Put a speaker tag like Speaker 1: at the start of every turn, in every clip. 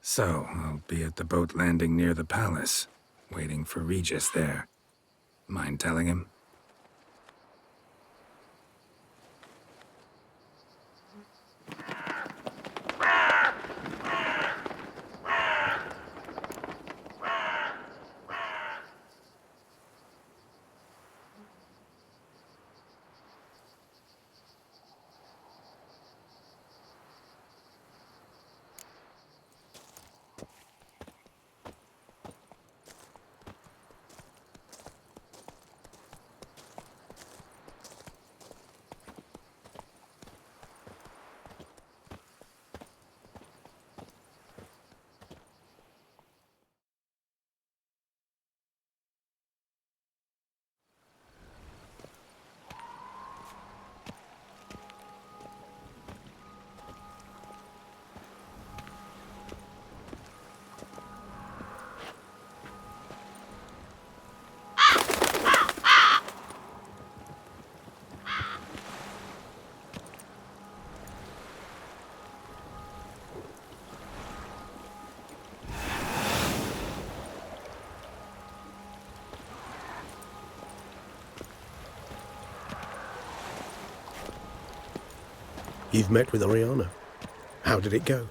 Speaker 1: So, I'll be at the boat landing near the palace, waiting for Regis there. Mind telling him?
Speaker 2: You've met with Oriana. How did it go?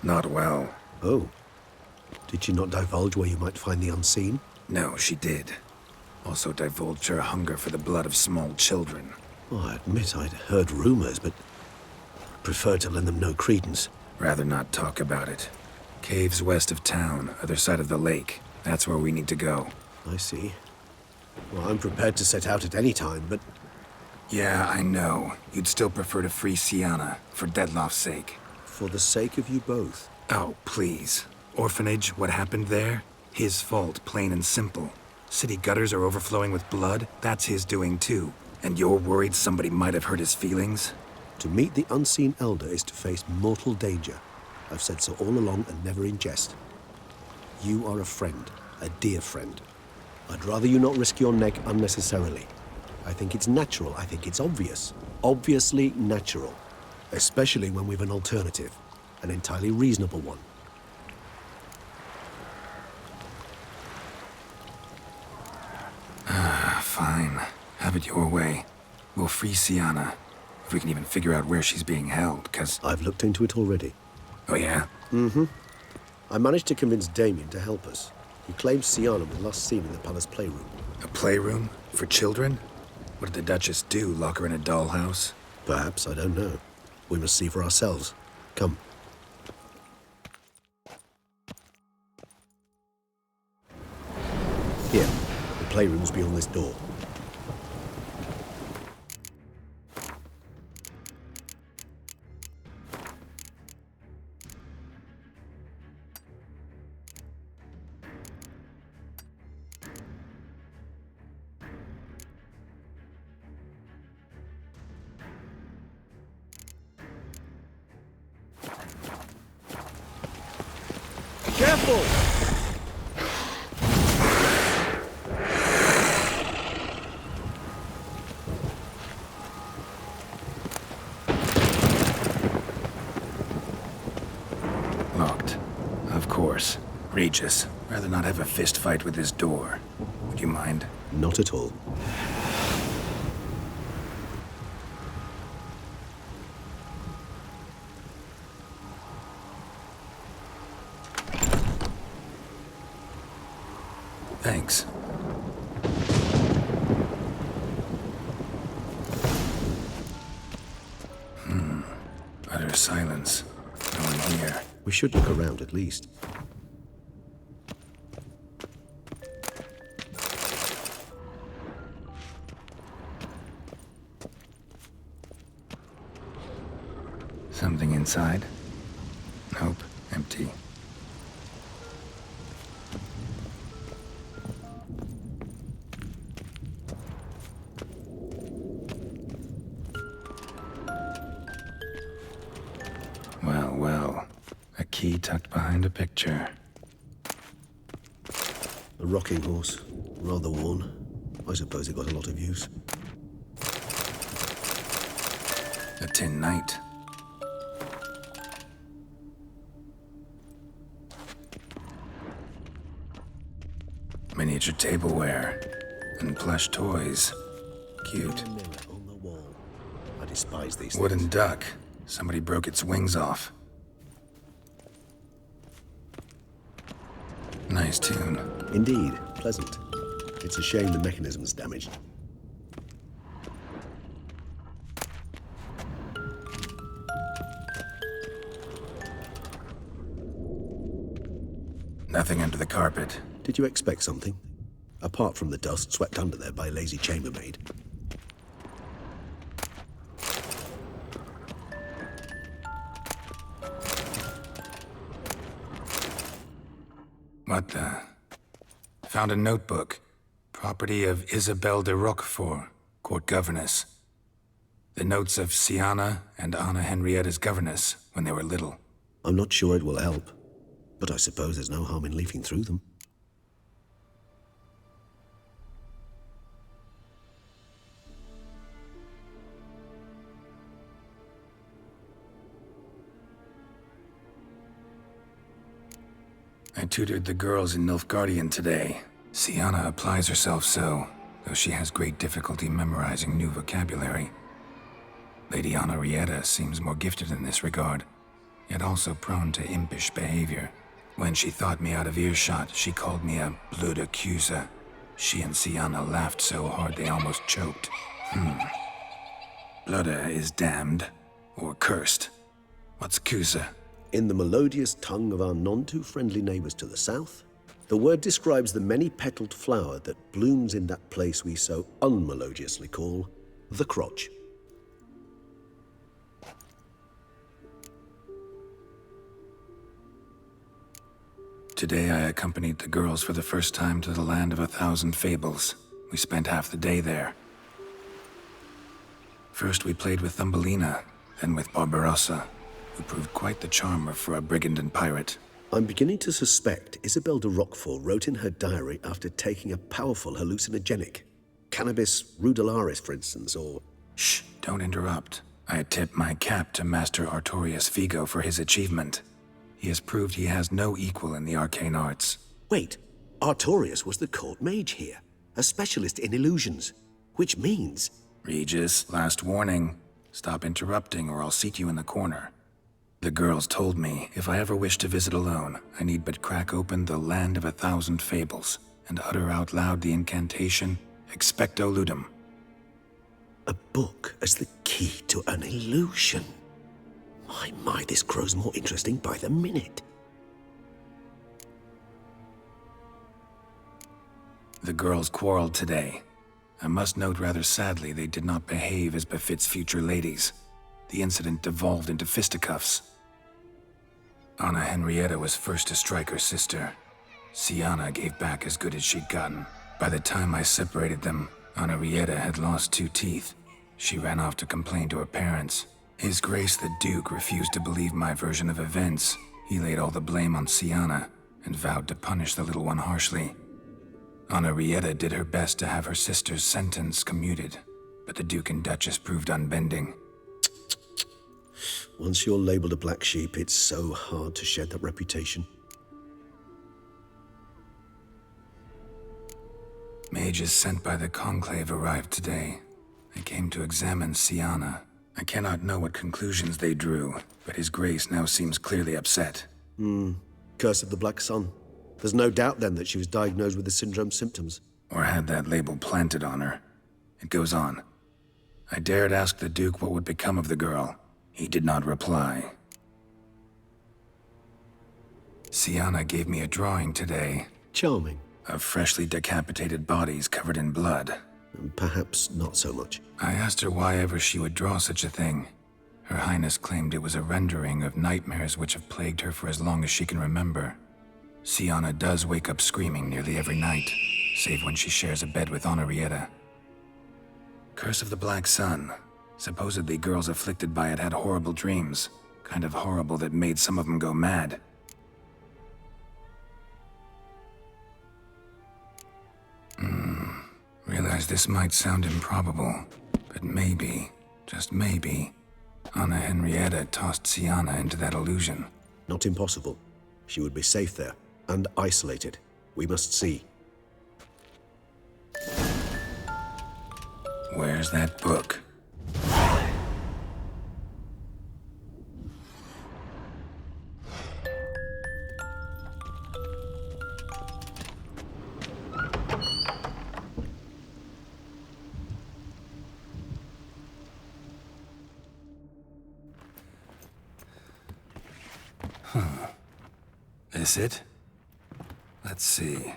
Speaker 1: Not well.
Speaker 2: Oh. Did she not divulge where you might find the unseen?
Speaker 1: No, she did. Also divulged her hunger for the blood of small children.
Speaker 2: Well, I admit I'd heard rumors, but preferred to lend them no credence.
Speaker 1: Rather not talk about it. Caves west of town, other side of the lake. That's where we need to go.
Speaker 2: I see. Well, I'm prepared to set out at any time, but...
Speaker 1: Yeah, I know. You'd still prefer to free Sienna, for Deadloff's sake.
Speaker 2: For the sake of you both.
Speaker 1: Oh, please. Orphanage, what happened there? His fault, plain and simple. City gutters are overflowing with blood. That's his doing too. And you're worried somebody might have hurt his feelings?
Speaker 2: To meet the unseen elder is to face mortal danger. I've said so all along and never in jest. You are a friend, a dear friend. I'd rather you not risk your neck unnecessarily. I think it's natural. I think it's obvious. Obviously natural. Especially when we've an alternative. An entirely reasonable one.
Speaker 1: Fine. Have it your way. We'll free Sienna. If we can even figure out where she's being held, 'cause...
Speaker 2: I've looked into it already.
Speaker 1: Oh, yeah?
Speaker 2: Mm-hmm. I managed to convince Damien to help us. He claims Sienna was last seen in the palace playroom.
Speaker 1: A playroom? For children? What did the Duchess do? Lock her in a dollhouse?
Speaker 2: Perhaps, I don't know. We must see for ourselves. Come. Here, the playroom's beyond this door. Careful!
Speaker 1: Locked. Of course. Regis. Rather not have a fist fight with this door. Would you mind?
Speaker 2: Not at all.
Speaker 1: Thanks. Utter silence. No one here.
Speaker 2: We should look around at least.
Speaker 1: Something inside? Nope. Empty. Well, well. A key tucked behind a picture.
Speaker 2: A rocking horse. Rather worn. I suppose it got a lot of use.
Speaker 1: A tin knight. Miniature tableware. And plush toys. Cute.
Speaker 2: A mirror on the wall. I despise these
Speaker 1: Wooden
Speaker 2: things.
Speaker 1: duck. Somebody broke its wings off. Nice tune.
Speaker 2: Indeed, pleasant. It's a shame the mechanism's damaged.
Speaker 1: Nothing under the carpet.
Speaker 2: Did you expect something? Apart from the dust swept under there by a lazy chambermaid.
Speaker 1: What the? Found a notebook. Property of Isabelle de Roquefort, court governess. The notes of Siana and Anna Henrietta's governess when they were little.
Speaker 2: I'm not sure it will help, but I suppose there's no harm in leafing through them.
Speaker 1: I tutored the girls in Nilfgaardian today. Siana applies herself so, though she has great difficulty memorizing new vocabulary. Lady Henrietta seems more gifted in this regard, yet also prone to impish behavior. When she thought me out of earshot, she called me a blood accuser. She and Siana laughed so hard they almost choked. Blooda is damned, or cursed. What's accuser?
Speaker 2: In the melodious tongue of our none-too-friendly neighbours to the south, the word describes the many-petaled flower that blooms in that place we so unmelodiously call the crotch.
Speaker 1: Today I accompanied the girls for the first time to the land of 1,000 fables. We spent half the day there. First we played with Thumbelina, then with Barbarossa, who proved quite the charmer for a brigand and pirate.
Speaker 2: I'm beginning to suspect Isabelle de Roquefort wrote in her diary after taking a powerful hallucinogenic. Cannabis rudelaris, for instance, or...
Speaker 1: Shh, don't interrupt. I tip my cap to Master Artorius Figo for his achievement. He has proved he has no equal in the arcane arts.
Speaker 2: Wait, Artorius was the court mage here, a specialist in illusions, which means...
Speaker 1: Regis, last warning. Stop interrupting or I'll seat you in the corner. The girls told me if I ever wish to visit alone, I need but crack open the land of 1,000 fables and utter out loud the incantation, Expecto Ludum.
Speaker 2: A book as the key to an illusion. My, this grows more interesting by the minute.
Speaker 1: The girls quarreled today. I must note rather sadly they did not behave as befits future ladies. The incident devolved into fisticuffs. Anna Henrietta was first to strike her sister. Siana gave back as good as she'd gotten. By the time I separated them, Henrietta had lost 2 teeth. She ran off to complain to her parents. His Grace the Duke refused to believe my version of events. He laid all the blame on Siana and vowed to punish the little one harshly. Henrietta did her best to have her sister's sentence commuted, but the Duke and Duchess proved unbending.
Speaker 2: Once you're labeled a black sheep, it's so hard to shed that reputation.
Speaker 1: Mages sent by the Conclave arrived today. They came to examine Siana. I cannot know what conclusions they drew, but His Grace now seems clearly upset.
Speaker 2: Curse of the Black Sun. There's no doubt then that she was diagnosed with the syndrome symptoms.
Speaker 1: Or had that label planted on her. It goes on. I dared ask the Duke what would become of the girl. He did not reply. Siana gave me a drawing today
Speaker 2: Charming.
Speaker 1: of freshly decapitated bodies covered in blood.
Speaker 2: Perhaps not so much.
Speaker 1: I asked her why ever she would draw such a thing. Her Highness claimed it was a rendering of nightmares which have plagued her for as long as she can remember. Siana does wake up screaming nearly every night, save when she shares a bed with Henrietta. Curse of the Black Sun. Supposedly girls afflicted by it had horrible dreams. Kind of horrible that made some of them go mad. Realize this might sound improbable, but maybe, just maybe, Anna Henrietta tossed Siana into that illusion.
Speaker 2: Not impossible. She would be safe there, and isolated. We must see.
Speaker 1: Where's that book? This it? Let's see.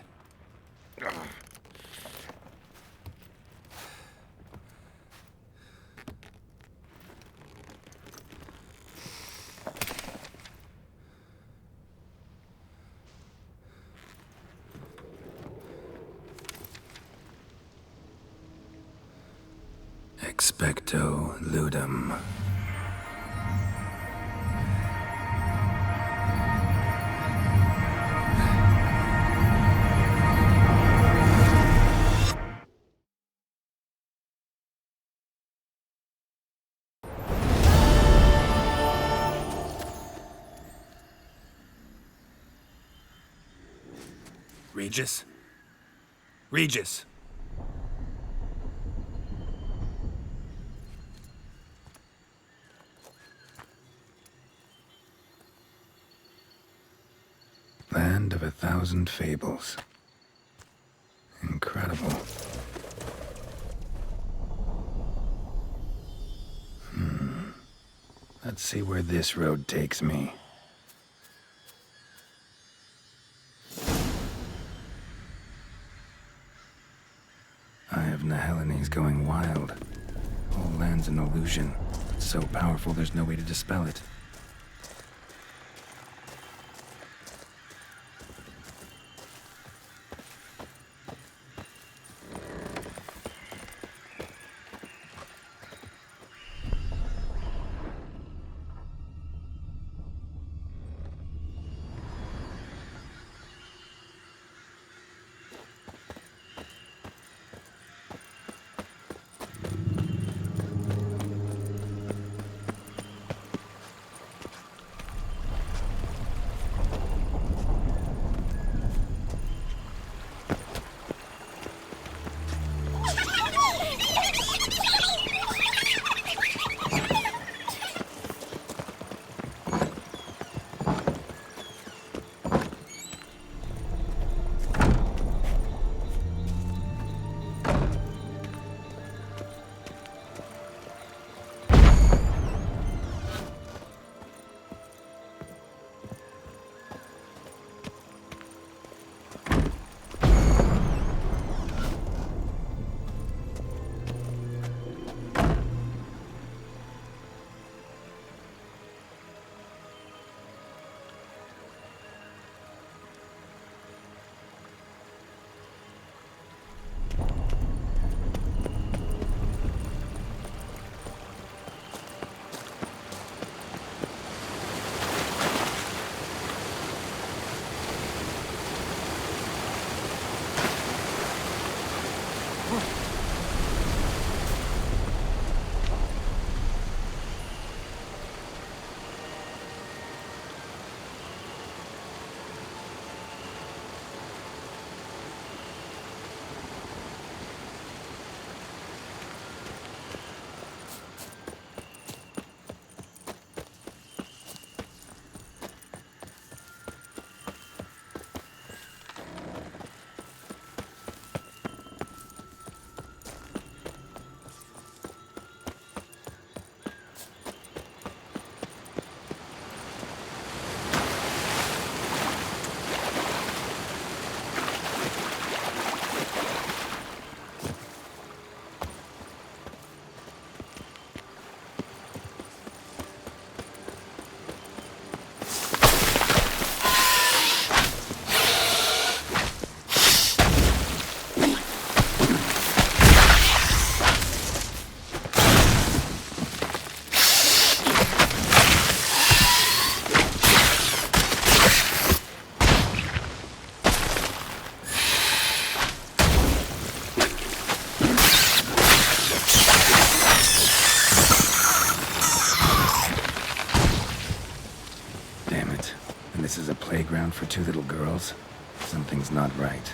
Speaker 1: Expecto ludum. Regis? Regis! Land of 1,000 fables. Incredible. Let's see where this road takes me. Eye of Nehelines going wild. Whole land's an illusion. It's so powerful there's no way to dispel it. This is a playground for two little girls. Something's not right.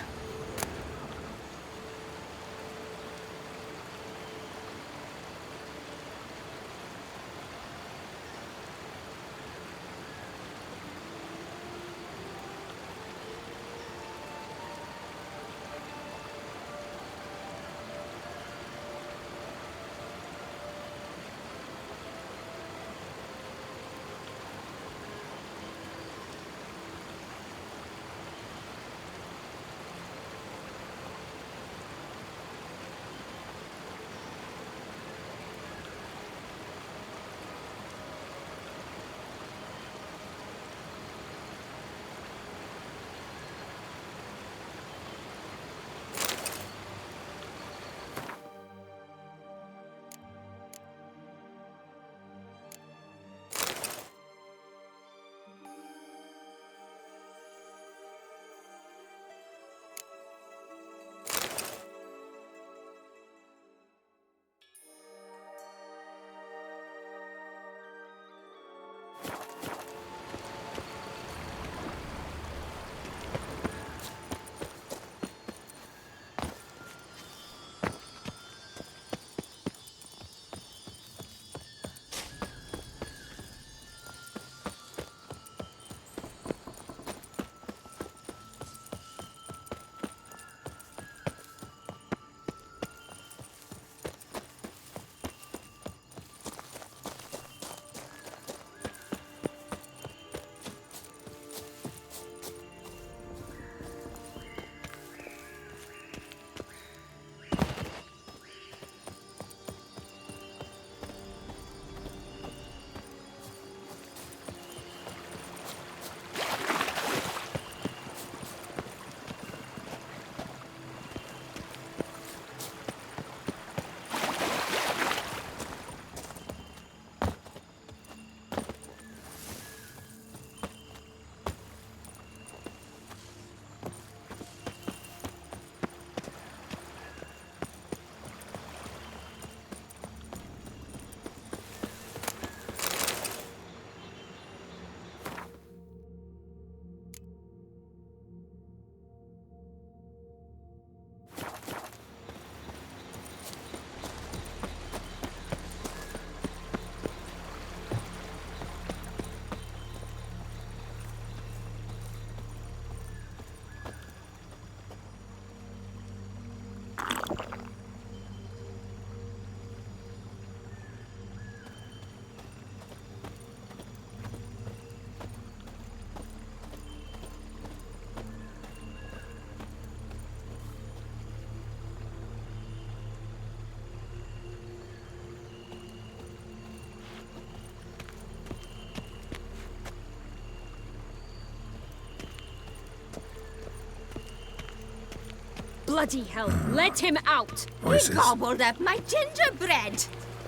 Speaker 3: Bloody hell, let him out!
Speaker 1: Voices.
Speaker 4: He gobbled up my gingerbread.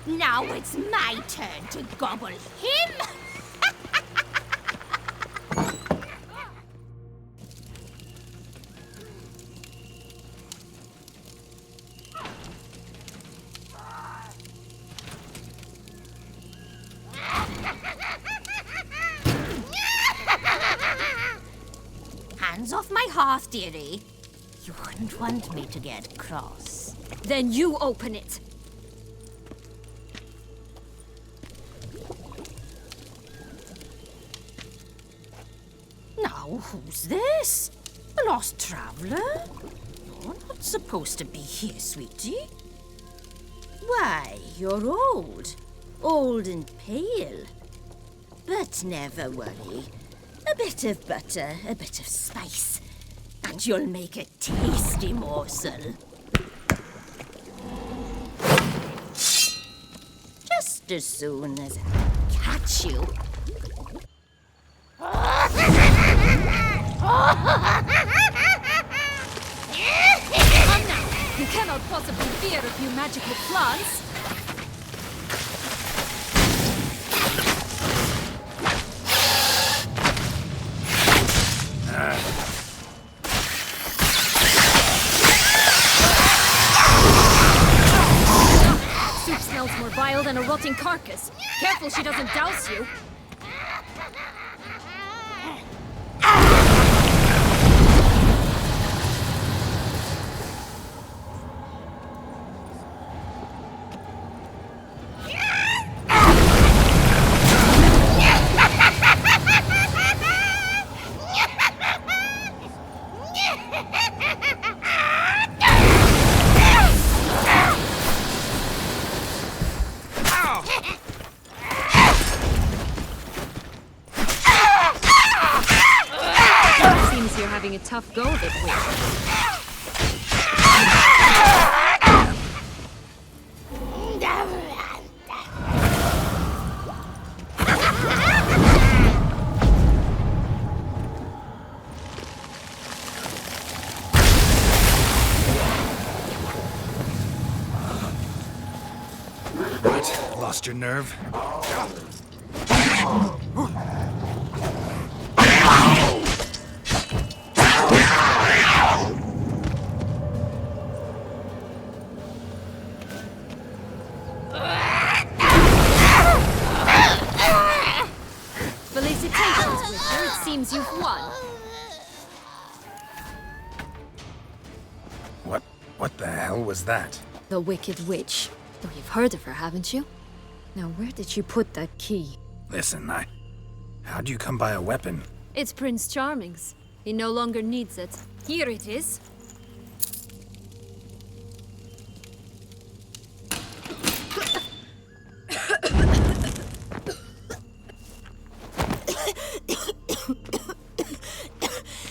Speaker 4: Now it's my turn to gobble him. Hands off my hearth, dearie. You wouldn't want me to get cross.
Speaker 3: Then you open it.
Speaker 4: Now, who's this? A lost traveler? You're not supposed to be here, sweetie. Why, you're old. Old and pale. But never worry. A bit of butter, a bit of spice, and you'll make a tasty morsel. Just as soon as I catch you.
Speaker 3: Come now! You cannot possibly fear a few magical plants! Soup smells more vile than a rotting carcass. Careful she doesn't douse you. Seems you're having a tough go of it, Witch.
Speaker 1: What? Lost your nerve?
Speaker 3: Felicitations, Witcher. It seems you've won.
Speaker 1: What the hell was that?
Speaker 3: The Wicked Witch. Oh, you've heard of her, haven't you? Now, where did she put that key?
Speaker 1: Listen, how'd you come by a weapon?
Speaker 3: It's Prince Charming's. He no longer needs it. Here it is.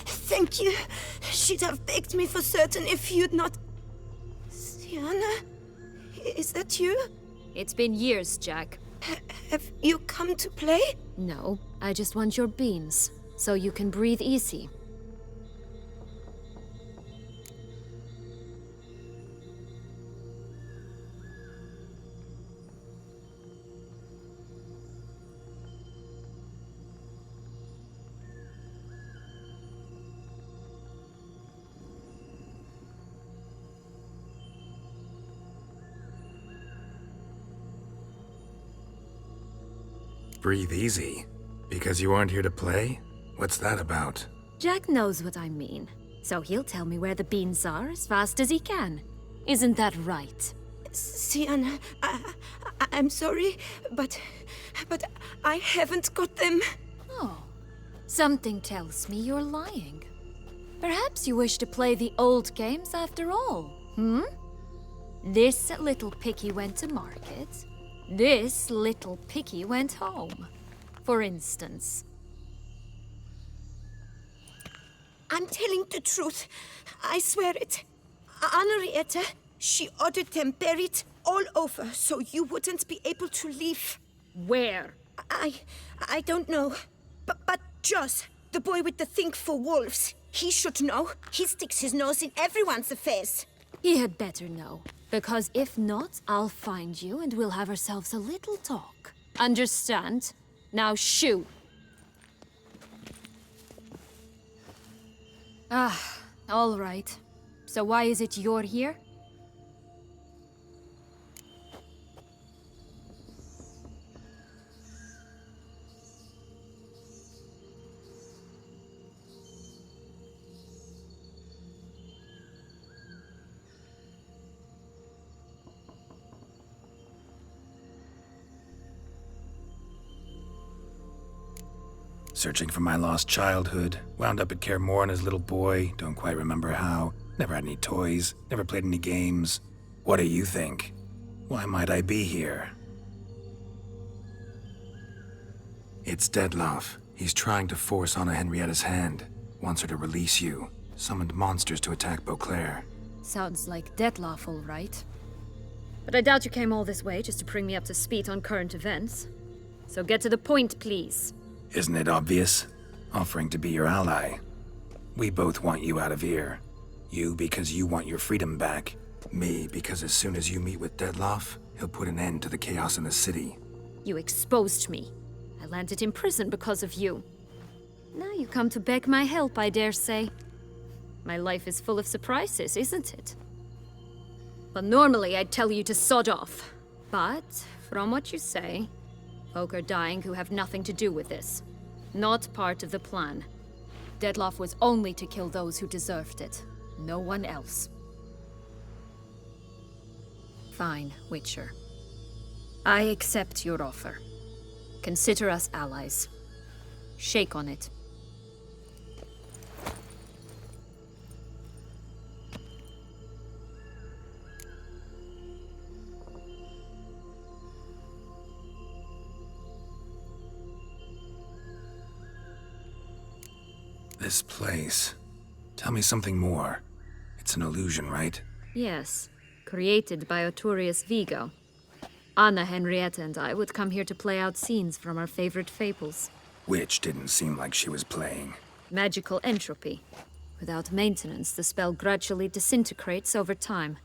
Speaker 5: Thank you. She'd have begged me for certain if you'd not... Sienna? Is that you?
Speaker 3: It's been years, Jack.
Speaker 5: Have you come to play?
Speaker 3: No, I just want your beans, so you can breathe easy.
Speaker 1: Breathe easy. Because you aren't here to play? What's that about?
Speaker 3: Jack knows what I mean, so he'll tell me where the beans are as fast as he can. Isn't that right?
Speaker 5: Sienna, I'm sorry, but I haven't got them.
Speaker 3: Oh, something tells me you're lying. Perhaps you wish to play the old games after all, This little picky went to market. This little picky went home, for instance.
Speaker 5: I'm telling the truth. I swear it. Henrietta, she ordered them buried all over so you wouldn't be able to leave.
Speaker 3: Where?
Speaker 5: I don't know. But Joss, the boy with the thing for wolves, He should know. He sticks his nose in everyone's affairs.
Speaker 3: He had better know, because if not, I'll find you and we'll have ourselves a little talk. Understand? Now shoo! Ah, all right. So why is it you're here?
Speaker 1: Searching for my lost childhood. Wound up at Kaer Morhen as a little boy. Don't quite remember how. Never had any toys. Never played any games. What do you think? Why might I be here? It's Dettlaff. He's trying to force Anna Henrietta's hand. Wants her to release you. Summoned monsters to attack Beauclair.
Speaker 3: Sounds like Dettlaff, all right. But I doubt you came all this way just to bring me up to speed on current events. So get to the point, please.
Speaker 1: Isn't it obvious? Offering to be your ally. We both want you out of here. You because you want your freedom back. Me because as soon as you meet with Dettlaff, he'll put an end to the chaos in the city.
Speaker 3: You exposed me. I landed in prison because of you. Now you come to beg my help, I dare say. My life is full of surprises, isn't it? Well, normally I'd tell you to sod off. But, from what you say, folk are dying who have nothing to do with this. Not part of the plan. Dettlaff was only to kill those who deserved it. No one else. Fine, Witcher. I accept your offer. Consider us allies. Shake on it.
Speaker 1: This place. Tell me something more. It's an illusion, right?
Speaker 3: Yes, created by Arturius Vigo. Anna Henrietta and I would come here to play out scenes from our favorite fables.
Speaker 1: Which didn't seem like she was playing.
Speaker 3: Magical entropy. Without maintenance, the spell gradually disintegrates over time.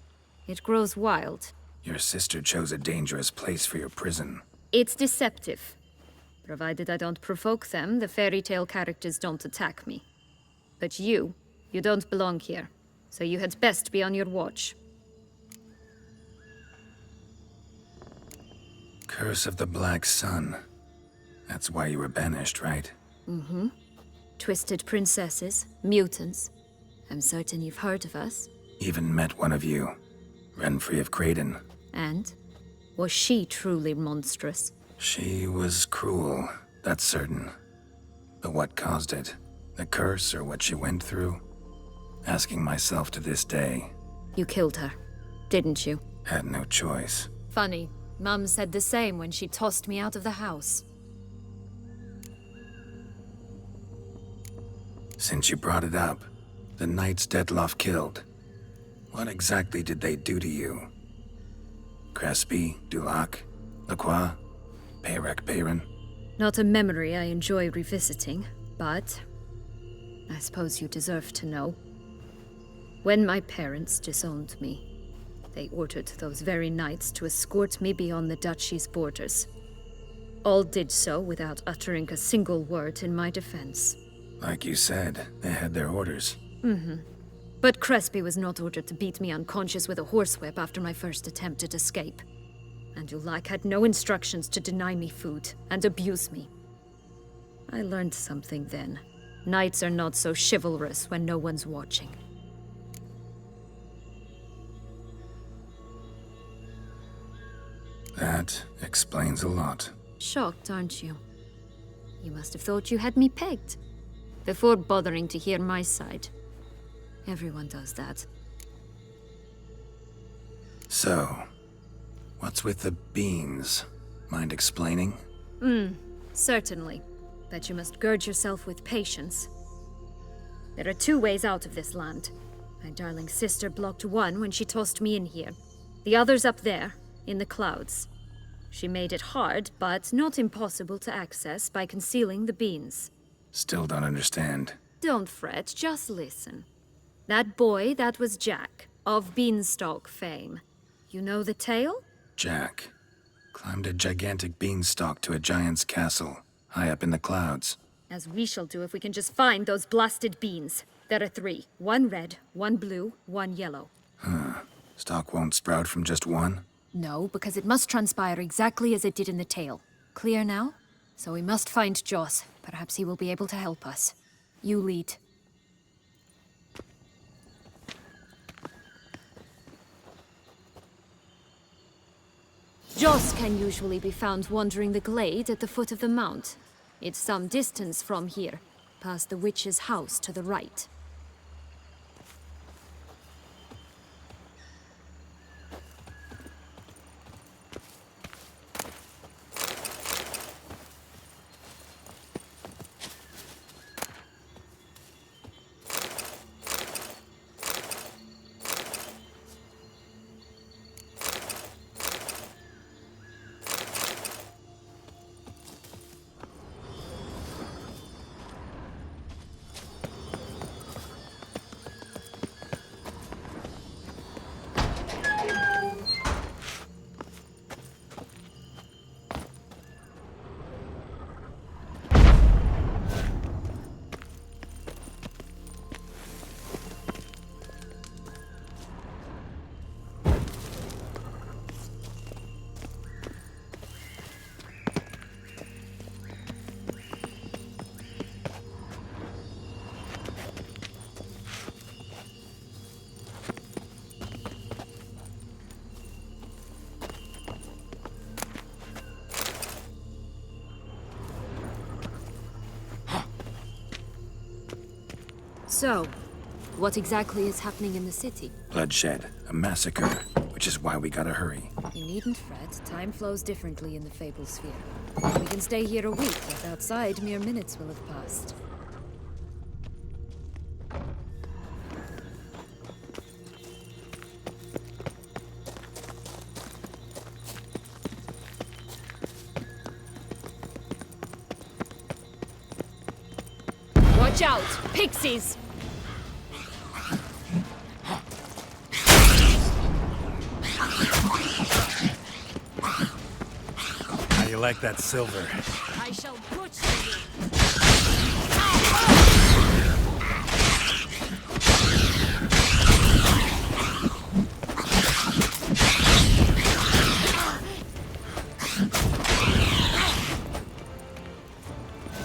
Speaker 3: It grows wild.
Speaker 1: Your sister chose a dangerous place for your prison.
Speaker 3: It's deceptive. Provided I don't provoke them, the fairy tale characters don't attack me. But you don't belong here. So you had best be on your watch.
Speaker 1: Curse of the Black Sun. That's why you were banished, right?
Speaker 3: Mm-hmm. Twisted princesses, mutants. I'm certain you've heard of us.
Speaker 1: Even met one of you. Renfrey of Craden.
Speaker 3: And? Was she truly monstrous?
Speaker 1: She was cruel, that's certain. But what caused it? The curse or what she went through? Asking myself to this day.
Speaker 3: You killed her, didn't you?
Speaker 1: Had no choice.
Speaker 3: Funny. Mum said the same when she tossed me out of the house.
Speaker 1: Since you brought it up, the knights Dettlaff killed. What exactly did they do to you? Crespi, Dulac, Lacroix, Peyrac Peyran?
Speaker 3: Not a memory I enjoy revisiting, but I suppose you deserve to know. When my parents disowned me, they ordered those very knights to escort me beyond the duchy's borders. All did so without uttering a single word in my defense.
Speaker 1: Like you said, they had their orders.
Speaker 3: Mm-hmm. But Crespi was not ordered to beat me unconscious with a horsewhip after my first attempt at escape. And Dulac had no instructions to deny me food and abuse me. I learned something then. Knights are not so chivalrous when no one's watching.
Speaker 1: That explains a lot.
Speaker 3: Shocked, aren't you? You must have thought you had me pegged. Before bothering to hear my side. Everyone does that.
Speaker 1: So, what's with the beans? Mind explaining?
Speaker 3: Certainly. But you must gird yourself with patience. There are two ways out of this land. My darling sister blocked one when she tossed me in here. The other's up there, in the clouds. She made it hard, but not impossible to access by concealing the beans.
Speaker 1: Still don't understand.
Speaker 3: Don't fret, just listen. That boy, that was Jack, of Beanstalk fame. You know the tale?
Speaker 1: Jack climbed a gigantic beanstalk to a giant's castle, high up in the clouds.
Speaker 3: As we shall do if we can just find those blasted beans. There are 3. 1 red, 1 blue, 1 yellow.
Speaker 1: Stalk won't sprout from just one?
Speaker 3: No, because it must transpire exactly as it did in the tale. Clear now? So we must find Joss. Perhaps he will be able to help us. You lead. Joss can usually be found wandering the glade at the foot of the mount. It's some distance from here, past the witch's house to the right. So, what exactly is happening in the city?
Speaker 1: Bloodshed, a massacre, which is why we gotta hurry.
Speaker 3: You needn't fret. Time flows differently in the Fable Sphere. We can stay here a week, but outside, mere minutes will have passed. Watch out! Pixies!
Speaker 1: How you like that silver?
Speaker 3: I shall butcher you!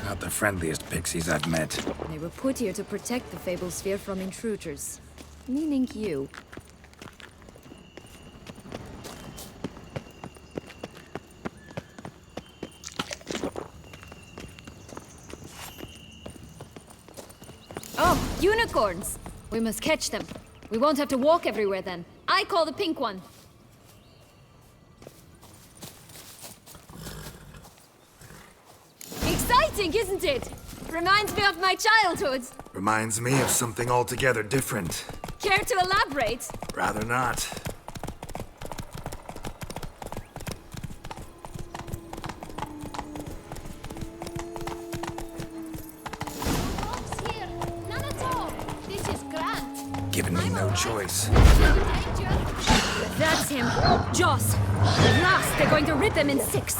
Speaker 1: Not the friendliest pixies I've met.
Speaker 3: They were put here to protect the Fable Sphere from intruders. Meaning you. Oh, unicorns! We must catch them. We won't have to walk everywhere then. I call the pink one. Exciting, isn't it? Reminds me of my childhood.
Speaker 1: Reminds me of something altogether different.
Speaker 3: Care to elaborate?
Speaker 1: Rather not.
Speaker 3: Here, none at all. This is grand.
Speaker 1: Given me no choice.
Speaker 3: That's him. Joss. At last, they're going to rip him in 6.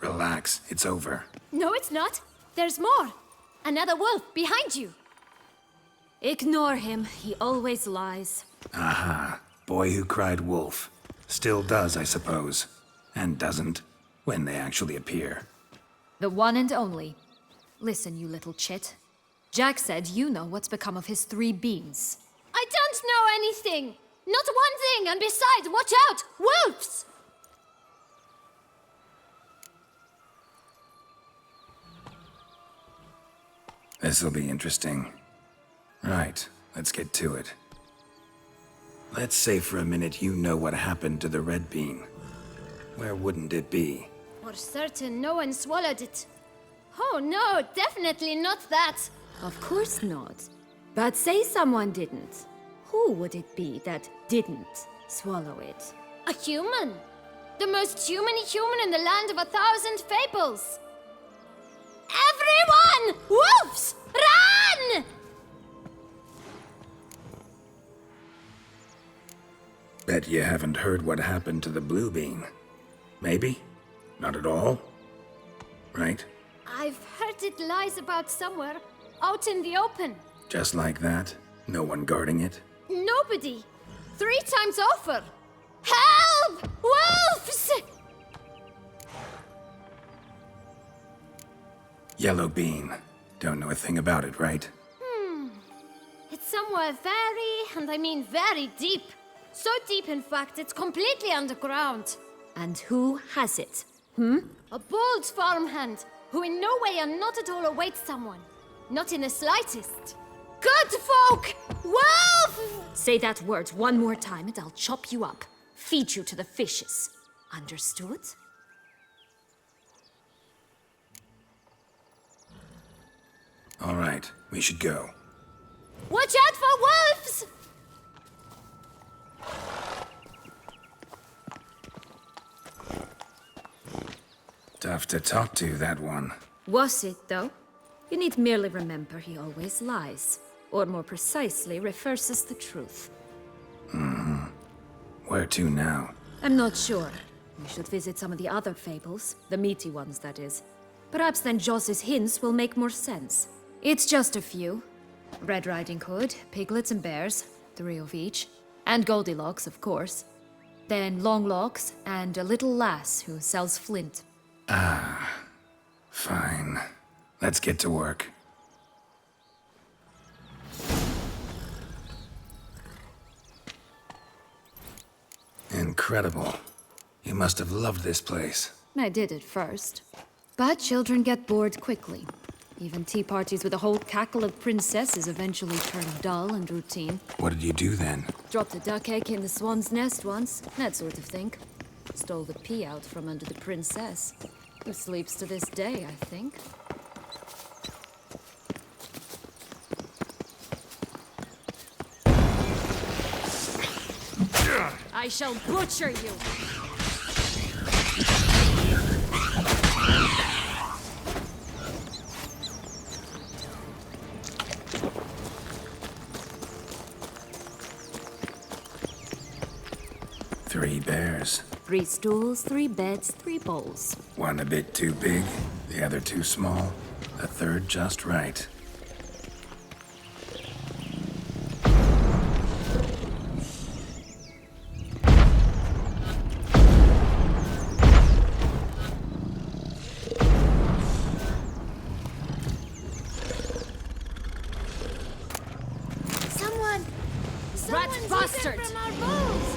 Speaker 1: Relax, it's over.
Speaker 3: No, it's not. There's more. Another wolf behind you. Ignore him. He always lies.
Speaker 1: Aha. Boy who cried wolf. Still does, I suppose. And doesn't, when they actually appear.
Speaker 3: The one and only. Listen, you little chit. Jack said you know what's become of his 3 beans. I don't know anything! Not one thing, and besides, watch out! Wolves!
Speaker 1: This'll be interesting. Right, let's get to it. Let's say for a minute you know what happened to the red bean. Where wouldn't it be?
Speaker 3: For certain, no one swallowed it. Oh no, definitely not that. Of course not. But say someone didn't. Who would it be that didn't swallow it? A human. The most human-y human in the land of 1,000 fables. Everyone! Wolves! Run!
Speaker 1: Bet you haven't heard what happened to the blue bean. Maybe? Not at all? Right?
Speaker 3: I've heard it lies about somewhere, out in the open.
Speaker 1: Just like that? No one guarding it?
Speaker 3: Nobody. 3 times over. Help! Wolves!
Speaker 1: Yellow bean. Don't know a thing about it, right?
Speaker 3: It's somewhere very, and I mean very deep. So deep, in fact, it's completely underground. And who has it? A bold farmhand, who in no way and not at all awaits someone. Not in the slightest. Good folk! Wolf! Say that word one more time and I'll chop you up. Feed you to the fishes. Understood?
Speaker 1: All right, we should go.
Speaker 3: Watch out for wolves!
Speaker 1: Tough to talk to, that one.
Speaker 3: Was it, though? You need merely remember he always lies. Or more precisely, reverses the truth.
Speaker 1: Where to now?
Speaker 3: I'm not sure. We should visit some of the other fables. The meaty ones, that is. Perhaps then Joss's hints will make more sense. It's just a few. Red Riding Hood, piglets and bears, 3 of each. And Goldilocks, of course. Then Longlocks, and a little lass who sells flint.
Speaker 1: Fine. Let's get to work. Incredible. You must have loved this place.
Speaker 3: I did at first. But children get bored quickly. Even tea parties with a whole cackle of princesses eventually turn dull and routine.
Speaker 1: What did you do then?
Speaker 3: Dropped a duck egg in the swan's nest once, that sort of thing. Stole the pea out from under the princess, who sleeps to this day, I think. I shall butcher you!
Speaker 1: Three bears.
Speaker 3: 3 stools, 3 beds, 3 bowls.
Speaker 1: One a bit too big, the other too small, the third just right.
Speaker 3: Rat bastard! From our bowls.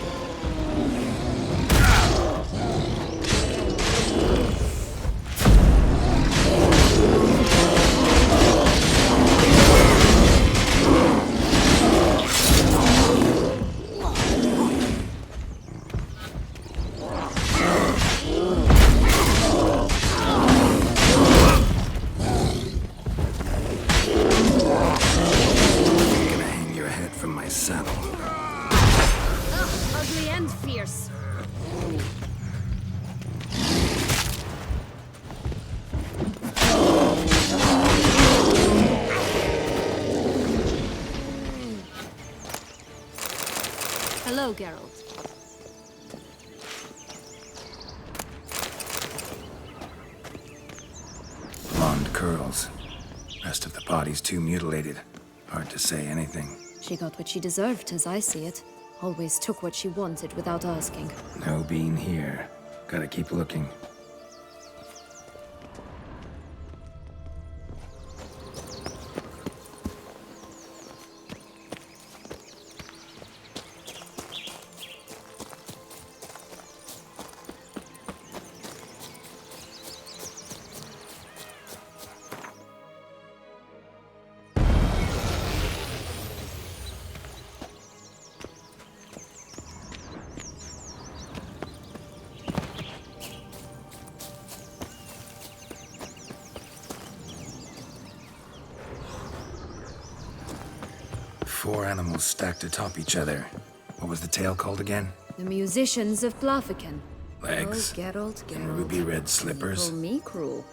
Speaker 3: Ugly and fierce. Hello, Geralt.
Speaker 1: Blonde curls. Rest of the body's too mutilated. Hard to say anything.
Speaker 3: She got what she deserved, as I see it. Always took what she wanted without asking.
Speaker 1: No bean here. Gotta keep looking. 4 animals stacked atop each other. What was the tale called again?
Speaker 3: The musicians of Blaviken.
Speaker 1: Legs
Speaker 3: Oh, Geralt,
Speaker 1: and
Speaker 3: Geralt.
Speaker 1: ruby red slippers.
Speaker 3: Call me cruel.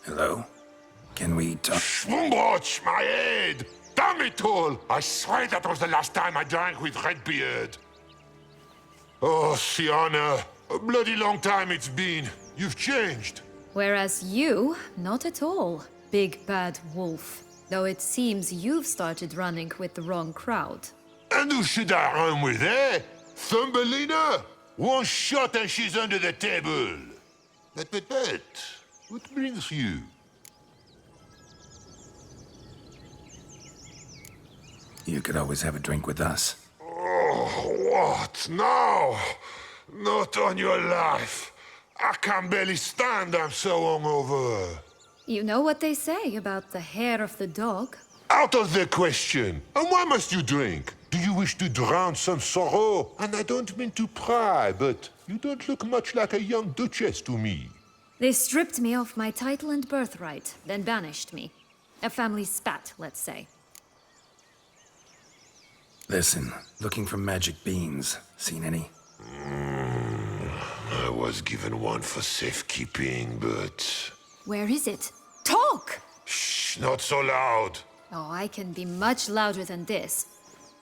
Speaker 1: Hello? Can we talk?
Speaker 6: Schwumbroch, my head! Damn it all! I swear that was the last time I drank with Redbeard. Oh, Sienna, a bloody long time it's been. You've changed.
Speaker 3: Whereas you, not at all, big bad wolf. Though it seems you've started running with the wrong crowd.
Speaker 6: And who should I run with, eh? Thumbelina? One shot and she's under the table. But, what brings you?
Speaker 1: You could always have a drink with us.
Speaker 6: Oh, what now? Not on your life. I can barely stand, I'm so hungover.
Speaker 3: You know what they say about the hair of the dog?
Speaker 6: Out of the question. And why must you drink? Do you wish to drown some sorrow? And I don't mean to pry, but you don't look much like a young duchess to me.
Speaker 3: They stripped me of my title and birthright, then banished me. A family spat, let's say.
Speaker 1: Listen, looking for magic beans. Seen any?
Speaker 6: I was given one for safekeeping, but...
Speaker 3: Where is it? Talk!
Speaker 6: Shh, not so loud.
Speaker 3: Oh, I can be much louder than this.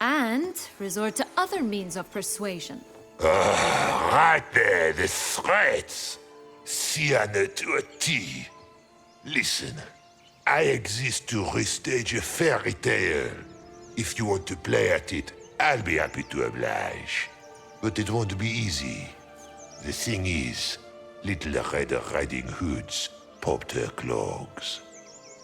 Speaker 3: And resort to other means of persuasion.
Speaker 6: Right there, the threats. Sienna to a T. Listen, I exist to restage a fairy tale. If you want to play at it, I'll be happy to oblige. But it won't be easy. The thing is, Little Red Riding Hoods popped her clogs.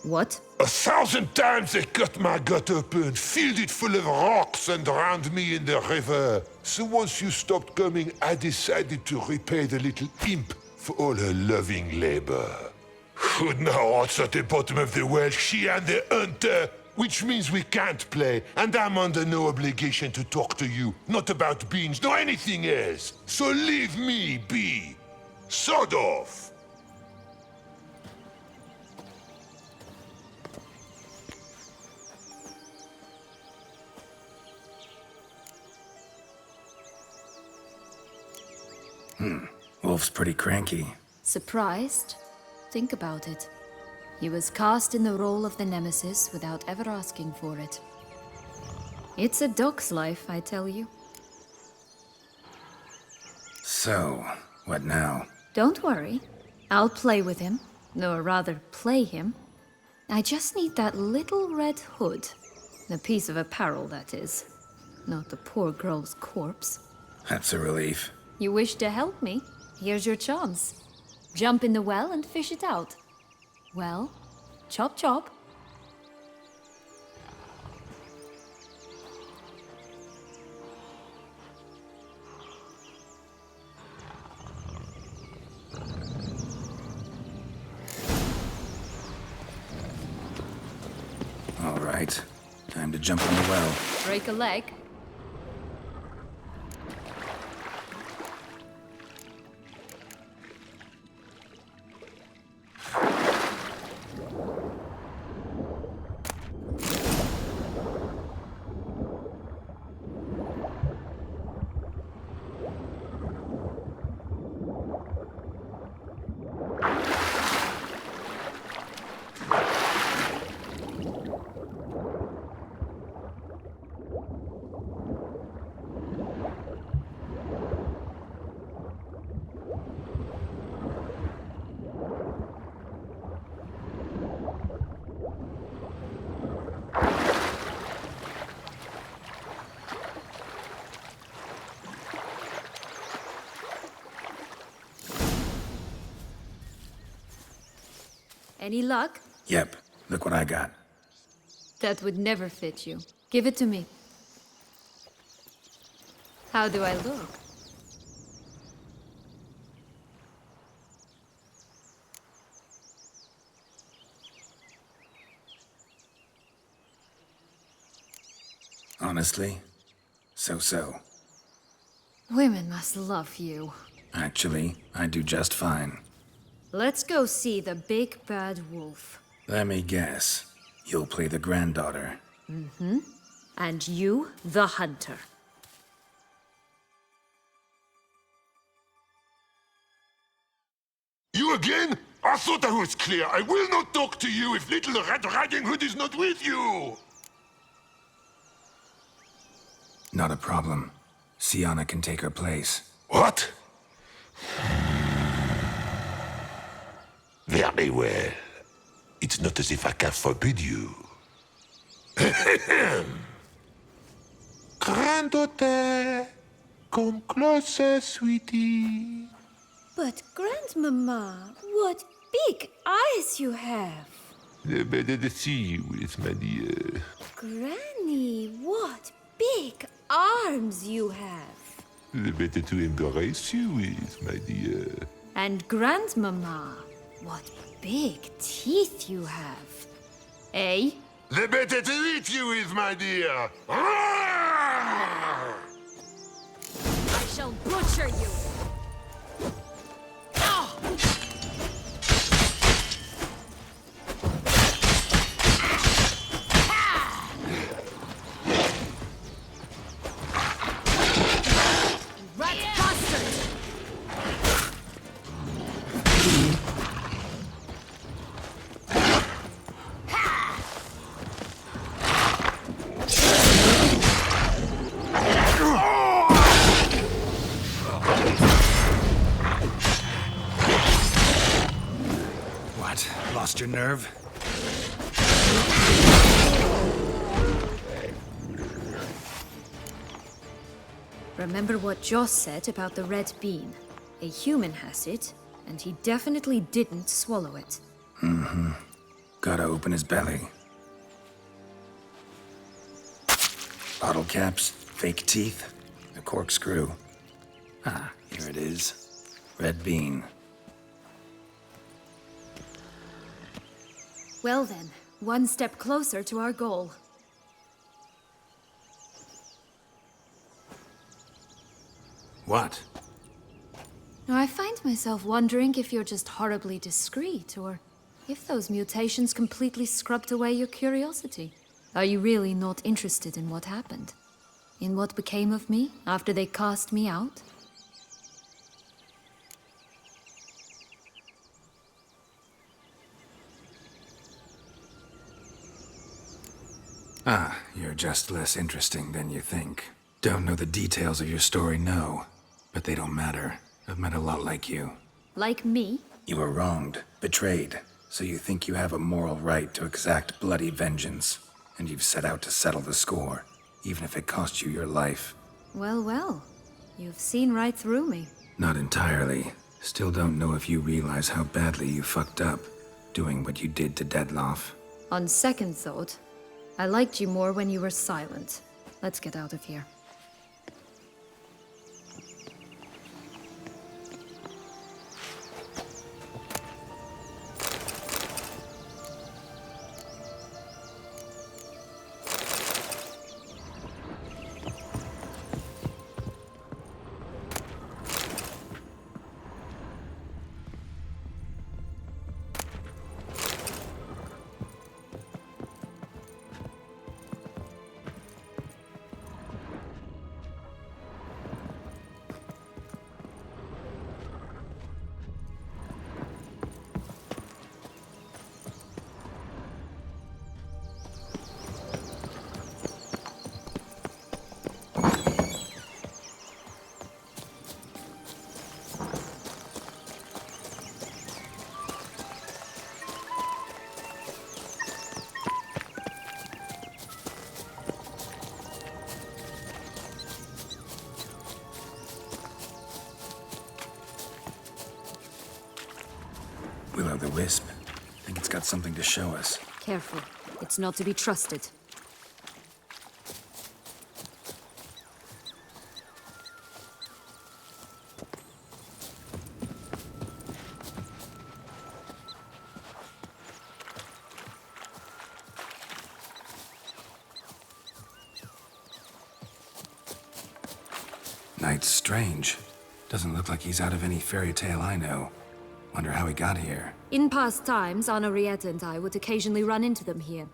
Speaker 3: What?
Speaker 6: 1,000 times they cut my gut open, filled it full of rocks and drowned me in the river. So once you stopped coming, I decided to repay the little imp for all her loving labor. Who'd know what's at the bottom of the well? She and the hunter, which means we can't play, and I'm under no obligation to talk to you, not about beans, nor anything else. So leave me be. Sod off.
Speaker 1: Wolf's pretty cranky.
Speaker 3: Surprised? Think about it. He was cast in the role of the Nemesis without ever asking for it. It's a dog's life, I tell you.
Speaker 1: So, what now?
Speaker 3: Don't worry. I'll play with him. Or rather, play him. I just need that little red hood. The piece of apparel, that is. Not the poor girl's corpse.
Speaker 1: That's a relief.
Speaker 3: You wish to help me? Here's your chance. Jump in the well and fish it out. Well, chop chop.
Speaker 1: All right. Time to jump in the well.
Speaker 3: Break a leg. Any luck?
Speaker 1: Yep, look what I got.
Speaker 3: That would never fit you. Give it to me. How do I look?
Speaker 1: Honestly, so-so.
Speaker 3: Women must love you.
Speaker 1: Actually, I do just fine.
Speaker 3: Let's go see the big bad wolf.
Speaker 1: Let me guess. You'll play the granddaughter.
Speaker 4: And you, the hunter.
Speaker 6: You again? I thought I was clear. I will not talk to you if little Red Riding Hood is not with you!
Speaker 1: Not a problem. Sienna can take her place.
Speaker 6: What? Very well. It's not as if I can forbid you. Granddaughter, come closer, sweetie.
Speaker 5: But, Grandmama, what big eyes you have!
Speaker 6: The better to see you with, my dear.
Speaker 5: Granny, what big arms you have!
Speaker 6: The better to embrace you with, my dear.
Speaker 3: And Grandmama, what big teeth you have. Eh?
Speaker 6: The better to eat you with, my dear.
Speaker 3: I shall butcher you!
Speaker 1: Lost your nerve?
Speaker 3: Remember what Joss said about the red bean. A human has it, and he definitely didn't swallow it.
Speaker 1: Gotta open his belly. Bottle caps, fake teeth, a corkscrew. Ah, here it is. Red bean.
Speaker 3: Well then, one step closer to our goal.
Speaker 1: What?
Speaker 3: I find myself wondering if you're just horribly discreet, or if those mutations completely scrubbed away your curiosity. Are you really not interested in what happened? In what became of me after they cast me out?
Speaker 1: Ah, you're just less interesting than you think. Don't know the details of your story, no. But they don't matter. I've met a lot like you.
Speaker 3: Like me?
Speaker 1: You were wronged, betrayed, so you think you have a moral right to exact bloody vengeance. And you've set out to settle the score, even if it costs you your life.
Speaker 3: Well, well. You've seen right through me.
Speaker 1: Not entirely. Still don't know if you realize how badly you fucked up, doing what you did to Dedloff.
Speaker 3: On second thought, I liked you more when you were silent. Let's get out of here.
Speaker 1: Will-o'-the-Wisp. Think it's got something to show us.
Speaker 3: Careful. It's not to be trusted.
Speaker 1: Knight's strange. Doesn't look like he's out of any fairy tale I know. Wonder how he got here.
Speaker 3: In past times, Henrietta and I would occasionally run into them here.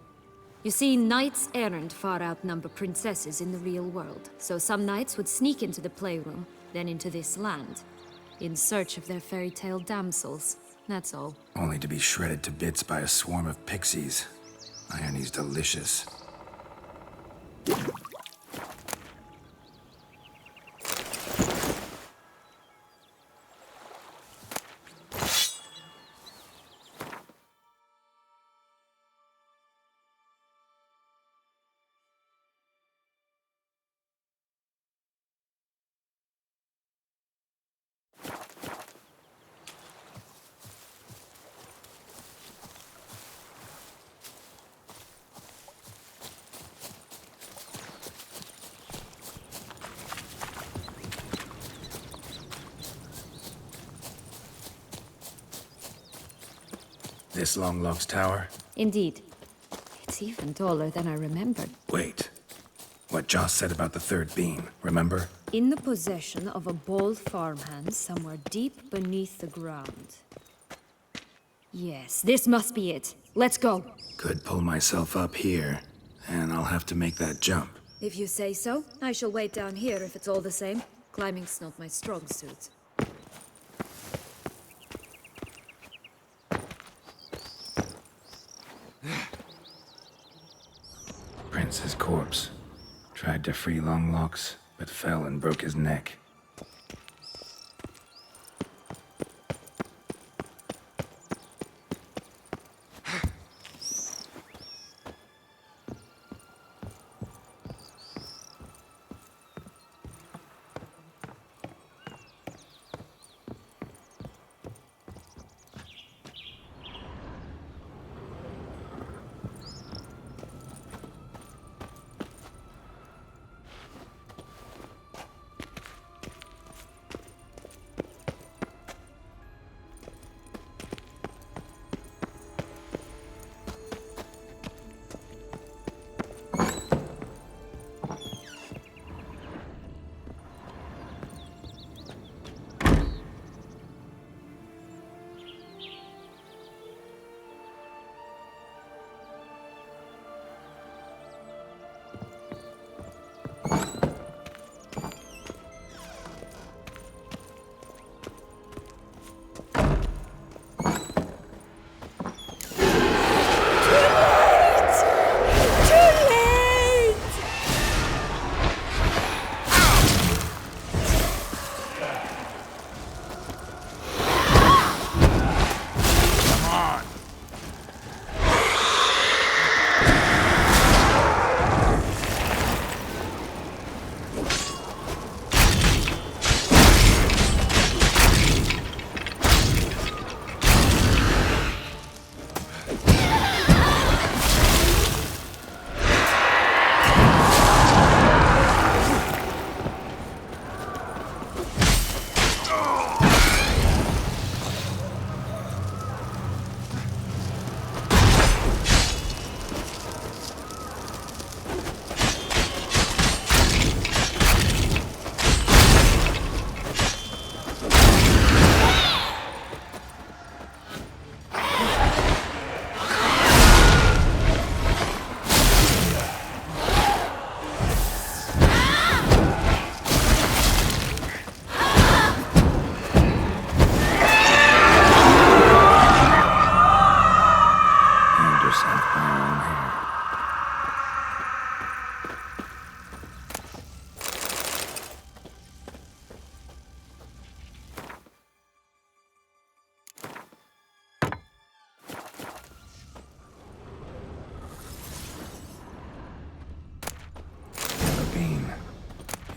Speaker 3: You see, knights errant far outnumber princesses in the real world. So some knights would sneak into the playroom, then into this land, in search of their fairy tale damsels. That's all.
Speaker 1: Only to be shredded to bits by a swarm of pixies. Irony's delicious. This Longlock's tower?
Speaker 3: Indeed. It's even taller than I remembered.
Speaker 1: Wait. What Joss said about the third beam, remember?
Speaker 3: In the possession of a bold farmhand somewhere deep beneath the ground. Yes, this must be it. Let's go.
Speaker 1: Could pull myself up here, and I'll have to make that jump.
Speaker 3: If you say so, I shall wait down here if it's all the same. Climbing's not my strong suit.
Speaker 1: Prince's corpse. Tried to free Longlocks, but fell and broke his neck.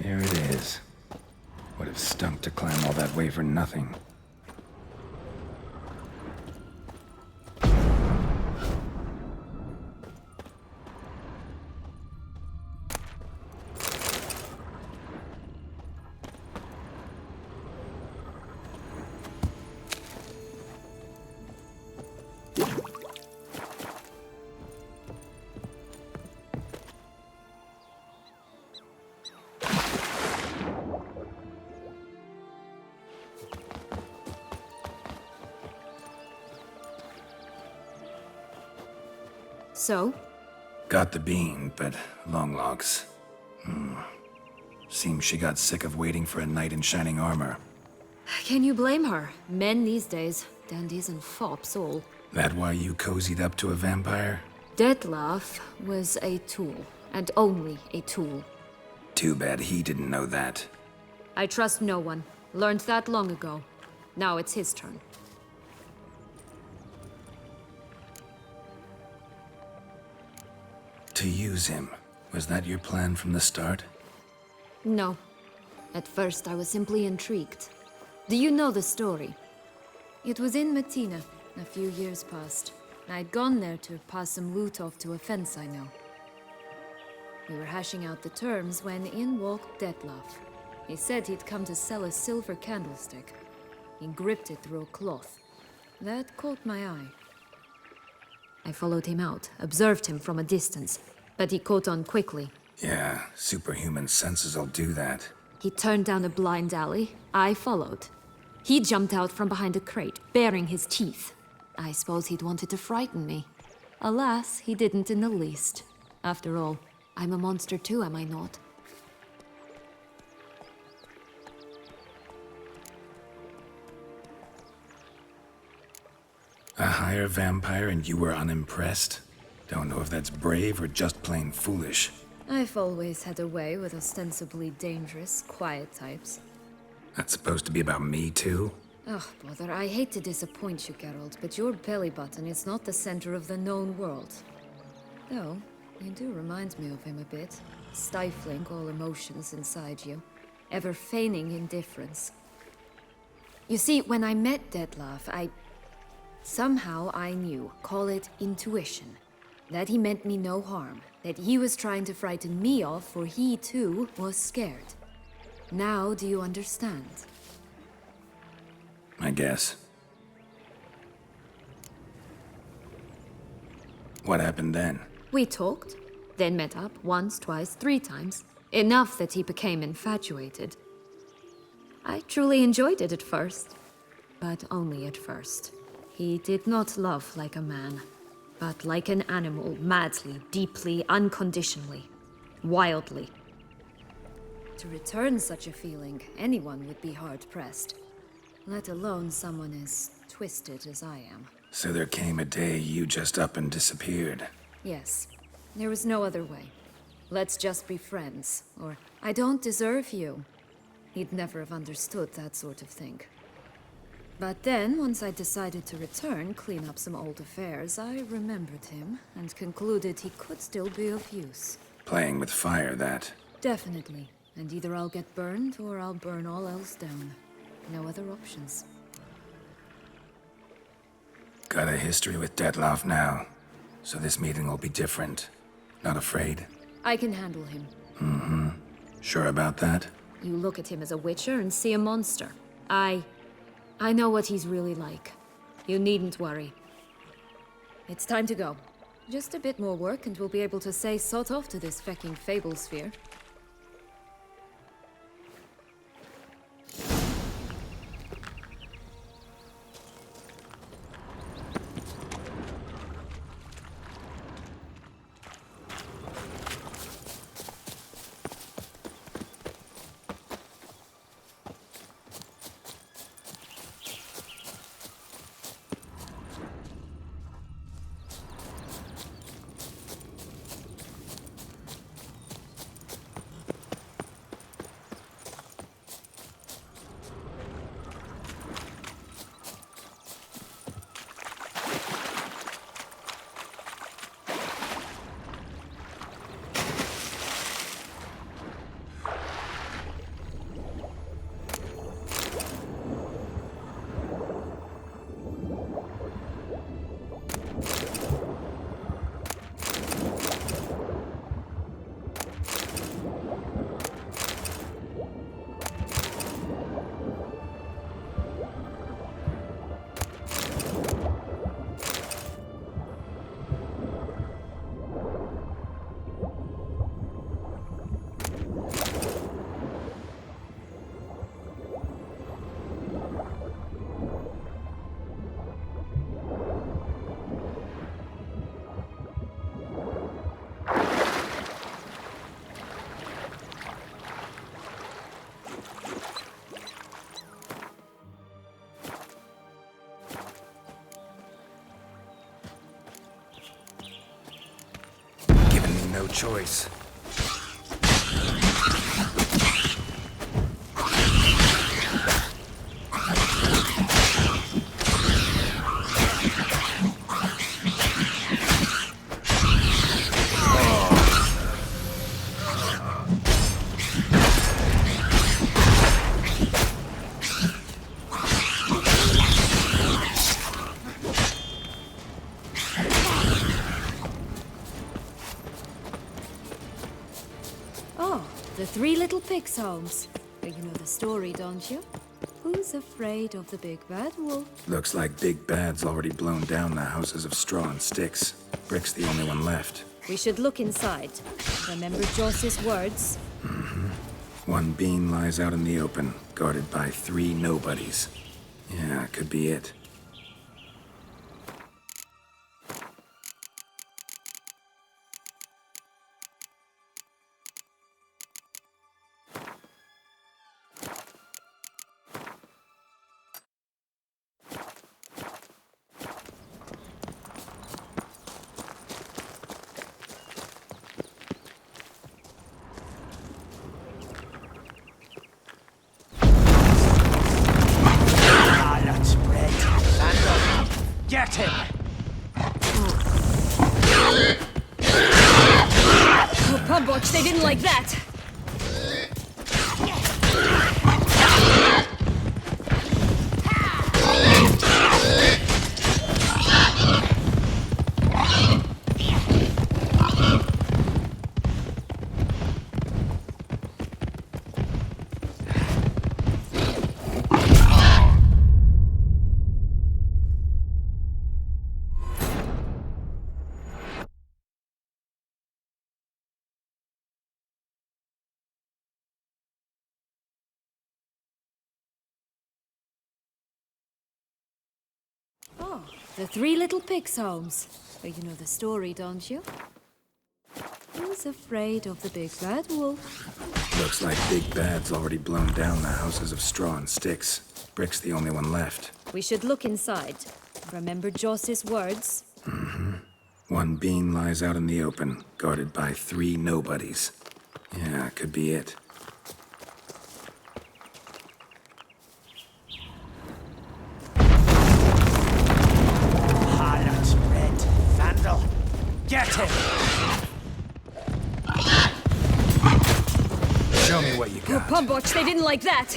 Speaker 1: Here it is. Would have stunk to climb all that way for nothing.
Speaker 3: So?
Speaker 1: Got the bean, but long locks. Seems she got sick of waiting for a knight in shining armor.
Speaker 3: Can you blame her? Men these days, dandies and fops all.
Speaker 1: That why you cozied up to a vampire?
Speaker 3: Detlef was a tool, and only a tool.
Speaker 1: Too bad he didn't know that.
Speaker 3: I trust no one. Learned that long ago. Now it's his turn.
Speaker 1: To use him. Was that your plan from the start?
Speaker 3: No. At first, I was simply intrigued. Do you know the story? It was in Matina, a few years past. I'd gone there to pass some loot off to a fence I know. We were hashing out the terms when in walked Detlef. He said he'd come to sell a silver candlestick. He gripped it through a cloth. That caught my eye. I followed him out, observed him from a distance, but he caught on quickly.
Speaker 1: Yeah, superhuman senses will do that.
Speaker 3: He turned down a blind alley. I followed. He jumped out from behind a crate, baring his teeth. I suppose he'd wanted to frighten me. Alas, he didn't in the least. After all, I'm a monster too, am I not?
Speaker 1: A higher vampire and you were unimpressed? Don't know if that's brave or just plain foolish.
Speaker 3: I've always had a way with ostensibly dangerous, quiet types.
Speaker 1: That's supposed to be about me too?
Speaker 3: Ugh, bother, I hate to disappoint you, Geralt, but your belly button is not the center of the known world. Though, you do remind me of him a bit. Stifling all emotions inside you. Ever feigning indifference. You see, when I met Detlef, somehow I knew, call it intuition, that he meant me no harm, that he was trying to frighten me off, for he too was scared. Now do you understand?
Speaker 1: I guess. What happened then?
Speaker 3: We talked, then met up once, twice, 3 times. Enough that he became infatuated. I truly enjoyed it at first, but only at first. He did not love like a man, but like an animal, madly, deeply, unconditionally, wildly. To return such a feeling, anyone would be hard-pressed, let alone someone as twisted as I am.
Speaker 1: So there came a day you just up and disappeared.
Speaker 3: Yes, there was no other way. Let's just be friends, or I don't deserve you. He'd never have understood that sort of thing. But then, once I decided to return, clean up some old affairs, I remembered him and concluded he could still be of use.
Speaker 1: Playing with fire, that.
Speaker 3: Definitely. And either I'll get burned or I'll burn all else down. No other options.
Speaker 1: Got a history with Detlef now, so this meeting will be different. Not afraid?
Speaker 3: I can handle him.
Speaker 1: Mm-hmm. Sure about that?
Speaker 3: You look at him as a witcher and see a monster. I know what he's really like. You needn't worry. It's time to go. Just a bit more work and we'll be able to say sod off to this fecking fable sphere.
Speaker 1: choice.
Speaker 3: The Three Little Pigs' homes. You know the story, don't you? Who's afraid of the big bad wolf?
Speaker 1: Looks like Big Bad's already blown down the houses of straw and sticks. Brick's the only one left.
Speaker 3: We should look inside. Remember Joss's words?
Speaker 1: One bean lies out in the open, guarded by 3 nobodies. Yeah, could be it.
Speaker 7: Get him!
Speaker 3: Oh, Pumboch, they didn't like that! Oh, the Three Little Pigs' homes. You know the story, don't you? Who's afraid of the big bad wolf?
Speaker 1: Looks like Big Bad's already blown down the houses of straw and sticks. Brick's the only one left.
Speaker 3: We should look inside. Remember Joss's words?
Speaker 1: One bean lies out in the open, guarded by 3 nobodies. Yeah, could be it.
Speaker 7: Harlot, red, vandal. Get him!
Speaker 1: Show me what you
Speaker 3: Oh,
Speaker 1: got.
Speaker 3: Pumboch, they didn't like that!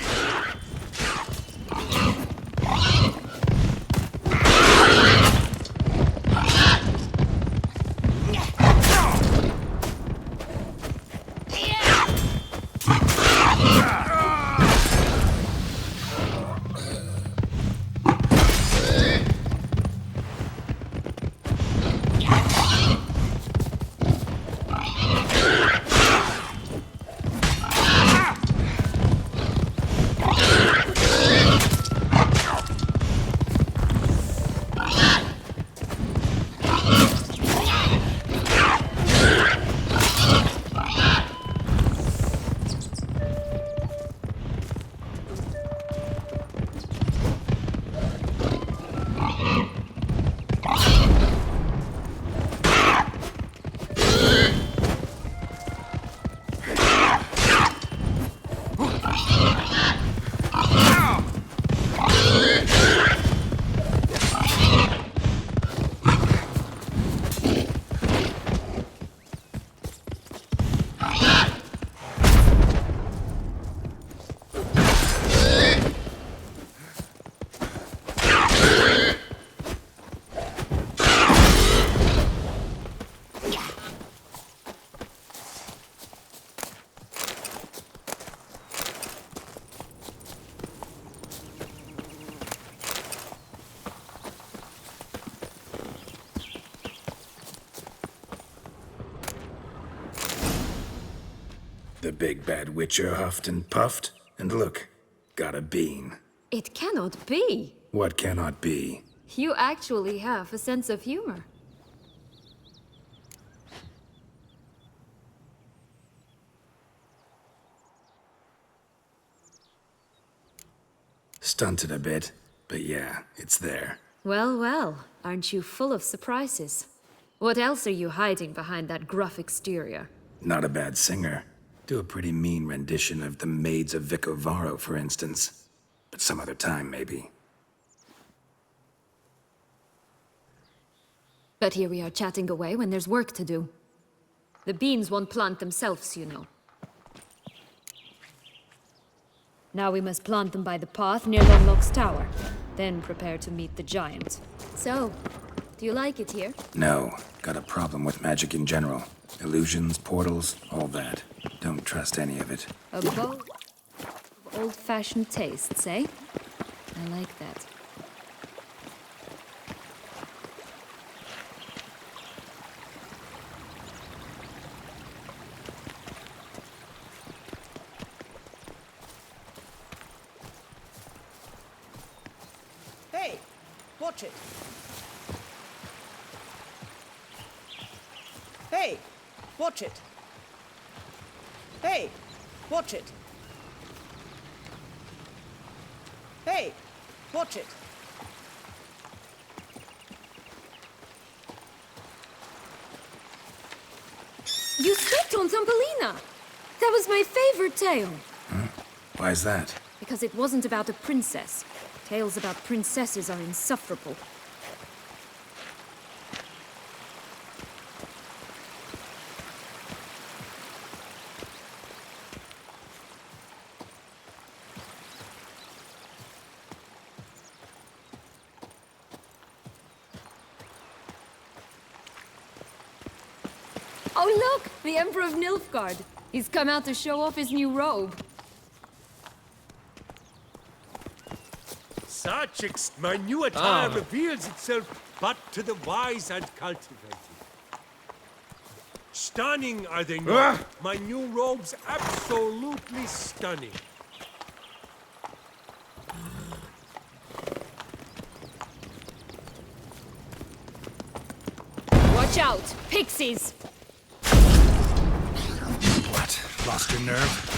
Speaker 1: The big bad witcher huffed and puffed, and look, got a bean.
Speaker 3: It cannot be!
Speaker 1: What cannot be?
Speaker 3: You actually have a sense of humor.
Speaker 1: Stunted a bit, but yeah, it's there.
Speaker 3: Well, well, aren't you full of surprises? What else are you hiding behind that gruff exterior?
Speaker 1: Not a bad singer. Do a pretty mean rendition of The Maids of Vicovaro, for instance. But some other time, maybe.
Speaker 3: But here we are chatting away when there's work to do. The beans won't plant themselves, you know. Now we must plant them by the path near Lonlock's tower. Then prepare to meet the giant. So, do you like it here?
Speaker 1: No. Got a problem with magic in general. Illusions, portals, all that. Don't trust any of it.
Speaker 3: A bow of old-fashioned tastes, eh? I like that.
Speaker 8: Hey, watch it. Hey, watch it. Hey, watch it. Hey, watch it.
Speaker 3: You stepped on Thumbelina! That was my favorite tale!
Speaker 1: Huh? Why is that?
Speaker 3: Because it wasn't about a princess. Tales about princesses are insufferable. Oh look! The Emperor of Nilfgaard! He's come out to show off his new robe.
Speaker 9: Such my new attire reveals itself but to the wise and cultivated. Stunning, are they not? My new robe's absolutely stunning.
Speaker 3: Watch out! Pixies!
Speaker 1: What? Lost your nerve?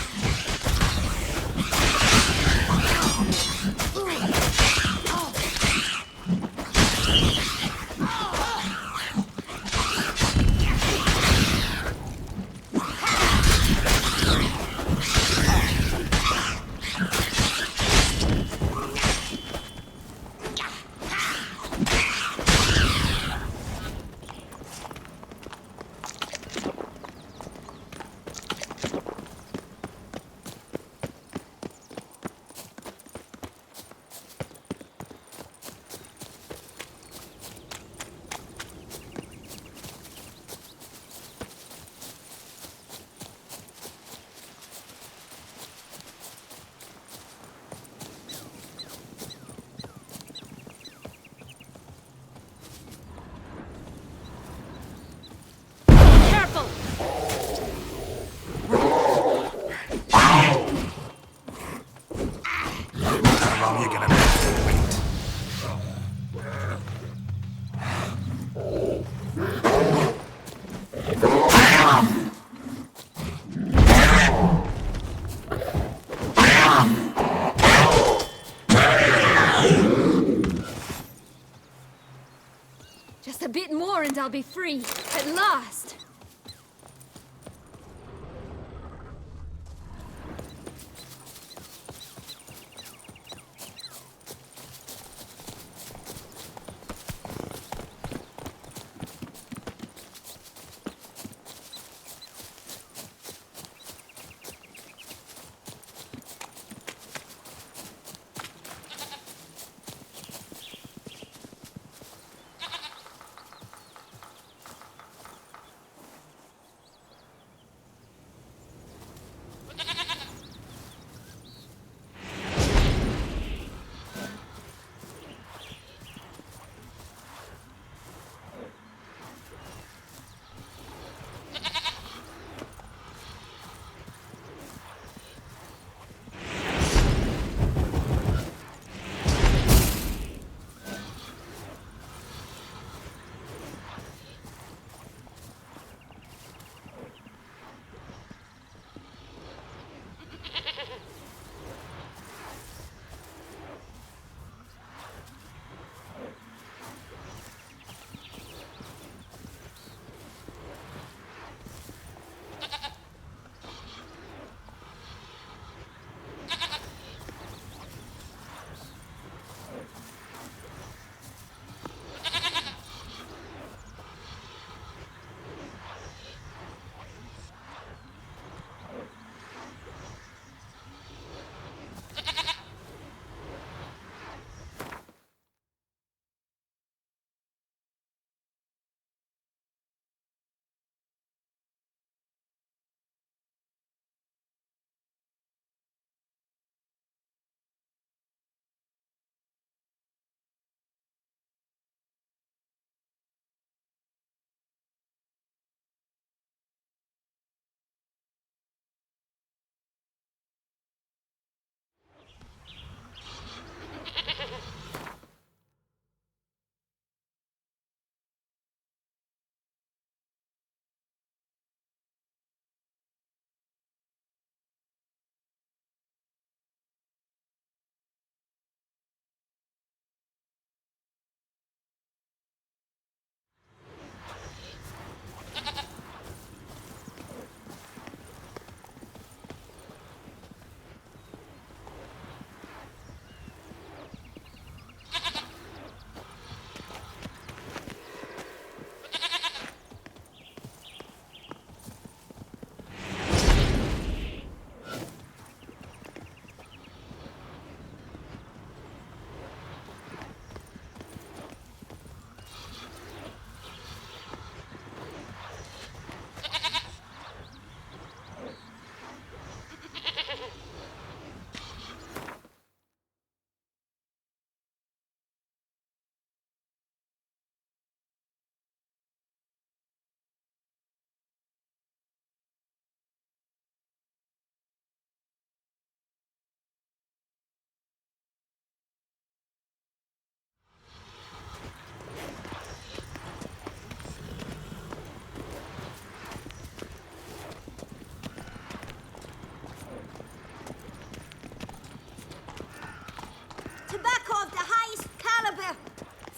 Speaker 3: Just a bit more and I'll be free, at last!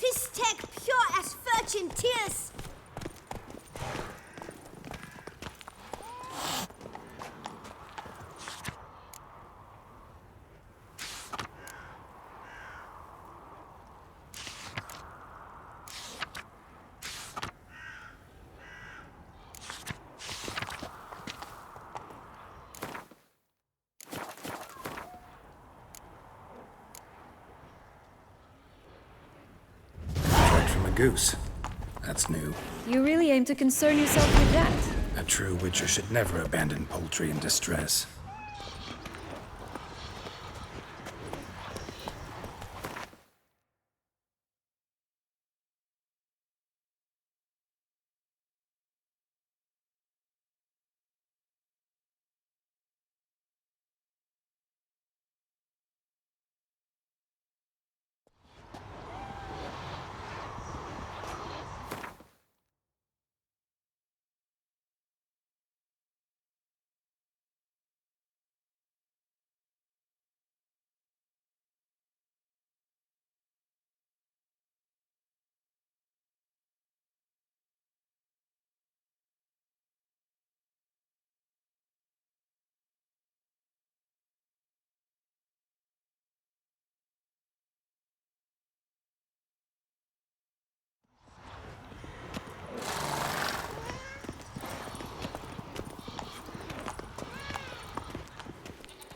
Speaker 5: Fistek pure as virgin tears.
Speaker 1: Goose. That's new.
Speaker 3: You really aim to concern yourself with that?
Speaker 1: A true witcher should never abandon poultry in distress.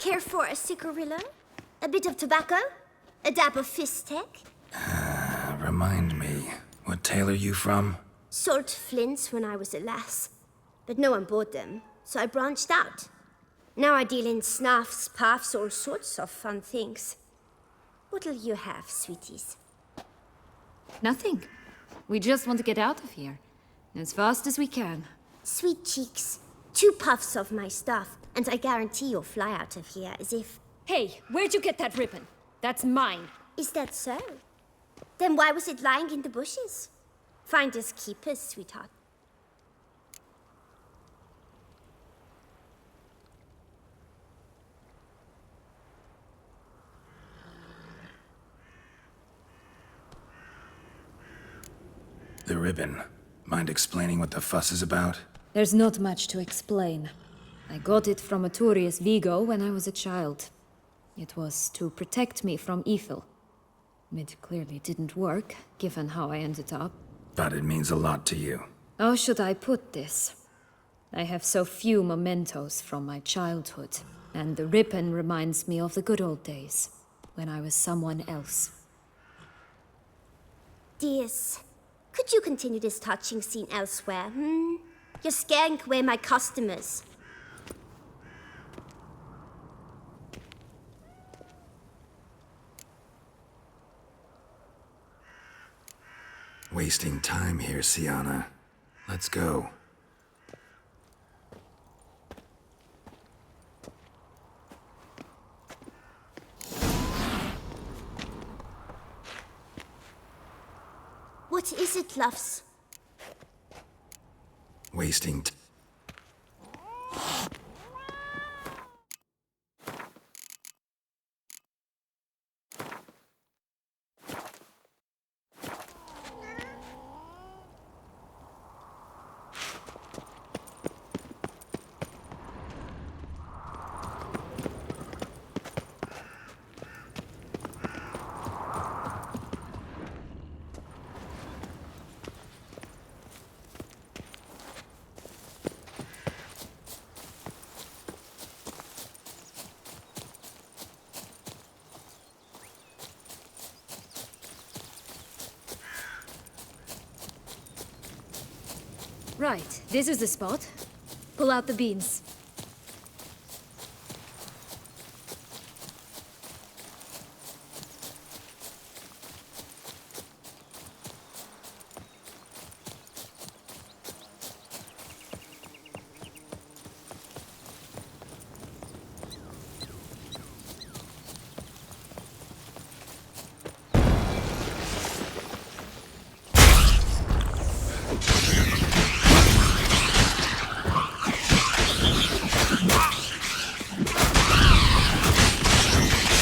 Speaker 5: Care for a cigarillo? A bit of tobacco? A dab of fistek?
Speaker 1: Remind me, what tale are you from?
Speaker 5: Sold flints when I was a lass. But no one bought them, so I branched out. Now I deal in snuffs, puffs, all sorts of fun things. What'll you have, sweeties?
Speaker 3: Nothing. We just want to get out of here. As fast as we can.
Speaker 5: Sweet cheeks. 2 puffs of my stuff, and I guarantee you'll fly out of here as if...
Speaker 3: Hey, where'd you get that ribbon? That's mine.
Speaker 5: Is that so? Then why was it lying in the bushes? Finders keepers, sweetheart.
Speaker 1: The ribbon. Mind explaining what the fuss is about?
Speaker 3: There's not much to explain. I got it from a Turius Vigo when I was a child. It was to protect me from evil. It clearly didn't work, given how I ended up.
Speaker 1: But it means a lot to you.
Speaker 3: How should I put this? I have so few mementos from my childhood, and the ribbon reminds me of the good old days, when I was someone else.
Speaker 5: Dears, could you continue this touching scene elsewhere, You're scaring away my customers.
Speaker 1: Wasting time here, Sienna. Let's go.
Speaker 5: What is it, loves?
Speaker 1: Wasting
Speaker 3: Right, this is the spot. Pull out the beans.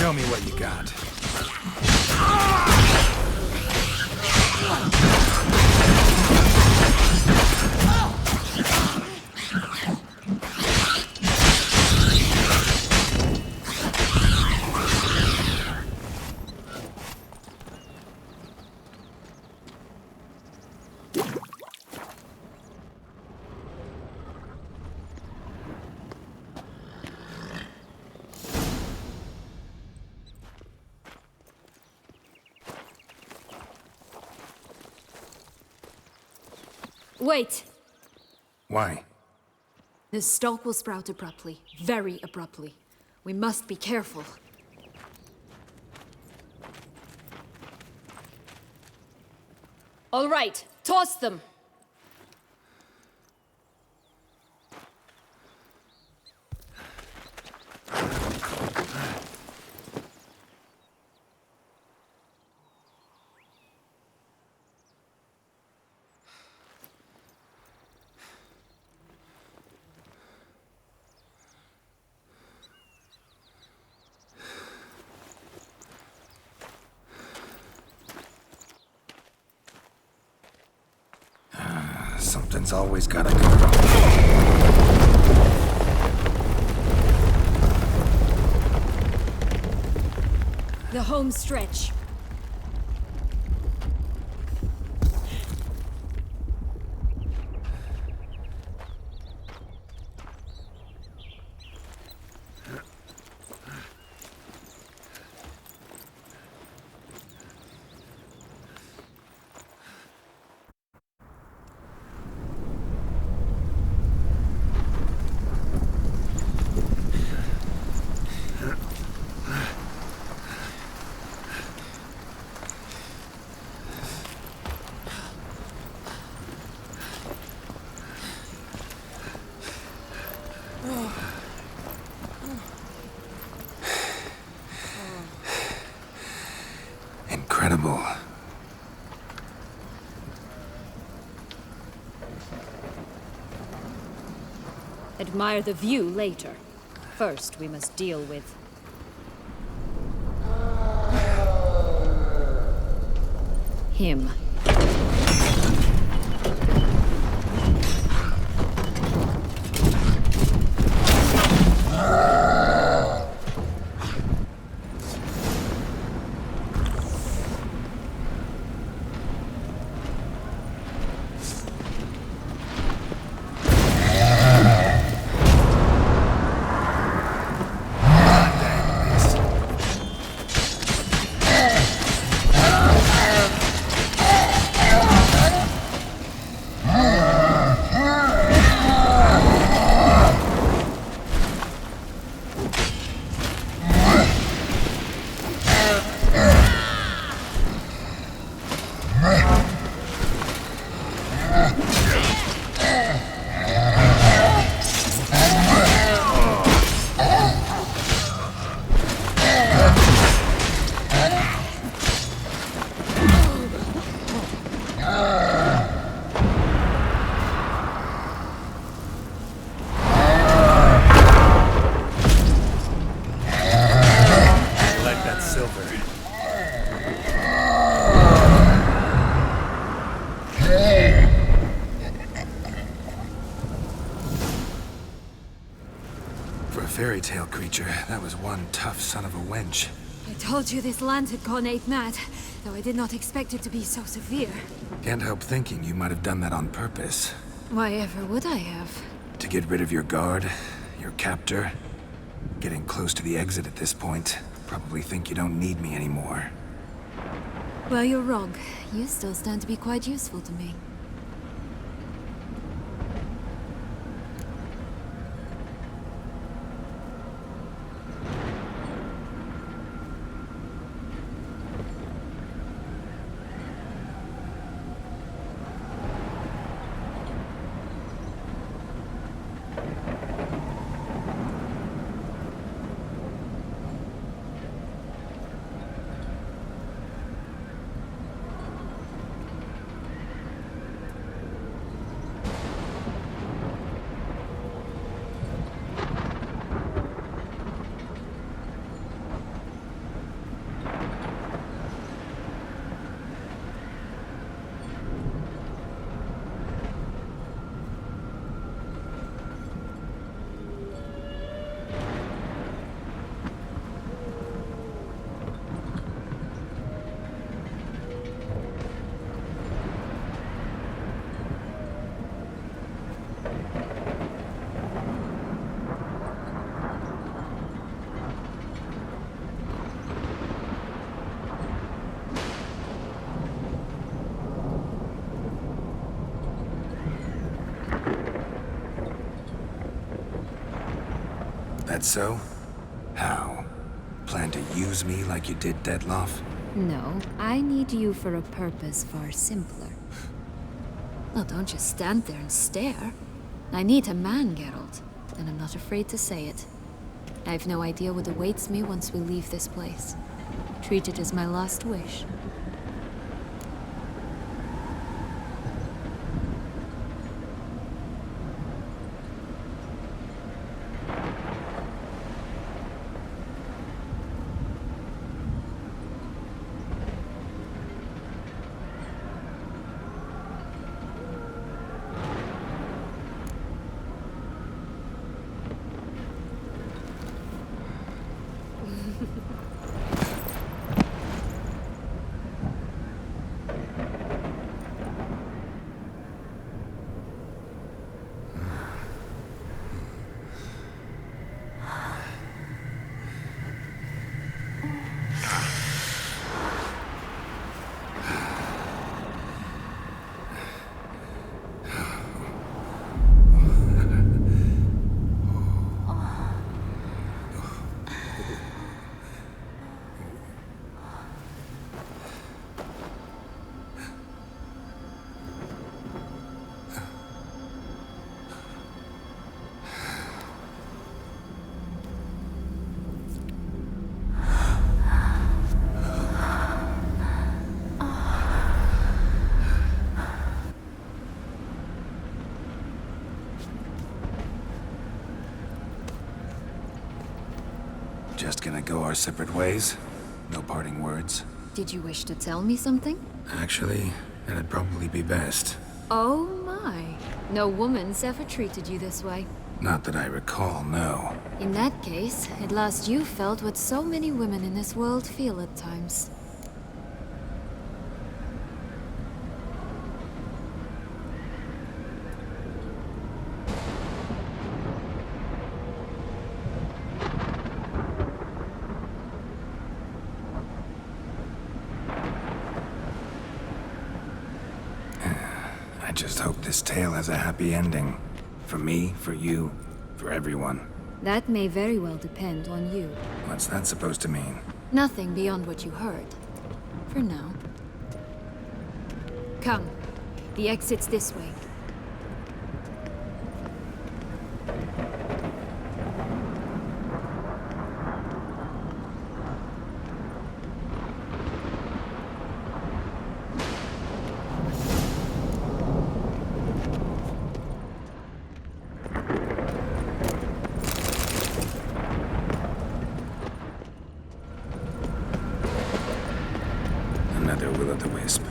Speaker 1: Show me what you got.
Speaker 3: Wait!
Speaker 1: Why?
Speaker 3: The stalk will sprout abruptly. Very abruptly. We must be careful. All right, toss them!
Speaker 1: Something's always gotta go wrong.
Speaker 3: The home stretch.
Speaker 1: Incredible.
Speaker 3: Admire the view later. First, we must deal with... him.
Speaker 1: Fairy tale creature. That was one tough son of a wench.
Speaker 3: I told you this land had gone ape mad, though I did not expect it to be so severe.
Speaker 1: Can't help thinking you might have done that on purpose.
Speaker 3: Why ever would I have?
Speaker 1: To get rid of your guard, your captor. Getting close to the exit at this point. Probably think you don't need me anymore.
Speaker 3: Well, you're wrong. You still stand to be quite useful to me.
Speaker 1: that so? How? Plan to use me like you did Detloff?
Speaker 3: No, I need you for a purpose far simpler. Well, don't just stand there and stare. I need a man, Geralt, and I'm not afraid to say it. I've no idea what awaits me once we leave this place. Treat it as my last wish.
Speaker 1: Just gonna go our separate ways? No parting words?
Speaker 3: Did you wish to tell me something?
Speaker 1: Actually, it'd probably be best.
Speaker 3: Oh my. No woman's ever treated you this way.
Speaker 1: Not that I recall, no.
Speaker 3: In that case, at last you felt what so many women in this world feel at times.
Speaker 1: I just hope this tale has a happy ending. For me, for you, for everyone.
Speaker 3: That may very well depend on you.
Speaker 1: What's that supposed to mean?
Speaker 3: Nothing beyond what you heard. For now. Come. The exit's this way.
Speaker 1: Another will-o'-the-wisp.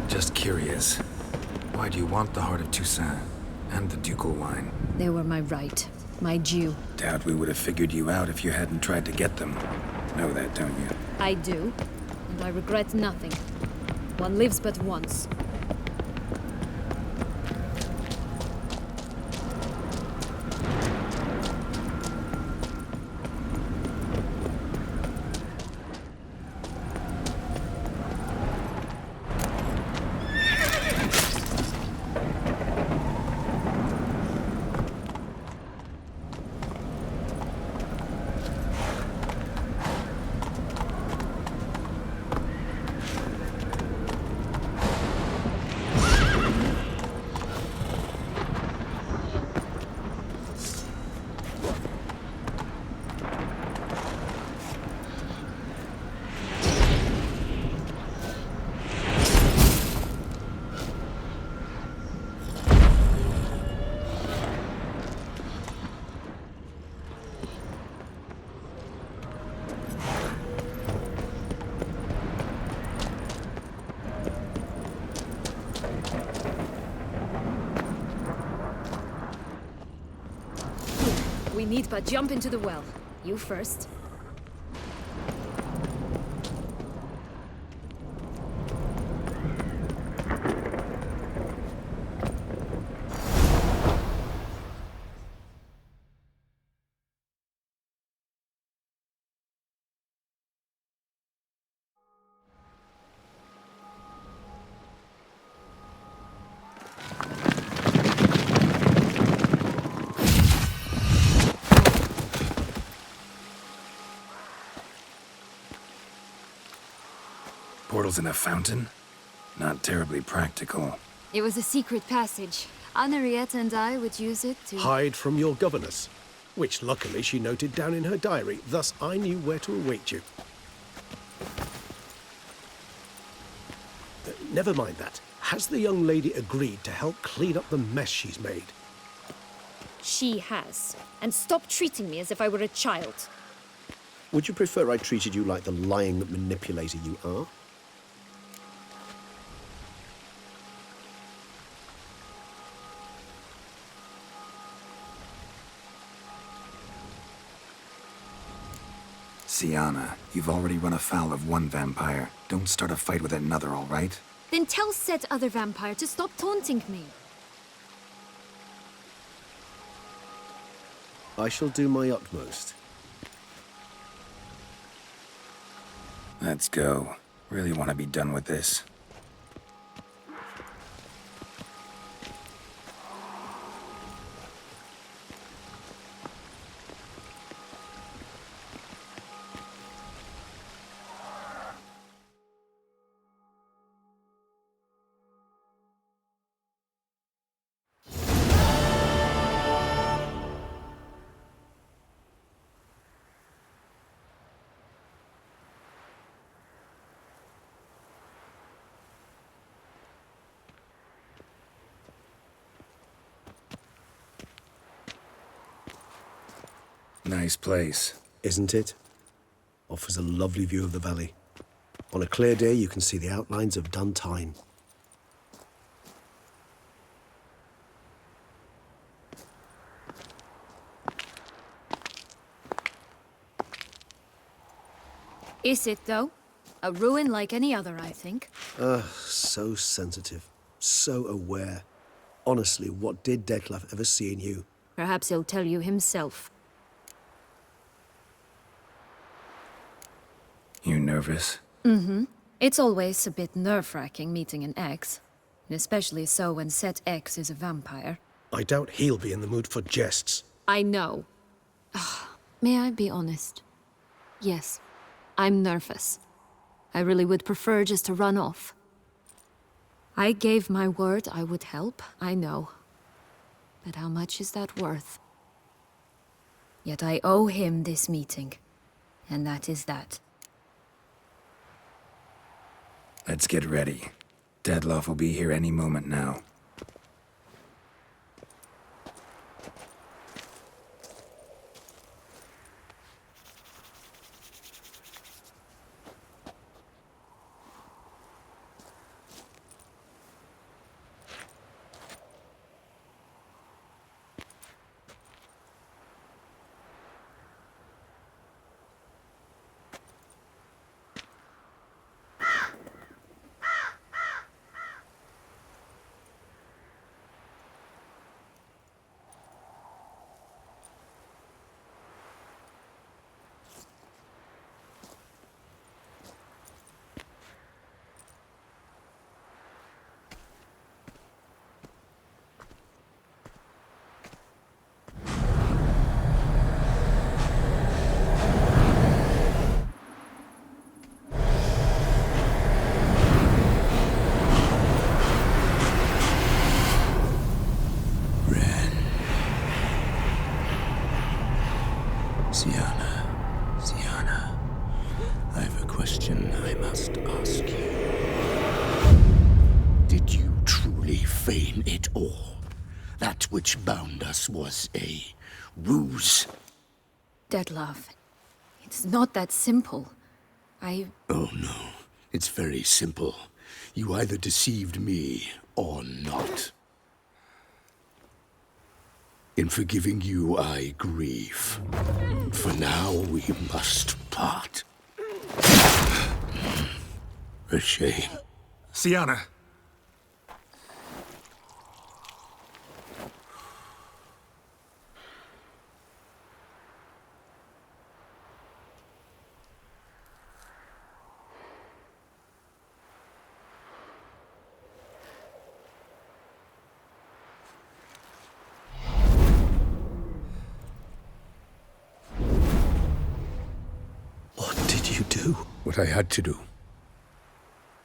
Speaker 1: Just curious. Why do you want the Heart of Toussaint and the ducal wine?
Speaker 3: They were my right. My due.
Speaker 1: Doubt we would have figured you out if you hadn't tried to get them. Know that, don't you?
Speaker 3: I do. And I regret nothing. One lives but once. We need but jump into the well. You first.
Speaker 1: Portals in a fountain? Not terribly practical.
Speaker 3: It was a secret passage. Henriette and I would use it to...
Speaker 2: Hide from your governess, which luckily she noted down in her diary, thus I knew where to await you. Never mind that. Has the young lady agreed to help clean up the mess she's made?
Speaker 3: She has. And stop treating me as if I were a child.
Speaker 2: Would you prefer I treated you like the lying manipulator you are?
Speaker 1: Sienna, you've already run afoul of one vampire. Don't start a fight with another, all right?
Speaker 3: Then tell said other vampire to stop taunting me.
Speaker 2: I shall do my utmost.
Speaker 1: Let's go. Really want to be done with this. Nice place.
Speaker 2: Isn't it? Offers a lovely view of the valley. On a clear day, you can see the outlines of Duntine.
Speaker 3: Is it, though? A ruin like any other, I think.
Speaker 2: So sensitive. So aware. Honestly, what did Detlef ever see in you?
Speaker 3: Perhaps he'll tell you himself.
Speaker 1: You nervous?
Speaker 3: Mm-hmm. It's always a bit nerve-wracking meeting an ex. And especially so when said ex is a vampire.
Speaker 2: I doubt he'll be in the mood for jests.
Speaker 3: I know. May I be honest? Yes, I'm nervous. I really would prefer just to run off. I gave my word I would help, I know. But how much is that worth? Yet I owe him this meeting. And that is that.
Speaker 1: Let's get ready. Detlef will be here any moment now. Sienna, I have a question I must ask you. Did you truly feign it all? That which bound us was a ruse?
Speaker 3: Detlef, it's not that simple.
Speaker 1: Oh no, it's very simple. You either deceived me or not.
Speaker 10: In forgiving you, I grieve. For now, we must part. A shame.
Speaker 1: Sienna!
Speaker 2: What did you do?
Speaker 10: What I had to do.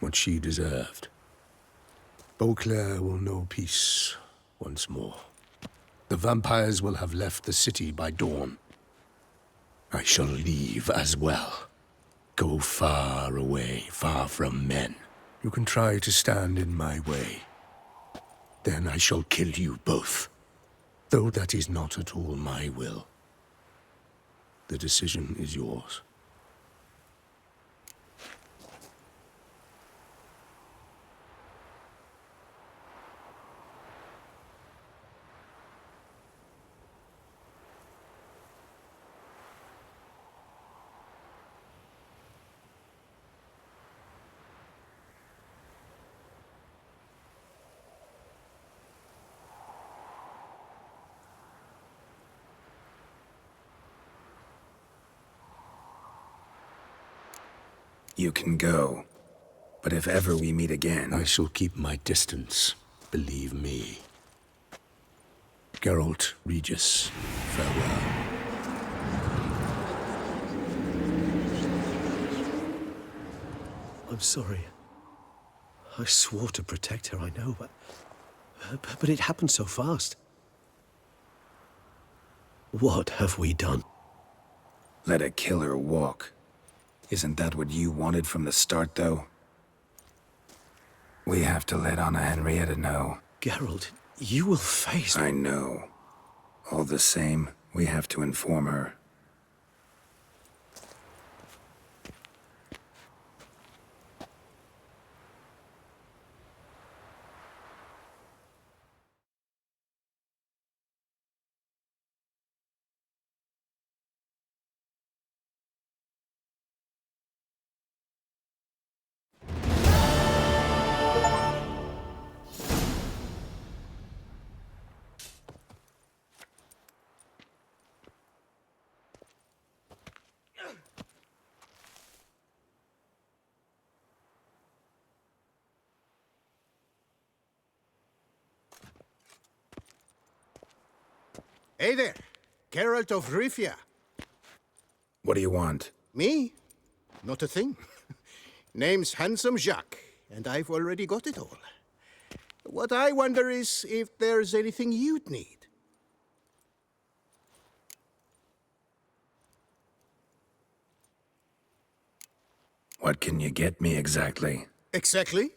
Speaker 10: What she deserved. Beauclair will know peace once more. The vampires will have left the city by dawn. I shall leave as well. Go far away, far from men. You can try to stand in my way. Then I shall kill you both. Though that is not at all my will. The decision is yours.
Speaker 1: You can go. But if ever we meet again...
Speaker 10: I shall keep my distance, believe me. Geralt, Regis, farewell.
Speaker 2: I'm sorry. I swore to protect her, I know, but it happened so fast. What have we done?
Speaker 1: Let a killer walk. Isn't that what you wanted from the start, though? We have to let Anna Henrietta know.
Speaker 2: Geralt, you will face...
Speaker 1: I know. All the same, we have to inform her.
Speaker 11: Hey there, Geralt of Rivia.
Speaker 1: What do you want?
Speaker 11: Me? Not a thing. Name's Handsome Jacques, and I've already got it all. What I wonder is if there's anything you'd need.
Speaker 1: What can you get me exactly?
Speaker 11: Exactly.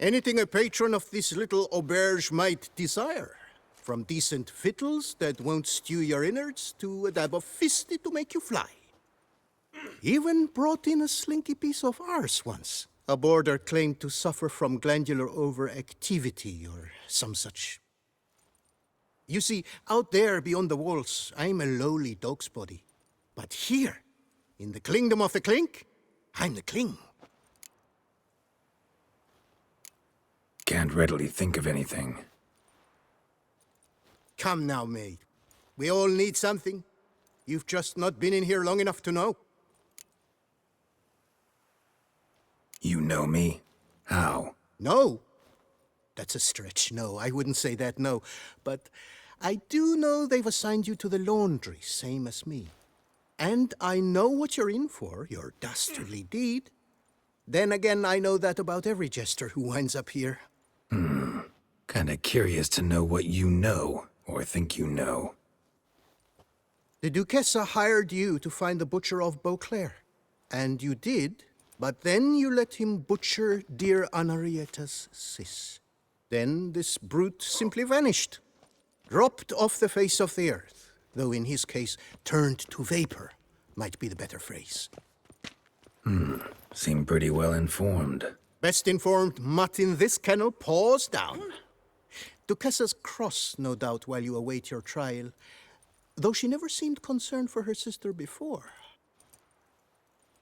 Speaker 11: Anything a patron of this little auberge might desire. From decent victuals that won't stew your innards to a dab of fisty to make you fly. Even brought in a slinky piece of arse once. A boarder claimed to suffer from glandular overactivity or some such. You see, out there beyond the walls, I'm a lowly dog's body. But here, in the kingdom of the clink, I'm the king.
Speaker 1: Can't readily think of anything.
Speaker 11: Come now, mate. We all need something. You've just not been in here long enough to know.
Speaker 1: You know me? How?
Speaker 11: No. That's a stretch, no. I wouldn't say that, no. But I do know they've assigned you to the laundry, same as me. And I know what you're in for, your dastardly deed. Then again, I know that about every jester who winds up here.
Speaker 1: Kinda curious to know what you know, or think you know.
Speaker 11: The Duchessa hired you to find the butcher of Beauclair. And you did, but then you let him butcher dear Anarietta's sis. Then this brute simply vanished. Dropped off the face of the earth, though in his case, turned to vapor, might be the better phrase.
Speaker 1: Seem pretty well informed.
Speaker 11: Best informed mutt in this kennel paws down. Duchessa's cross, no doubt, while you await your trial, though she never seemed concerned for her sister before.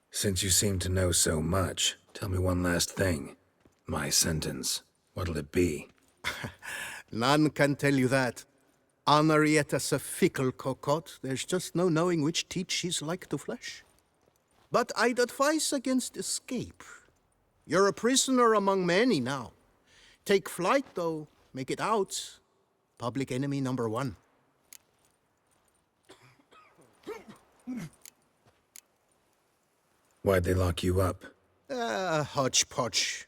Speaker 1: Since you seem to know so much, tell me one last thing. My sentence. What'll it be?
Speaker 11: None can tell you that. Henrietta's a fickle cocotte. There's just no knowing which teeth she's like to flesh. But I'd advise against escape. You're a prisoner among many now. Take flight, though. Make it out. Public enemy number one.
Speaker 1: Why'd they lock you up?
Speaker 11: Hodgepodge.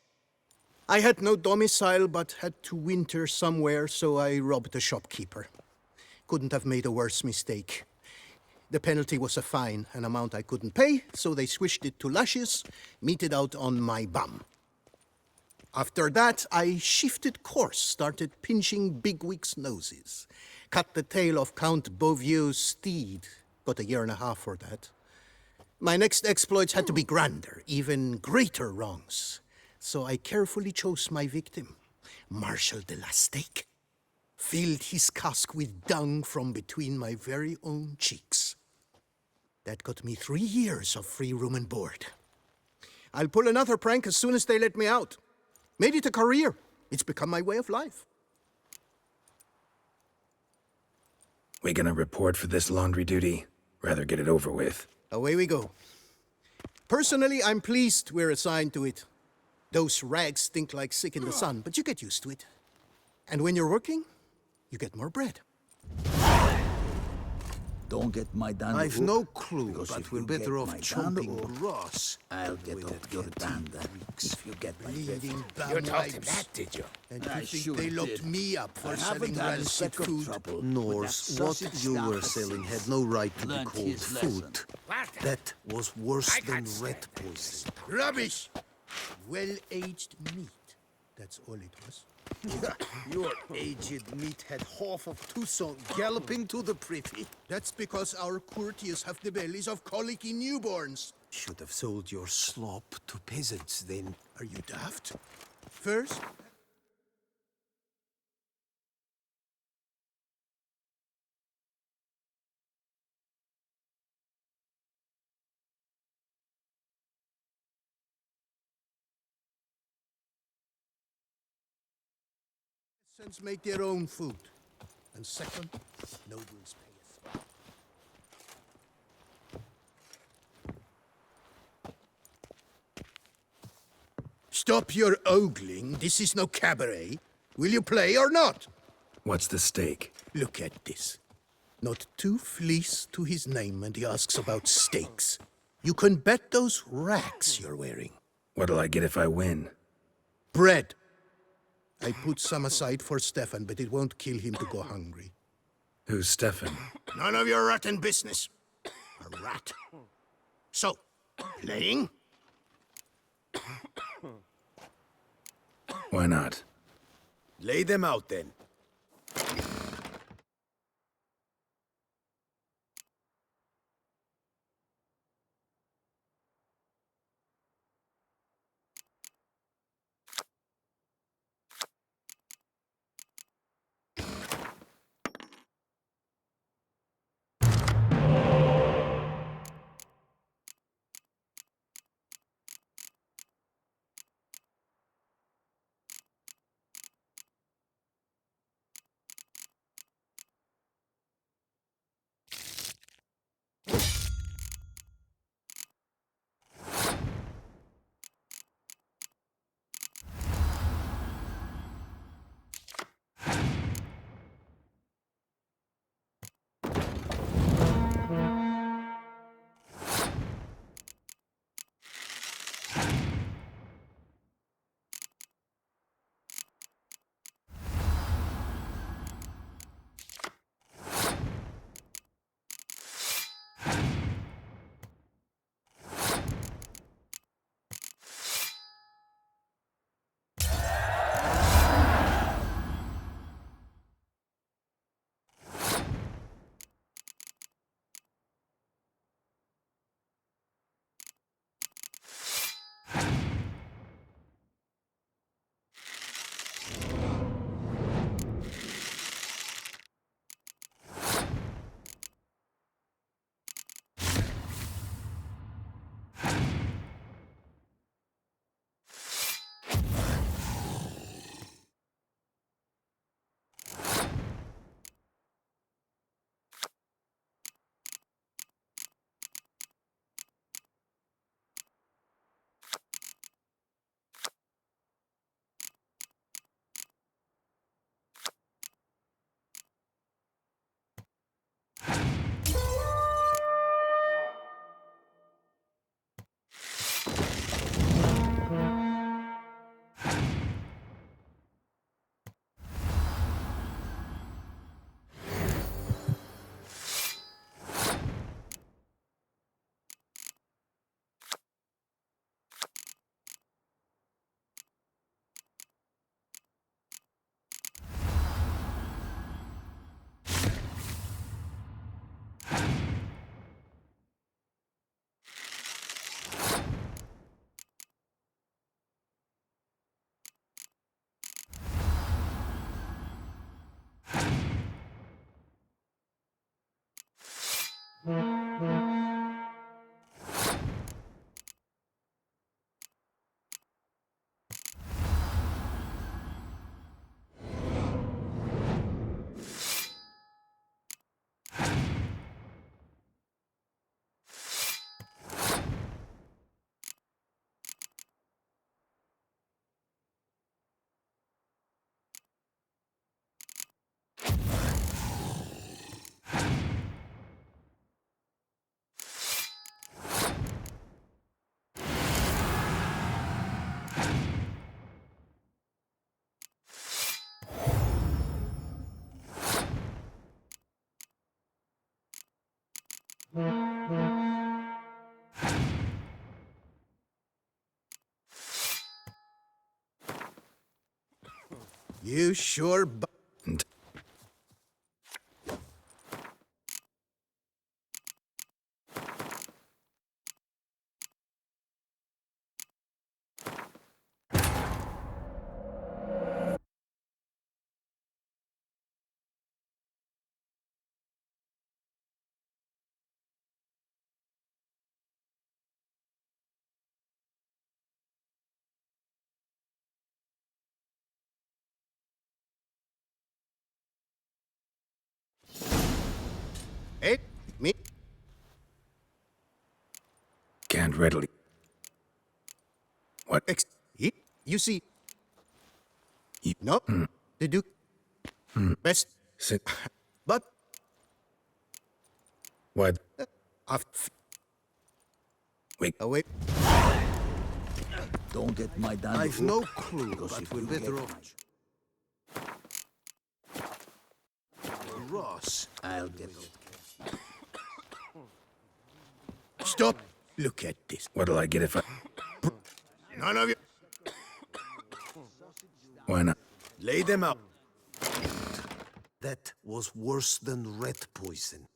Speaker 11: I had no domicile, but had to winter somewhere, so I robbed a shopkeeper. Couldn't have made a worse mistake. The penalty was a fine, an amount I couldn't pay, so they switched it to lashes, meted out on my bum. After that, I shifted course, started pinching bigwigs' noses. Cut the tail of Count Beauvieux's steed. Got a year and a half for that. My next exploits had to be grander, even greater wrongs. So I carefully chose my victim, Marshal de la Stake. Filled his cask with dung from between my very own cheeks. That got me 3 years of free room and board. I'll pull another prank as soon as they let me out. Made it a career. It's become my way of life.
Speaker 1: We gonna report for this laundry duty? Rather get it over with.
Speaker 11: Away we go. Personally, I'm pleased we're assigned to it. Those rags stink like sick in the sun, but you get used to it. And when you're working, you get more bread.
Speaker 12: Don't get my dander.
Speaker 13: I've no clue, but we're better off chomping grass.
Speaker 12: I'll get off your dander if you get my
Speaker 11: Bleeding
Speaker 13: You taught him
Speaker 11: bum
Speaker 13: that, did you?
Speaker 11: And
Speaker 12: I
Speaker 11: you think
Speaker 12: sure
Speaker 11: they locked
Speaker 12: did.
Speaker 11: me up for
Speaker 12: I
Speaker 11: selling
Speaker 12: haven't had a
Speaker 11: rancid
Speaker 12: speck of
Speaker 11: food?
Speaker 12: trouble.
Speaker 13: Norse,
Speaker 12: With
Speaker 13: what
Speaker 12: that
Speaker 13: you were
Speaker 12: sausage
Speaker 13: selling
Speaker 12: stuff.
Speaker 13: had no right to be
Speaker 12: Learned
Speaker 13: called
Speaker 12: his
Speaker 13: food.
Speaker 12: lesson.
Speaker 13: That was worse than rat poison.
Speaker 11: Rubbish! Well-aged meat. That's all it was.
Speaker 13: Your aged meat had half of Toussaint galloping to the privy.
Speaker 11: That's because our courtiers have the bellies of colicky newborns.
Speaker 13: Should have sold your slop to peasants then.
Speaker 11: Are you daft? First, peasants make their own food. And second, nobles pay us. Stop your ogling. This is no cabaret. Will you play or not?
Speaker 1: What's the stake?
Speaker 11: Look at this. Not 2 fleece to his name, and he asks about stakes. You can bet those racks you're wearing.
Speaker 1: What'll I get if I win?
Speaker 11: Bread. I put some aside for Stefan, but it won't kill him to go hungry.
Speaker 1: Who's Stefan?
Speaker 11: None of your rotten business. A rat. So, playing?
Speaker 1: Why not?
Speaker 13: Lay them out then.
Speaker 11: You sure Hey, me?
Speaker 1: Can't readily. What?
Speaker 11: You see... No, the Duke... Best...
Speaker 1: Sit.
Speaker 11: But...
Speaker 1: What?
Speaker 11: Wait. Wait.
Speaker 12: Don't get my dandelion.
Speaker 13: I've no clue, but we're better off. Ross.
Speaker 12: I'll get it.
Speaker 11: Stop. Look at this.
Speaker 1: What'll I get if I...
Speaker 11: None of you...
Speaker 1: Why not?
Speaker 13: Lay them out. That was worse than rat poison.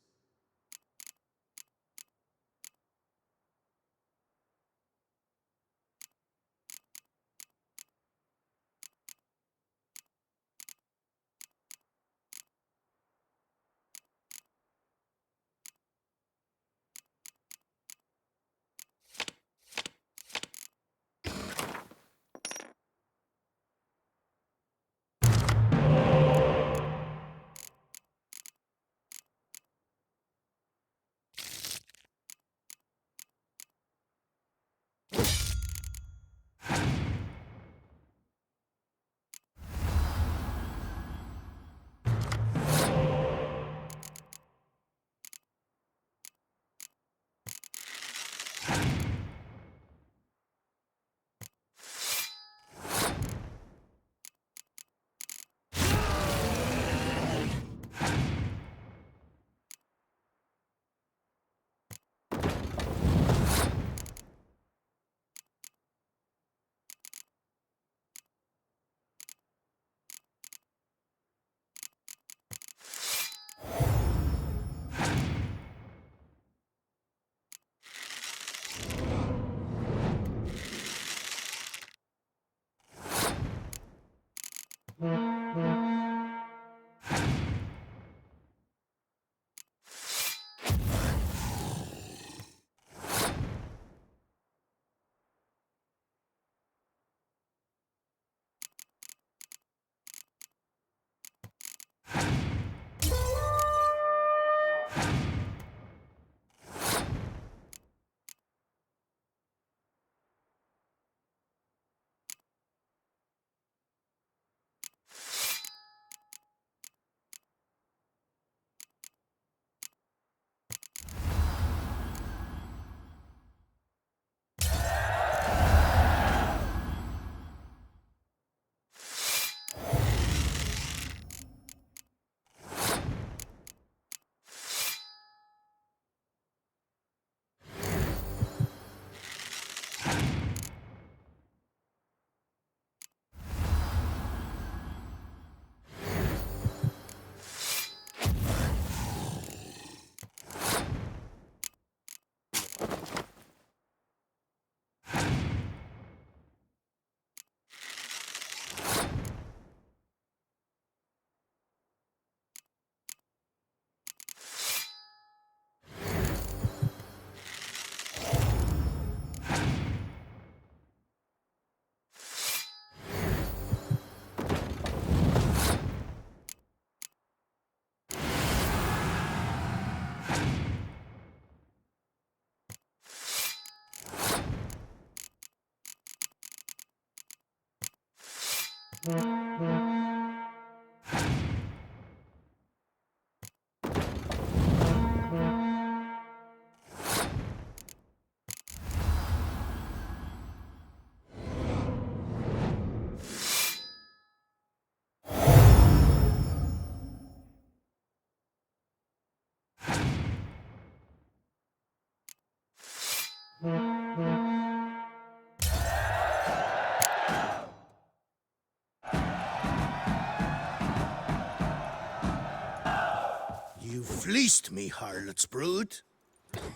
Speaker 11: fleeced me, harlot's brood.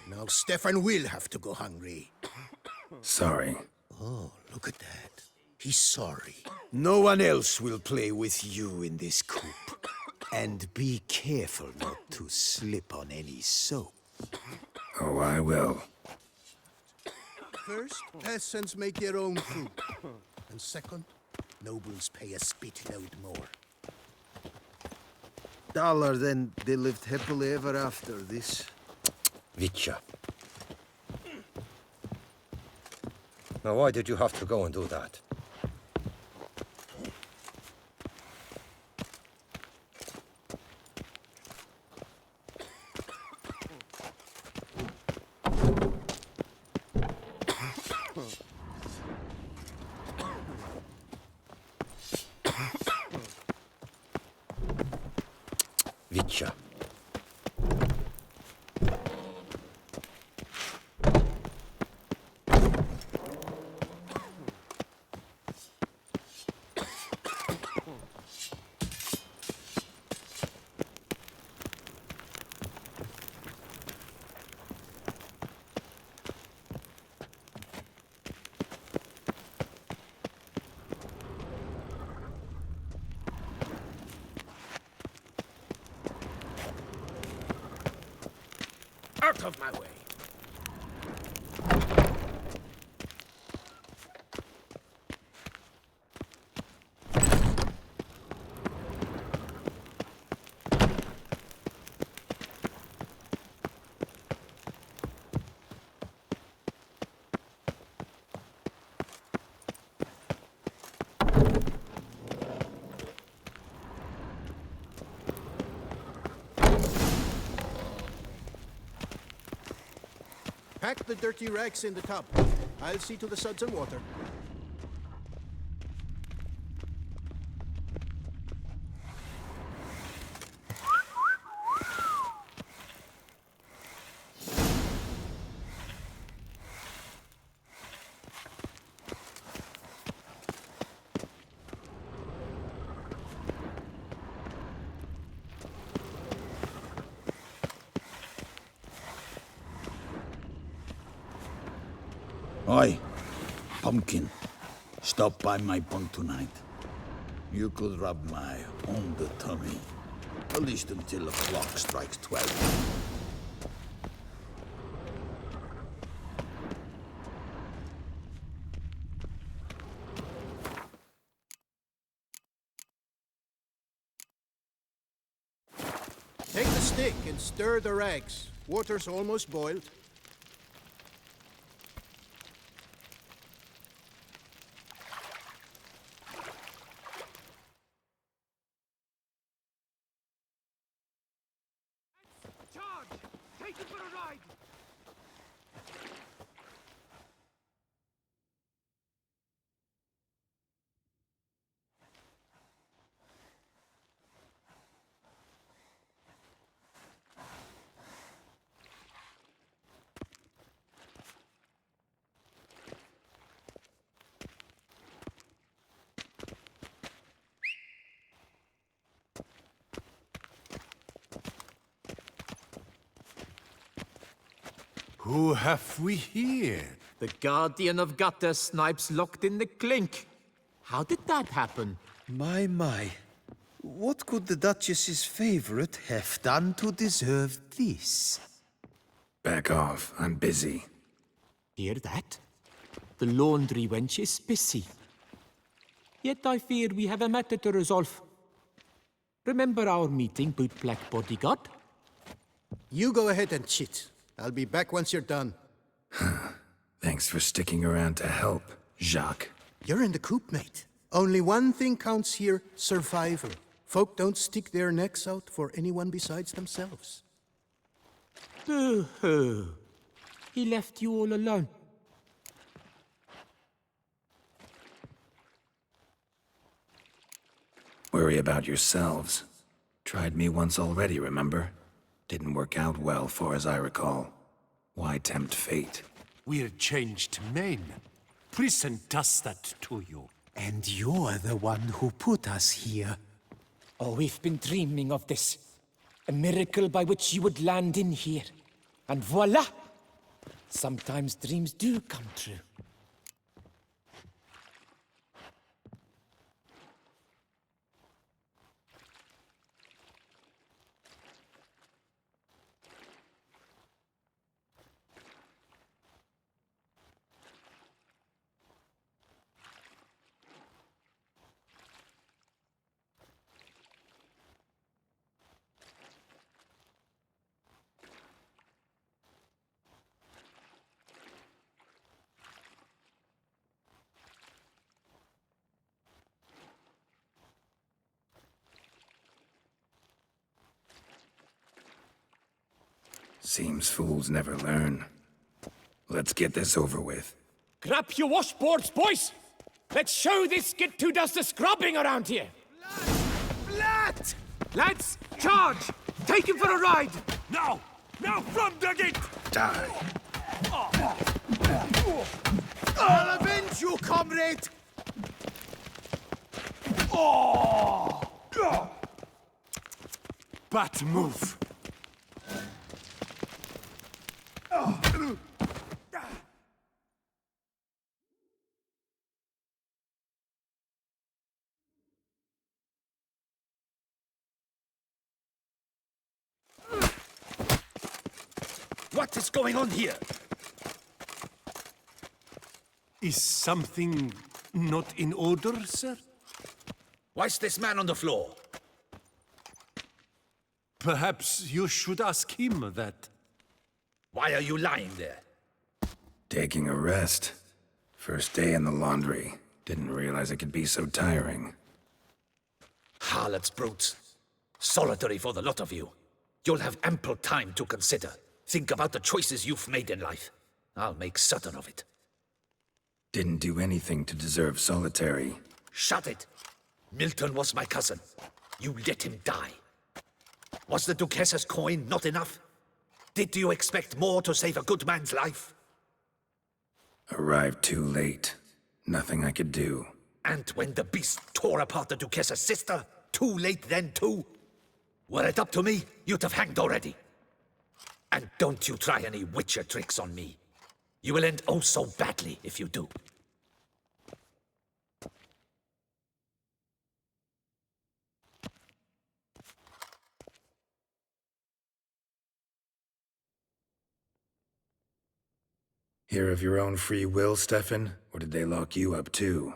Speaker 11: Now Stefan will have to go hungry.
Speaker 1: Sorry.
Speaker 11: Oh, look at that. He's sorry.
Speaker 12: No one else will play with you in this coop. And be careful not to slip on any soap.
Speaker 1: Oh, I will.
Speaker 11: First, peasants make their own food. And second, nobles pay a spitload more.
Speaker 12: Dollar, then they lived happily ever after this.
Speaker 14: Vitya. Now, why did you have to go and do that? Vitya.
Speaker 9: Out of my way!
Speaker 11: Pack the dirty rags in the tub. I'll see to the suds and water.
Speaker 12: Oi, Pumpkin. Stop by my bunk tonight. You could rub my on the tummy. At least until the clock strikes 12.
Speaker 11: Take the stick and stir the rags. Water's almost boiled.
Speaker 9: Charge! Take it for a ride!
Speaker 15: Who have we here?
Speaker 16: The Guardian of Gutter Snipes locked in the clink. How did that happen?
Speaker 12: My. What could the Duchess's favorite have done to deserve this?
Speaker 1: Back off. I'm busy.
Speaker 16: Hear that? The laundry wench is busy. Yet I fear we have a matter to resolve. Remember our meeting, boot-black bodyguard?
Speaker 11: You go ahead and chit. I'll be back once you're done.
Speaker 1: Thanks for sticking around to help, Jacques.
Speaker 11: You're in the coop, mate. Only one thing counts here, survival. Folk don't stick their necks out for anyone besides themselves.
Speaker 16: Boo-hoo. He left you all alone.
Speaker 1: Worry about yourselves. Tried me once already, remember? Didn't work out well, far as I recall. Why tempt fate?
Speaker 9: We're changed men. Prison does that to you.
Speaker 7: And you're the one who put us here.
Speaker 16: Oh, we've been dreaming of this. A miracle by which you would land in here. And voila! Sometimes dreams do come true.
Speaker 1: Seems fools never learn. Let's get this over with.
Speaker 16: Grab your washboards, boys! Let's show this skid who does the scrubbing around here!
Speaker 9: Blat!
Speaker 16: Lads, charge! Take him for a ride!
Speaker 9: Now! Now from the gate!
Speaker 1: Die.
Speaker 13: I'll avenge you, comrade!
Speaker 9: But move!
Speaker 12: What is going on here?
Speaker 9: Is something not in order, sir?
Speaker 12: Why is this man on the floor?
Speaker 9: Perhaps you should ask him that.
Speaker 12: Why are you lying there?
Speaker 1: Taking a rest. First day in the laundry. Didn't realize it could be so tiring.
Speaker 12: Harlots, brutes. Solitary for the lot of you. You'll have ample time to consider. Think about the choices you've made in life. I'll make certain of it.
Speaker 1: Didn't do anything to deserve solitary.
Speaker 12: Shut it! Milton was my cousin. You let him die. Was the Duchess's coin not enough? Did you expect more to save a good man's life?
Speaker 1: Arrived too late. Nothing I could do.
Speaker 12: And when the beast tore apart the Duchess's sister, too late then too? Were it up to me, you'd have hanged already. And don't you try any witcher tricks on me. You will end oh so badly if you do.
Speaker 1: Here of your own free will, Stefan? Or did they lock you up too?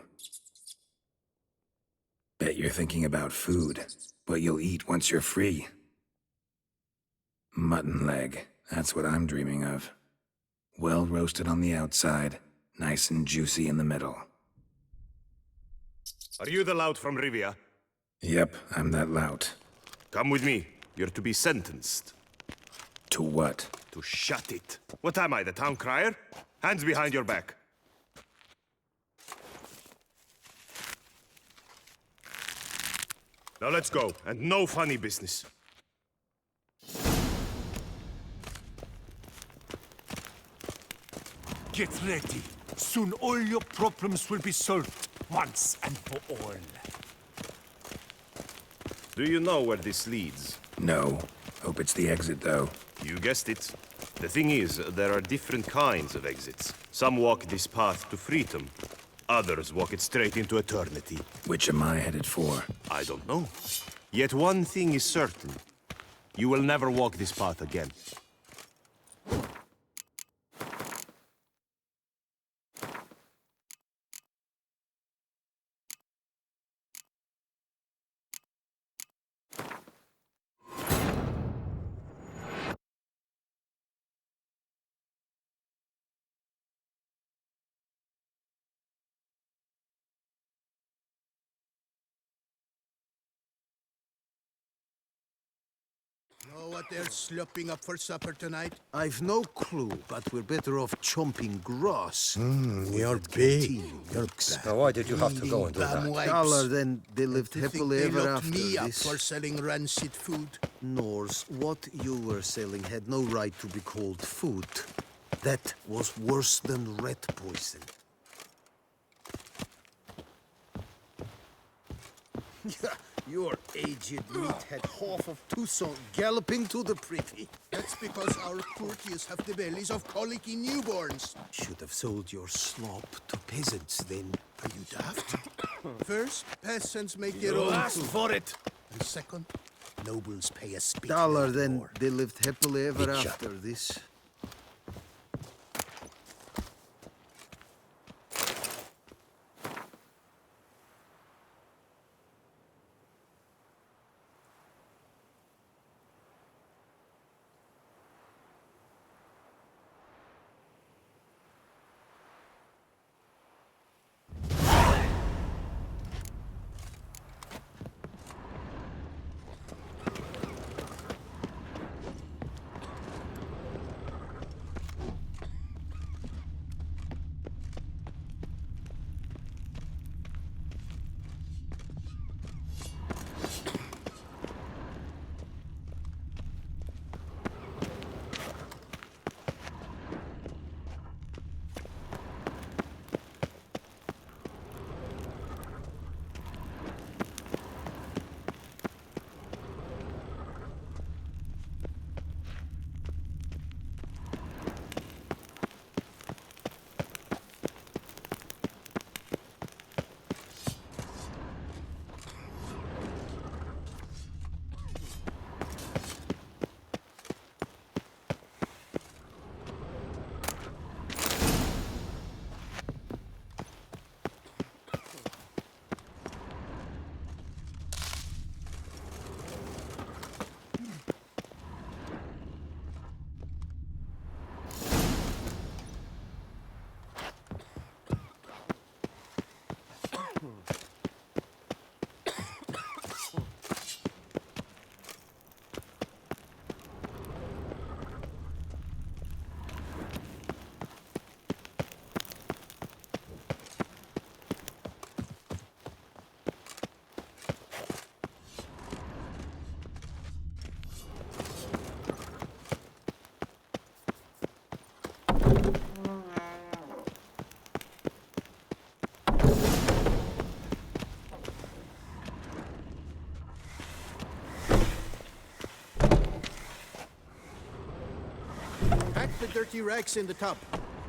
Speaker 1: Bet you're thinking about food. What you'll eat once you're free. Mutton leg. That's what I'm dreaming of. Well roasted on the outside, nice and juicy in the middle.
Speaker 17: Are you the lout from Rivia?
Speaker 1: Yep, I'm that lout.
Speaker 17: Come with me. You're to be sentenced.
Speaker 1: To what?
Speaker 17: To shut it. What am I, the town crier? Hands behind your back. Now let's go, and no funny business.
Speaker 9: Get ready. Soon all your problems will be solved, once and for all.
Speaker 17: Do you know where this leads?
Speaker 1: No. Hope it's the exit, though.
Speaker 17: You guessed it. The thing is, there are different kinds of exits. Some walk this path to freedom. Others walk it straight into eternity.
Speaker 1: Which am I headed for?
Speaker 17: I don't know. Yet one thing is certain. You will never walk this path again.
Speaker 11: Know what they're slopping up for supper tonight?
Speaker 13: I've no clue, but we're better off chomping grass.
Speaker 11: You're big. You're
Speaker 14: Now why did you have to go and do that?
Speaker 13: Taller than they lived
Speaker 11: They think
Speaker 13: happily
Speaker 11: they
Speaker 13: ever
Speaker 11: locked
Speaker 13: after
Speaker 11: me up
Speaker 13: this.
Speaker 11: for selling rancid food.
Speaker 13: Norse, what you were selling had no right to be called food. That was worse than rat poison. Your aged meathead half of Toussaint galloping to the privy.
Speaker 11: That's because our courtiers have the bellies of colicky newborns.
Speaker 2: Should have sold your slop to peasants then.
Speaker 11: Are you daft? First, peasants make their
Speaker 12: You
Speaker 11: own
Speaker 12: asked
Speaker 11: food.
Speaker 12: for it.
Speaker 11: And second, nobles pay a speech.
Speaker 13: Dollar, then they lived happily ever
Speaker 2: Big shot.
Speaker 13: after this.
Speaker 11: Pack the dirty rags in the tub.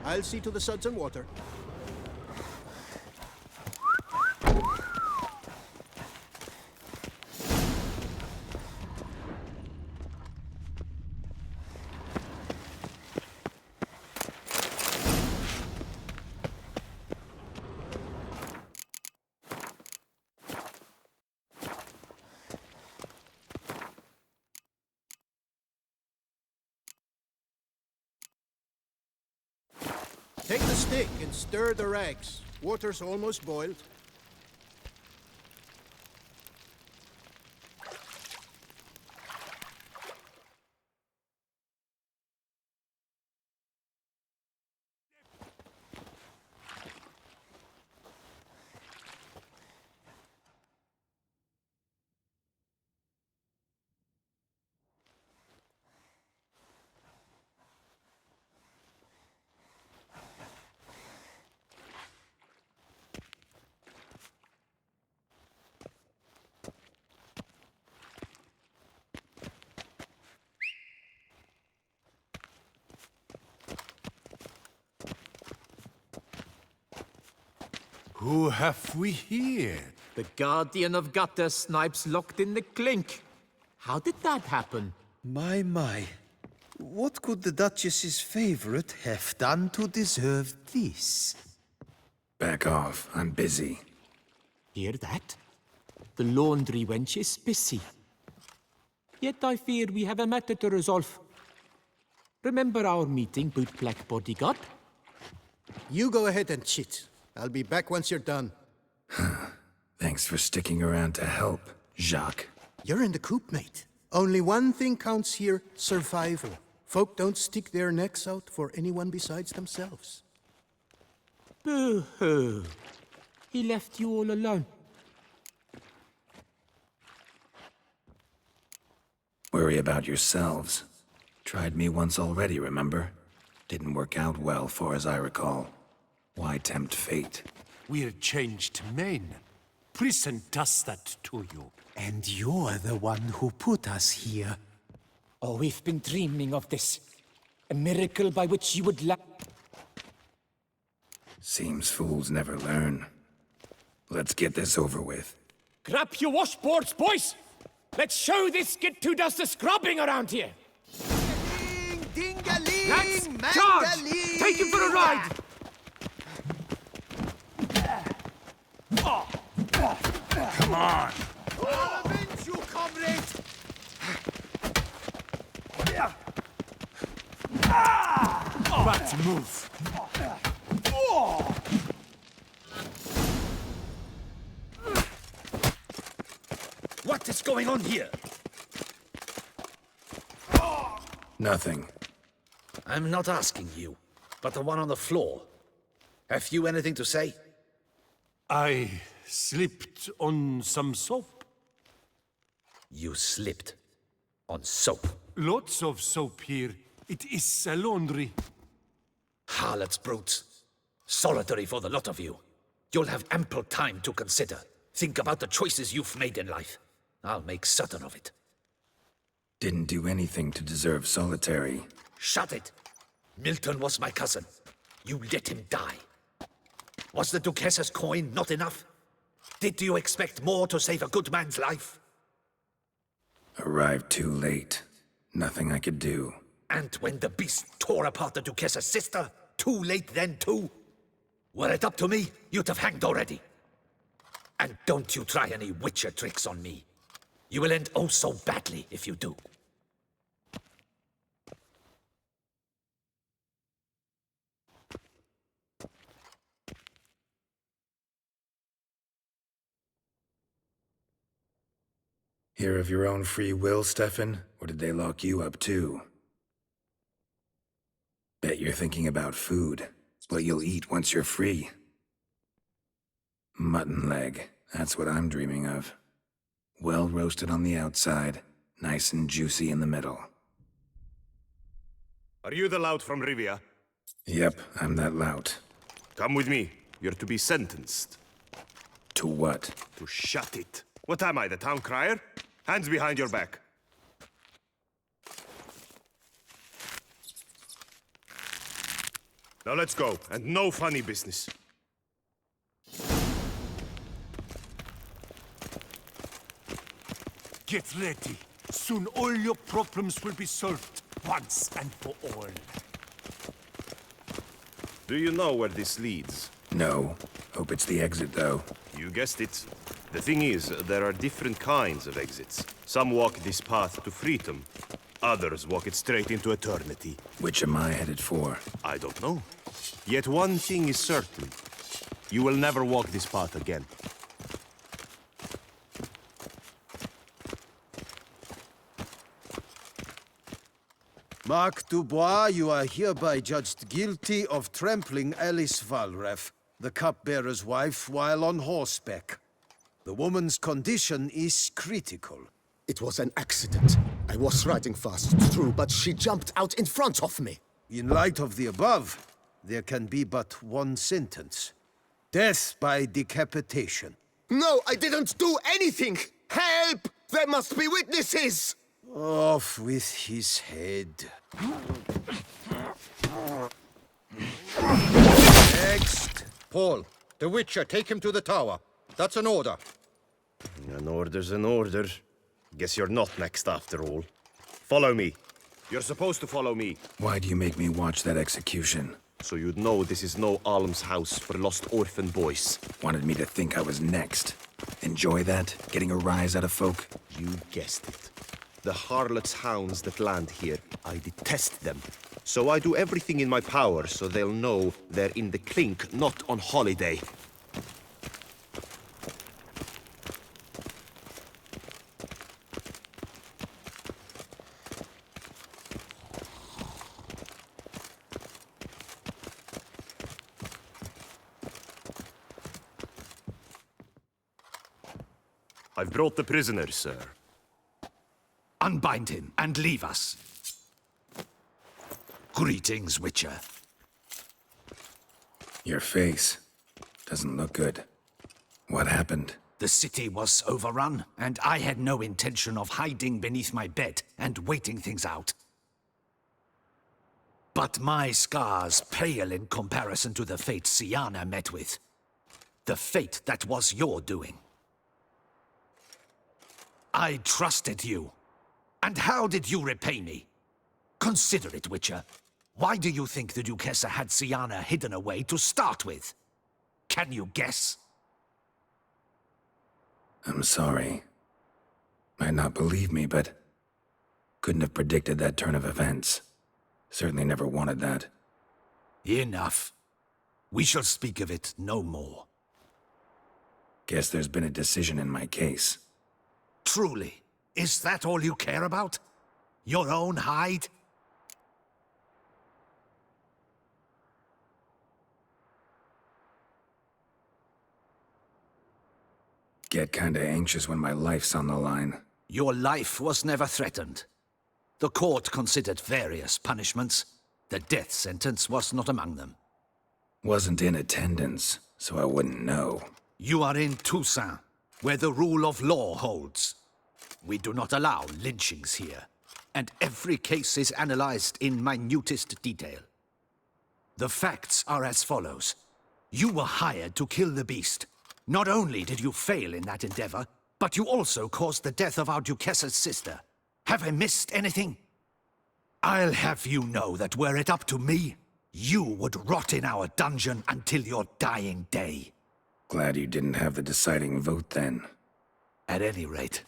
Speaker 11: I'll see to the suds and water. Take the stick and stir the rags. Water's almost boiled.
Speaker 15: Who have we here?
Speaker 16: The guardian of gutter snipes locked in the clink. How did that happen?
Speaker 13: My. What could the Duchess's favorite have done to deserve this?
Speaker 1: Back off. I'm busy.
Speaker 16: Hear that? The laundry wench is busy. Yet I fear we have a matter to resolve. Remember our meeting, boot black bodyguard?
Speaker 11: You go ahead and chit. I'll be back once you're done.
Speaker 1: Thanks for sticking around to help, Jacques.
Speaker 11: You're in the coop, mate. Only one thing counts here, survival. Folk don't stick their necks out for anyone besides themselves.
Speaker 16: Boo-hoo. He left you all alone.
Speaker 1: Worry about yourselves. Tried me once already, remember? Didn't work out well, far as I recall. Why tempt fate?
Speaker 15: We're changed men.
Speaker 9: Prison does that to you.
Speaker 16: And you're the one who put us here. Oh, we've been dreaming of this. A miracle by which you would
Speaker 1: Seems fools never learn. Let's get this over with.
Speaker 16: Grab your washboards, boys! Let's show this git who does the scrubbing around here!
Speaker 13: Ding-a-ling,
Speaker 16: Lads, charge! Take him for a ride!
Speaker 9: Come on!
Speaker 13: I'll avenge you, comrade!
Speaker 9: But move!
Speaker 12: What is going on here?
Speaker 1: Nothing.
Speaker 12: I'm not asking you, but the one on the floor. Have you anything to say?
Speaker 9: I slipped on some soap.
Speaker 12: You slipped on soap.
Speaker 9: Lots of soap here. It is a laundry.
Speaker 12: Harlots, brutes. Solitary for the lot of you. You'll have ample time to consider. Think about the choices you've made in life. I'll make certain of it.
Speaker 1: Didn't do anything to deserve solitary.
Speaker 12: Shut it! Milton was my cousin. You let him die. Was the Duchess's coin not enough? Did you expect more to save a good man's life?
Speaker 1: Arrived too late. Nothing I could do.
Speaker 12: And when the beast tore apart the Duchess's sister, too late then too? Were it up to me, you'd have hanged already. And don't you try any witcher tricks on me. You will end oh so badly if you do.
Speaker 1: Here of your own free will, Stefan? Or did they lock you up too? Bet you're thinking about food. It's what you'll eat once you're free. Mutton leg. That's what I'm dreaming of. Well roasted on the outside, nice and juicy in the middle.
Speaker 17: Are you the lout from Rivia?
Speaker 1: Yep, I'm that lout.
Speaker 17: Come with me. You're to be sentenced.
Speaker 1: To what?
Speaker 17: To shut it. What am I, the town crier? Hands behind your back. Now let's go, and no funny business.
Speaker 9: Get ready. Soon all your problems will be solved, once and for all.
Speaker 17: Do you know where this leads?
Speaker 1: No. Hope it's the exit, though.
Speaker 17: You guessed it. The thing is, there are different kinds of exits. Some walk this path to freedom. Others walk it straight into eternity.
Speaker 1: Which am I headed for?
Speaker 17: I don't know. Yet one thing is certain. You will never walk this path again.
Speaker 13: Mark Dubois, you are hereby judged guilty of trampling Alice Valref, the cupbearer's wife, while on horseback. The woman's condition is critical.
Speaker 2: It was an accident. I was riding fast, true, but she jumped out in front of me.
Speaker 13: In light of the above, there can be but one sentence. Death by decapitation.
Speaker 2: No, I didn't do anything! Help! There must be witnesses!
Speaker 13: Off with his head.
Speaker 14: Next! Paul, the Witcher, take him to the tower. That's an order.
Speaker 17: An order's an order. Guess you're not next after all. Follow me. You're supposed to follow me.
Speaker 1: Why do you make me watch that execution?
Speaker 17: So you'd know this is no almshouse for lost orphan boys.
Speaker 1: Wanted me to think I was next. Enjoy that? Getting a rise out of folk?
Speaker 17: You guessed it. The harlots' hounds that land here, I detest them. So I do everything in my power so they'll know they're in the clink, not on holiday. I've brought the prisoner, sir.
Speaker 12: Unbind him and leave us. Greetings, Witcher.
Speaker 1: Your face doesn't look good. What happened?
Speaker 12: The city was overrun, and I had no intention of hiding beneath my bed and waiting things out. But my scars pale in comparison to the fate Siana met with. The fate that was your doing. I trusted you. And how did you repay me? Consider it, Witcher. Why do you think the Duchessa had Siana hidden away to start with? Can you guess?
Speaker 1: I'm sorry. Might not believe me, but couldn't have predicted that turn of events. Certainly never wanted that.
Speaker 12: Enough. We shall speak of it no more.
Speaker 1: Guess there's been a decision in my case.
Speaker 12: Truly, is that all you care about? Your own hide?
Speaker 1: Get kinda anxious when my life's on the line.
Speaker 12: Your life was never threatened. The court considered various punishments. The death sentence was not among them.
Speaker 1: Wasn't in attendance, so I wouldn't know.
Speaker 12: You are in Toussaint, where the rule of law holds. We do not allow lynchings here, and every case is analyzed in minutest detail. The facts are as follows. You were hired to kill the beast. Not only did you fail in that endeavor, but you also caused the death of our Duchessa's sister. Have I missed anything? I'll have you know that were it up to me, you would rot in our dungeon until your dying day.
Speaker 1: Glad you didn't have the deciding vote then.
Speaker 12: At any rate,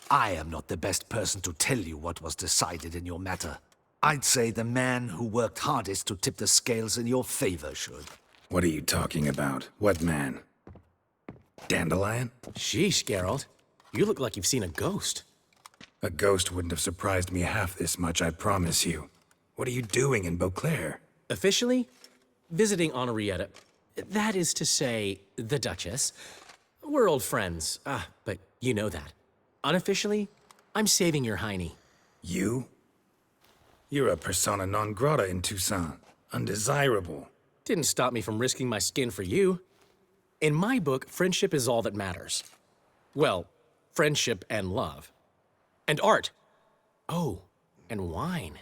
Speaker 12: I am not the best person to tell you what was decided in your matter. I'd say the man who worked hardest to tip the scales in your favor should.
Speaker 1: What are you talking about? What man? Dandelion?
Speaker 18: Sheesh, Geralt. You look like you've seen a ghost.
Speaker 1: A ghost wouldn't have surprised me half this much, I promise you. What are you doing in Beauclair?
Speaker 18: Officially, visiting Henrietta. That is to say, the Duchess. We're old friends, but you know that. Unofficially, I'm saving your hiney.
Speaker 1: You? You're a persona non grata in Toussaint. Undesirable.
Speaker 18: Didn't stop me from risking my skin for you. In my book, friendship is all that matters. Well, friendship and love. And art. Oh, and wine.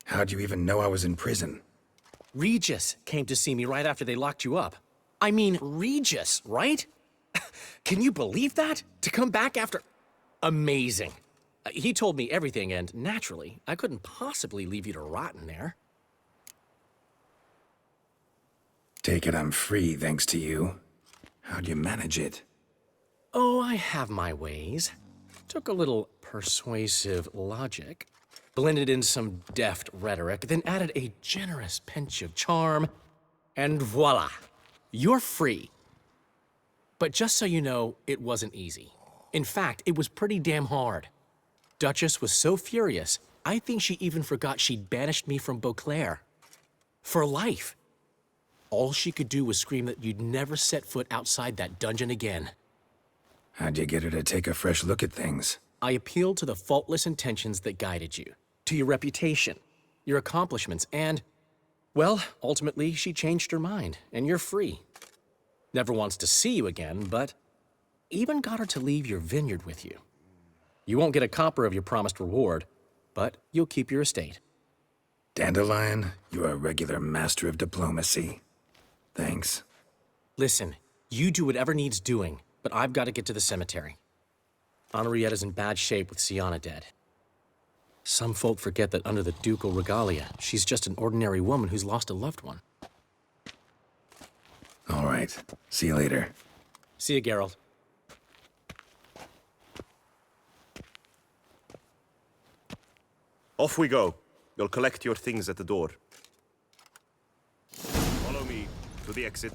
Speaker 1: How'd you even know I was in prison?
Speaker 18: Regis came to see me right after they locked you up. I mean, Regis, right? Can you believe that? To come back after... Amazing. He told me everything, and naturally, I couldn't possibly leave you to rot in there.
Speaker 1: Take it I'm free, thanks to you. How'd you manage it?
Speaker 18: Oh, I have my ways. Took a little persuasive logic, blended in some deft rhetoric, then added a generous pinch of charm, and voila, you're free. But just so you know, it wasn't easy. In fact, it was pretty damn hard. Duchess was so furious, I think she even forgot she'd banished me from Beauclair. For life. All she could do was scream that you'd never set foot outside that dungeon again.
Speaker 1: How'd you get her to take a fresh look at things?
Speaker 18: I appealed to the faultless intentions that guided you, to your reputation, your accomplishments, and, well, ultimately, she changed her mind, and you're free. Never wants to see you again, but even got her to leave your vineyard with you. You won't get a copper of your promised reward, but you'll keep your estate.
Speaker 1: Dandelion, you're a regular master of diplomacy. Thanks.
Speaker 18: Listen, you do whatever needs doing, but I've got to get to the cemetery. Henrietta's in bad shape with Siana dead. Some folk forget that under the ducal regalia, she's just an ordinary woman who's lost a loved one.
Speaker 1: All right. See you later.
Speaker 18: See you, Geralt.
Speaker 17: Off we go. You'll collect your things at the door. Follow me to the exit.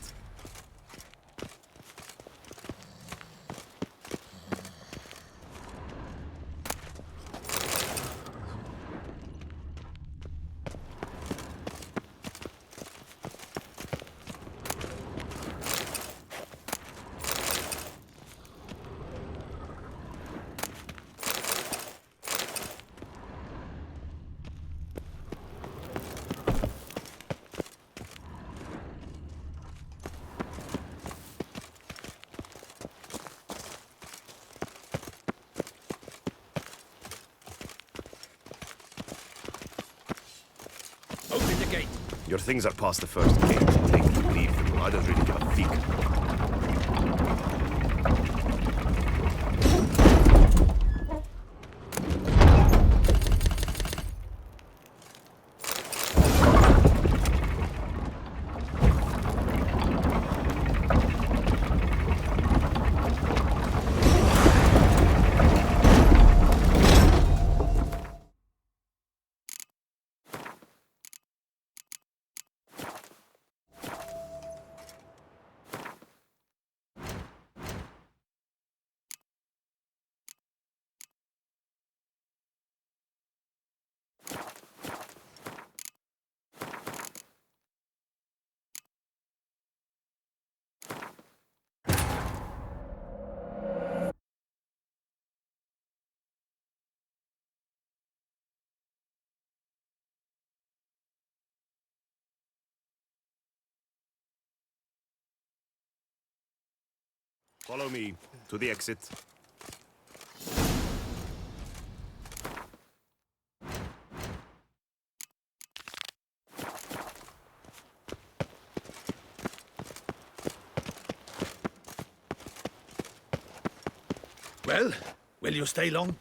Speaker 12: gate.
Speaker 17: Your things are past the first gate. Take them, leave them. I don't really give a fig. Follow me to the exit.
Speaker 12: Well, will you stay long?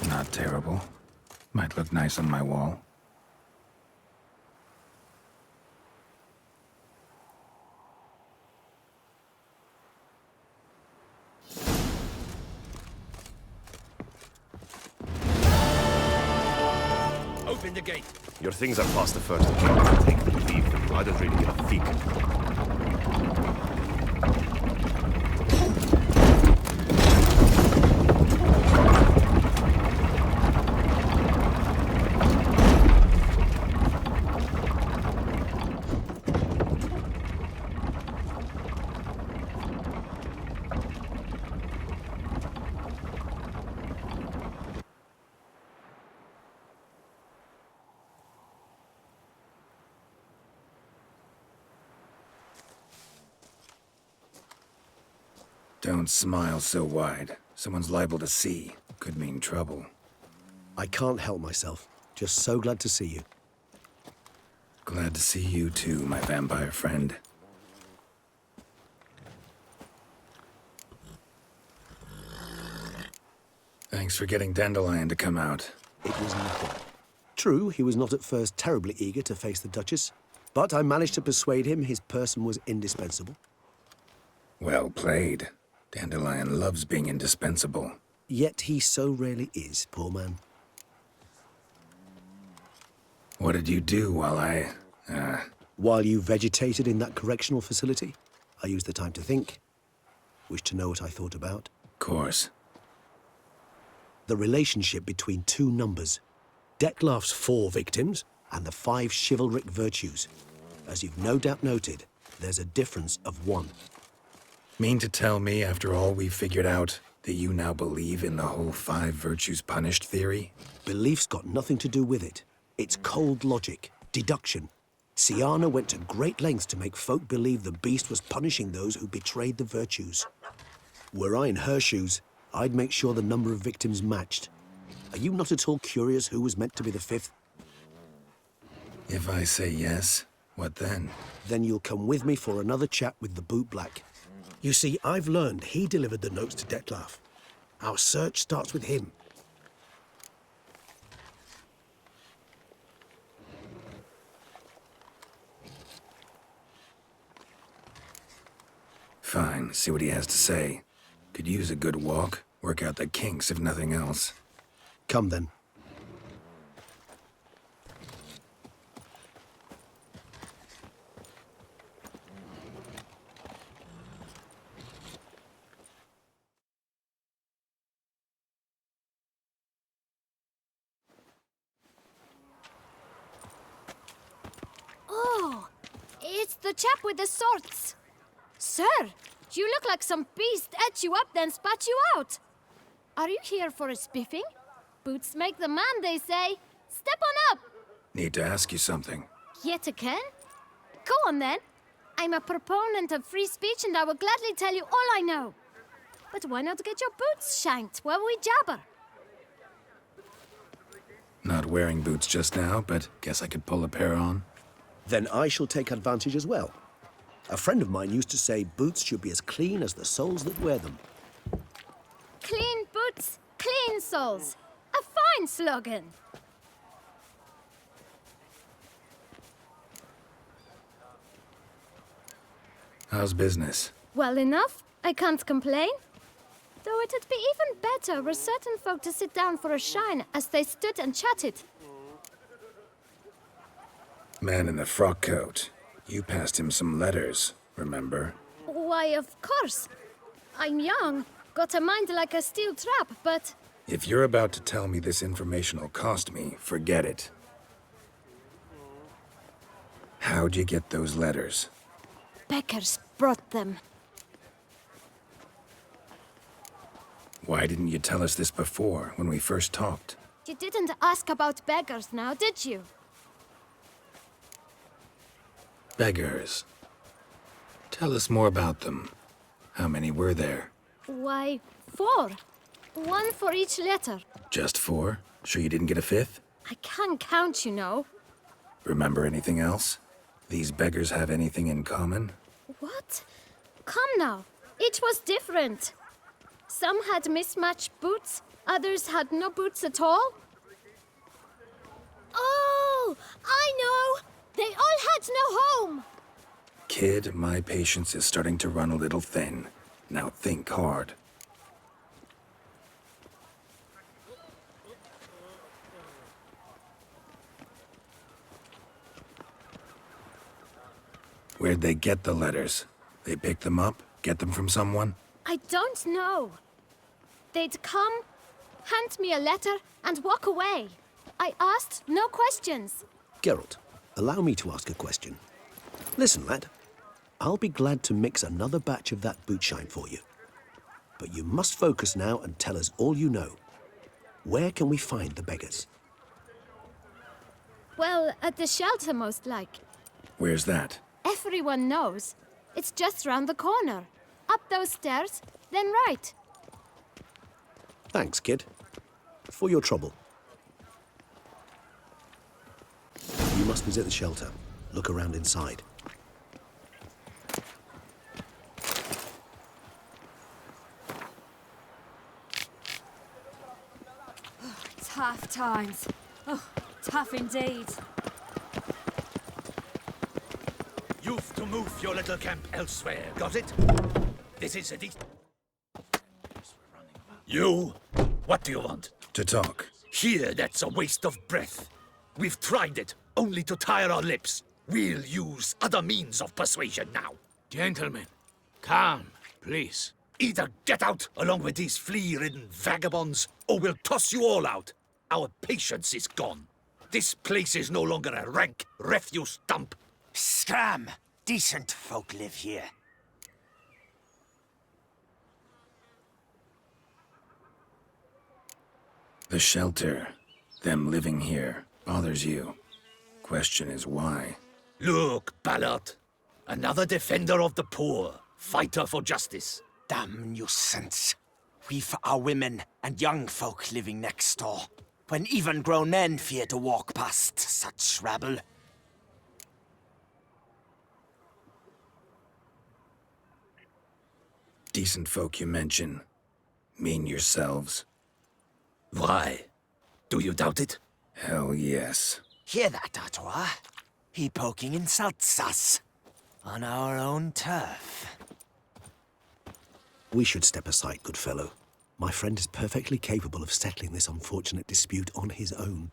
Speaker 1: Not terrible. Might look nice on my wall.
Speaker 12: Open the gate.
Speaker 17: Your things are past the first gate. Take them, leave them. I don't really give a fig.
Speaker 1: Don't smile so wide. Someone's liable to see. Could mean trouble.
Speaker 2: I can't help myself. Just so glad to see you.
Speaker 1: Glad to see you too, my vampire friend. Thanks for getting Dandelion to come out.
Speaker 2: It was nothing. True, he was not at first terribly eager to face the Duchess, but I managed to persuade him his person was indispensable.
Speaker 1: Well played. Dandelion loves being indispensable.
Speaker 2: Yet he so rarely is, poor man.
Speaker 1: What did you do while
Speaker 2: While you vegetated in that correctional facility, I used the time to think. Wish to know what I thought about?
Speaker 1: Of course.
Speaker 2: The relationship between two numbers. Dettlaff's 4 victims and the 5 chivalric virtues. As you've no doubt noted, there's a difference of 1.
Speaker 1: Mean to tell me, after all we've figured out, that you now believe in the whole 5 virtues punished theory?
Speaker 2: Belief's got nothing to do with it. It's cold logic, deduction. Syanna went to great lengths to make folk believe the beast was punishing those who betrayed the virtues. Were I in her shoes, I'd make sure the number of victims matched. Are you not at all curious who was meant to be the 5th?
Speaker 1: If I say yes, what then?
Speaker 2: Then you'll come with me for another chat with the bootblack. You see, I've learned he delivered the notes to Dettlaff. Our search starts with him.
Speaker 1: Fine, see what he has to say. Could use a good walk, work out the kinks if nothing else.
Speaker 2: Come then.
Speaker 3: chap with the swords. Sir, you look like some beast ate you up then spat you out. Are you here for a spiffing? Boots make the man, they say. Step on up.
Speaker 1: Need to ask you something.
Speaker 3: Yet again? Go on then. I'm a proponent of free speech and I will gladly tell you all I know. But why not get your boots shanked while we jabber?
Speaker 1: Not wearing boots just now, but guess I could pull a pair on.
Speaker 2: Then I shall take advantage as well. A friend of mine used to say boots should be as clean as the soles that wear them.
Speaker 3: Clean boots, clean soles. A fine slogan.
Speaker 1: How's business?
Speaker 3: Well enough. I can't complain. Though it'd be even better were certain folk to sit down for a shine as they stood and chatted.
Speaker 1: Man in the frock coat. You passed him some letters, remember?
Speaker 3: Why, of course. I'm young, got a mind like a steel trap, but...
Speaker 1: If you're about to tell me this information'll cost me, forget it. How'd you get those letters?
Speaker 3: Beggars brought them.
Speaker 1: Why didn't you tell us this before, when we first talked?
Speaker 3: You didn't ask about beggars now, did you?
Speaker 1: Beggars. Tell us more about them. How many were there?
Speaker 3: Why, 4. 1 for each letter.
Speaker 1: Just 4? Sure you didn't get a 5th?
Speaker 3: I can't count, you know.
Speaker 1: Remember anything else? These beggars have anything in common?
Speaker 3: What? Come now. Each was different. Some had mismatched boots, others had no boots at all. Oh, I know! They all had no home!
Speaker 1: Kid, my patience is starting to run a little thin. Now think hard. Where'd they get the letters? They pick them up? Get them from someone?
Speaker 3: I don't know. They'd come, hand me a letter, and walk away. I asked no questions.
Speaker 2: Geralt, allow me to ask a question. Listen, lad. I'll be glad to mix another batch of that boot shine for you. But you must focus now and tell us all you know. Where can we find the beggars?
Speaker 3: Well, at the shelter, most like.
Speaker 1: Where's that?
Speaker 3: Everyone knows. It's just round the corner. Up those stairs, then right.
Speaker 2: Thanks, kid. For your trouble. You must visit the shelter. Look around inside.
Speaker 3: Tough times. Oh, tough indeed.
Speaker 12: You've to move your little camp elsewhere, got it? This is a You? What do you want?
Speaker 1: To talk.
Speaker 12: Here, that's a waste of breath. We've tried it, only to tire our lips. We'll use other means of persuasion now.
Speaker 9: Gentlemen, calm, please.
Speaker 12: Either get out along with these flea-ridden vagabonds, or we'll toss you all out. Our patience is gone. This place is no longer a rank refuse dump.
Speaker 7: Scram! Decent folk live here.
Speaker 1: The shelter, them living here, bothers you. Question is why?
Speaker 12: Look, Ballard. Another defender of the poor, fighter for justice.
Speaker 7: Damn nuisance. We've our women and young folk living next door, when even grown men fear to walk past such rabble.
Speaker 1: Decent folk you mention. Mean yourselves?
Speaker 12: Why? Do you doubt it?
Speaker 1: Hell yes.
Speaker 7: Hear that, Artois? He poking insults us. On our own turf.
Speaker 2: We should step aside, good fellow. My friend is perfectly capable of settling this unfortunate dispute on his own.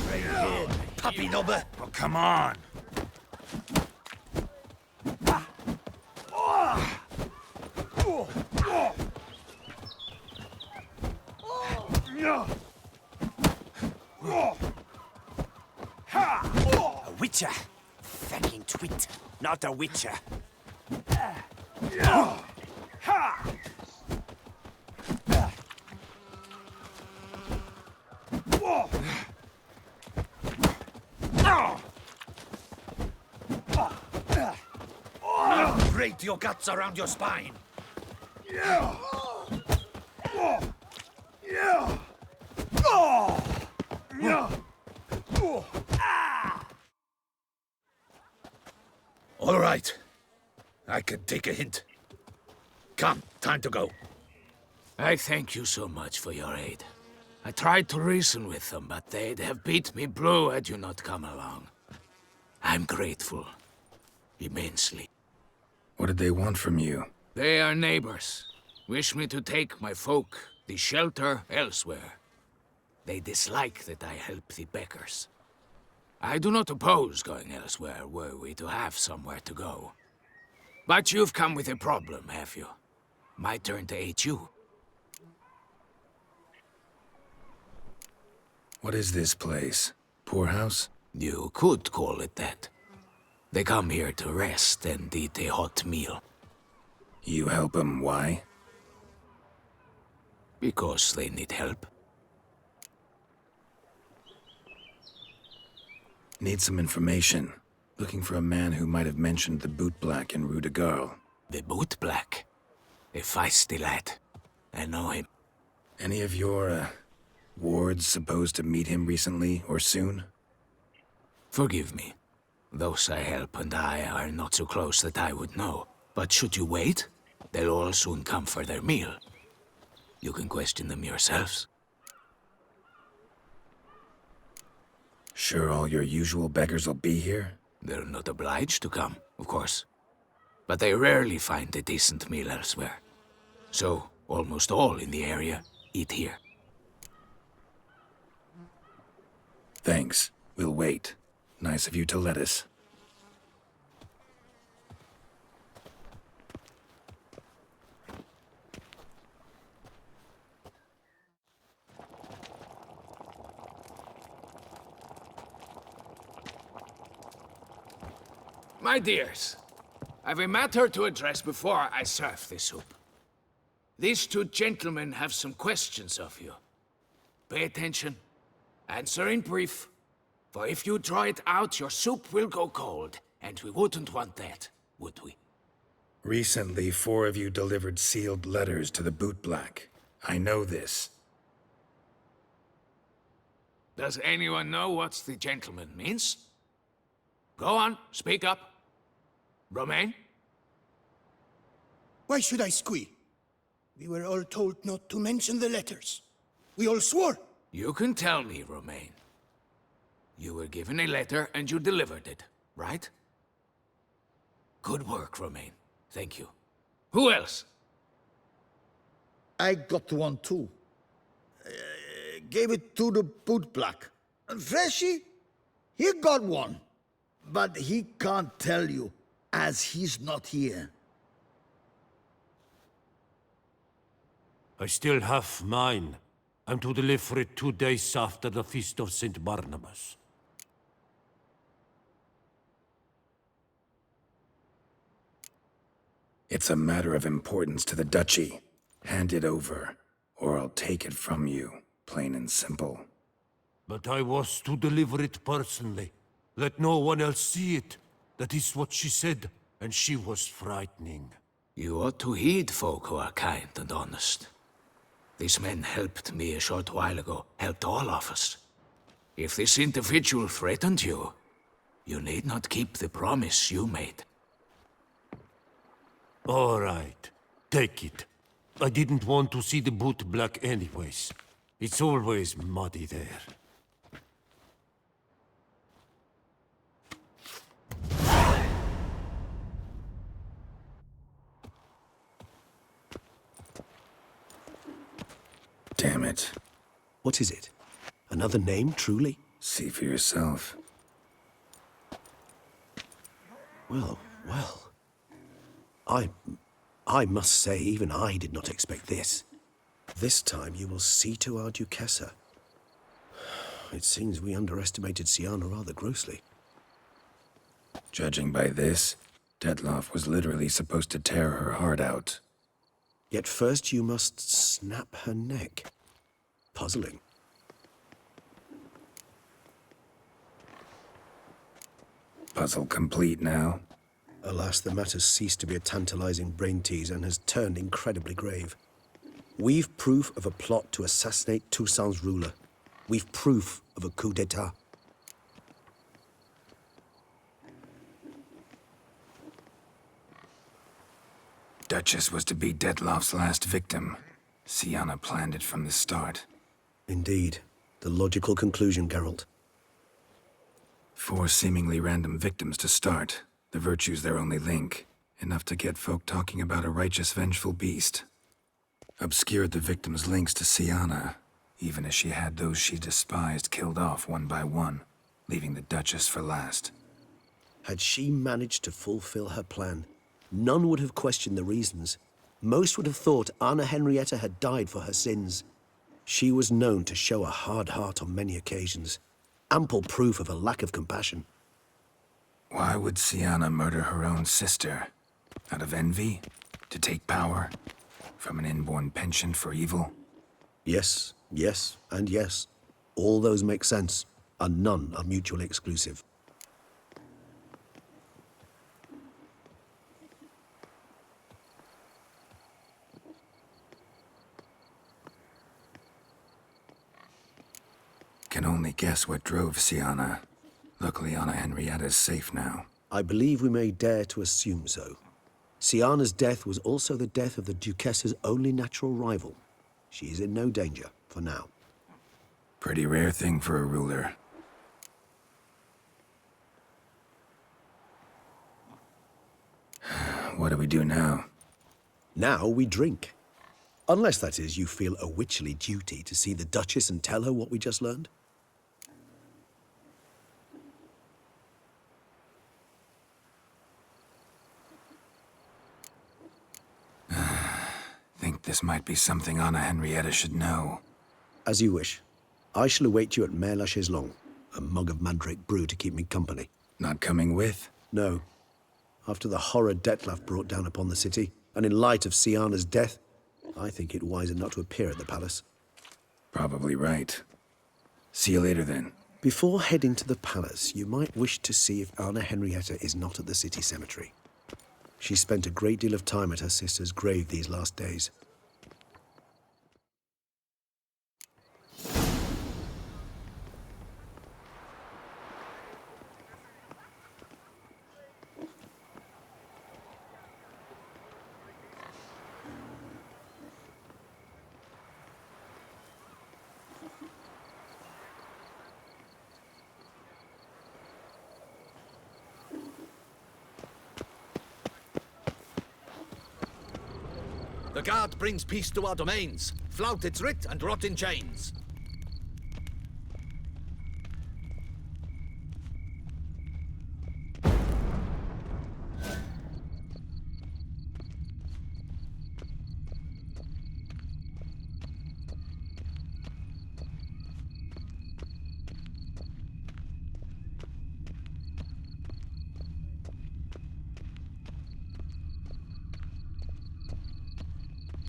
Speaker 12: Right here, puppy nobber.
Speaker 9: Oh, come on.
Speaker 7: outwit, not a witcher.
Speaker 12: Grate your guts around your spine. All right. I can take a hint. Come, time to go.
Speaker 19: I thank you so much for your aid. I tried to reason with them, but they'd have beat me blue had you not come along. I'm grateful. Immensely.
Speaker 1: What did they want from you?
Speaker 19: They are neighbors. Wish me to take my folk, the shelter, elsewhere. They dislike that I help the beggars. I do not oppose going elsewhere, were we to have somewhere to go. But you've come with a problem, have you? My turn to aid you.
Speaker 1: What is this place? Poorhouse?
Speaker 19: You could call it that. They come here to rest and eat a hot meal.
Speaker 1: You help them, why?
Speaker 19: Because they need help.
Speaker 1: Need some information. Looking for a man who might have mentioned the bootblack in Rue de Garl.
Speaker 19: The bootblack? A feisty lad. I know him.
Speaker 1: Any of your, wards supposed to meet him recently or soon?
Speaker 19: Forgive me. Those I help and I are not so close that I would know. But should you wait, they'll all soon come for their meal. You can question them yourselves.
Speaker 1: Sure all your usual beggars will be here?
Speaker 19: They're not obliged to come, of course. But they rarely find a decent meal elsewhere. So, almost all in the area eat here.
Speaker 1: Thanks. We'll wait. Nice of you to let us.
Speaker 19: My dears, I've a matter to address before I serve the soup. These two gentlemen have some questions of you. Pay attention. Answer in brief. For if you draw it out, your soup will go cold, and we wouldn't want that, would we?
Speaker 1: Recently, 4 of you delivered sealed letters to the bootblack. I know this.
Speaker 19: Does anyone know what the gentleman means? Go on, speak up. Romain?
Speaker 11: Why should I squeal? We were all told not to mention the letters. We all swore.
Speaker 19: You can tell me, Romain. You were given a letter and you delivered it, right? Good work, Romain. Thank you. Who else?
Speaker 20: I got one too. Gave it to the bootblack. And Freshy, he got one. But he can't tell you, as he's not here.
Speaker 9: I still have mine. I'm to deliver it 2 days after the Feast of St. Barnabas.
Speaker 1: It's a matter of importance to the Duchy. Hand it over, or I'll take it from you, plain and simple.
Speaker 9: But I was to deliver it personally. Let no one else see it. That is what she said, and she was frightening.
Speaker 19: You ought to heed folk who are kind and honest. These men helped me a short while ago, helped all of us. If this individual threatened you, you need not keep the promise you made.
Speaker 9: All right, take it. I didn't want to see the bootblack anyways. It's always muddy there.
Speaker 1: Damn it.
Speaker 2: What is it? Another name, truly?
Speaker 1: See for yourself.
Speaker 2: Well, well. I must say, even I did not expect this. This time you will see to our Duchessa. It seems we underestimated Siana rather grossly.
Speaker 1: Judging by this, Detloff was literally supposed to tear her heart out.
Speaker 2: Yet first you must snap her neck. Puzzling.
Speaker 1: Puzzle complete now.
Speaker 2: Alas, the matter's ceased to be a tantalizing brain tease and has turned incredibly grave. We've proof of a plot to assassinate Toussaint's ruler. We've proof of a coup d'etat.
Speaker 1: Duchess was to be Detloff's last victim. Sienna planned it from the start.
Speaker 2: Indeed. The logical conclusion, Geralt.
Speaker 1: 4 seemingly random victims to start. The virtue's their only link. Enough to get folk talking about a righteous, vengeful beast. Obscured the victims' links to Sienna, even as she had those she despised killed off one by one, leaving the Duchess for last.
Speaker 2: Had she managed to fulfill her plan, none would have questioned the reasons. Most would have thought Anna Henrietta had died for her sins. She was known to show a hard heart on many occasions. Ample proof of a lack of compassion.
Speaker 1: Why would Sienna murder her own sister? Out of envy? To take power? From an inborn penchant for evil?
Speaker 2: Yes, yes, and yes. All those make sense, and none are mutually exclusive.
Speaker 1: Can only guess what drove Sienna. Luckily, Anna Henrietta's safe now.
Speaker 2: I believe we may dare to assume so. Sienna's death was also the death of the Duchess's only natural rival. She is in no danger, for now.
Speaker 1: Pretty rare thing for a ruler. What do we do now?
Speaker 2: Now we drink. Unless, that is, you feel a witcherly duty to see the Duchess and tell her what we just learned.
Speaker 1: Think this might be something Anna Henrietta should know.
Speaker 2: As you wish. I shall await you at Mare la Chaiselongue. A mug of mandrake brew to keep me company.
Speaker 1: Not coming with?
Speaker 2: No. After the horror Detlaff brought down upon the city, and in light of Sienna's death, I think it wiser not to appear at the palace.
Speaker 1: Probably right. See you later, then.
Speaker 2: Before heading to the palace, you might wish to see if Anna Henrietta is not at the city cemetery. She spent a great deal of time at her sister's grave these last days.
Speaker 12: The guard brings peace to our domains. Flout its writ and rot in chains.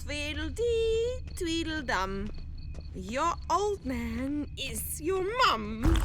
Speaker 21: Tweedledee, tweedledum. Your old man is your mum.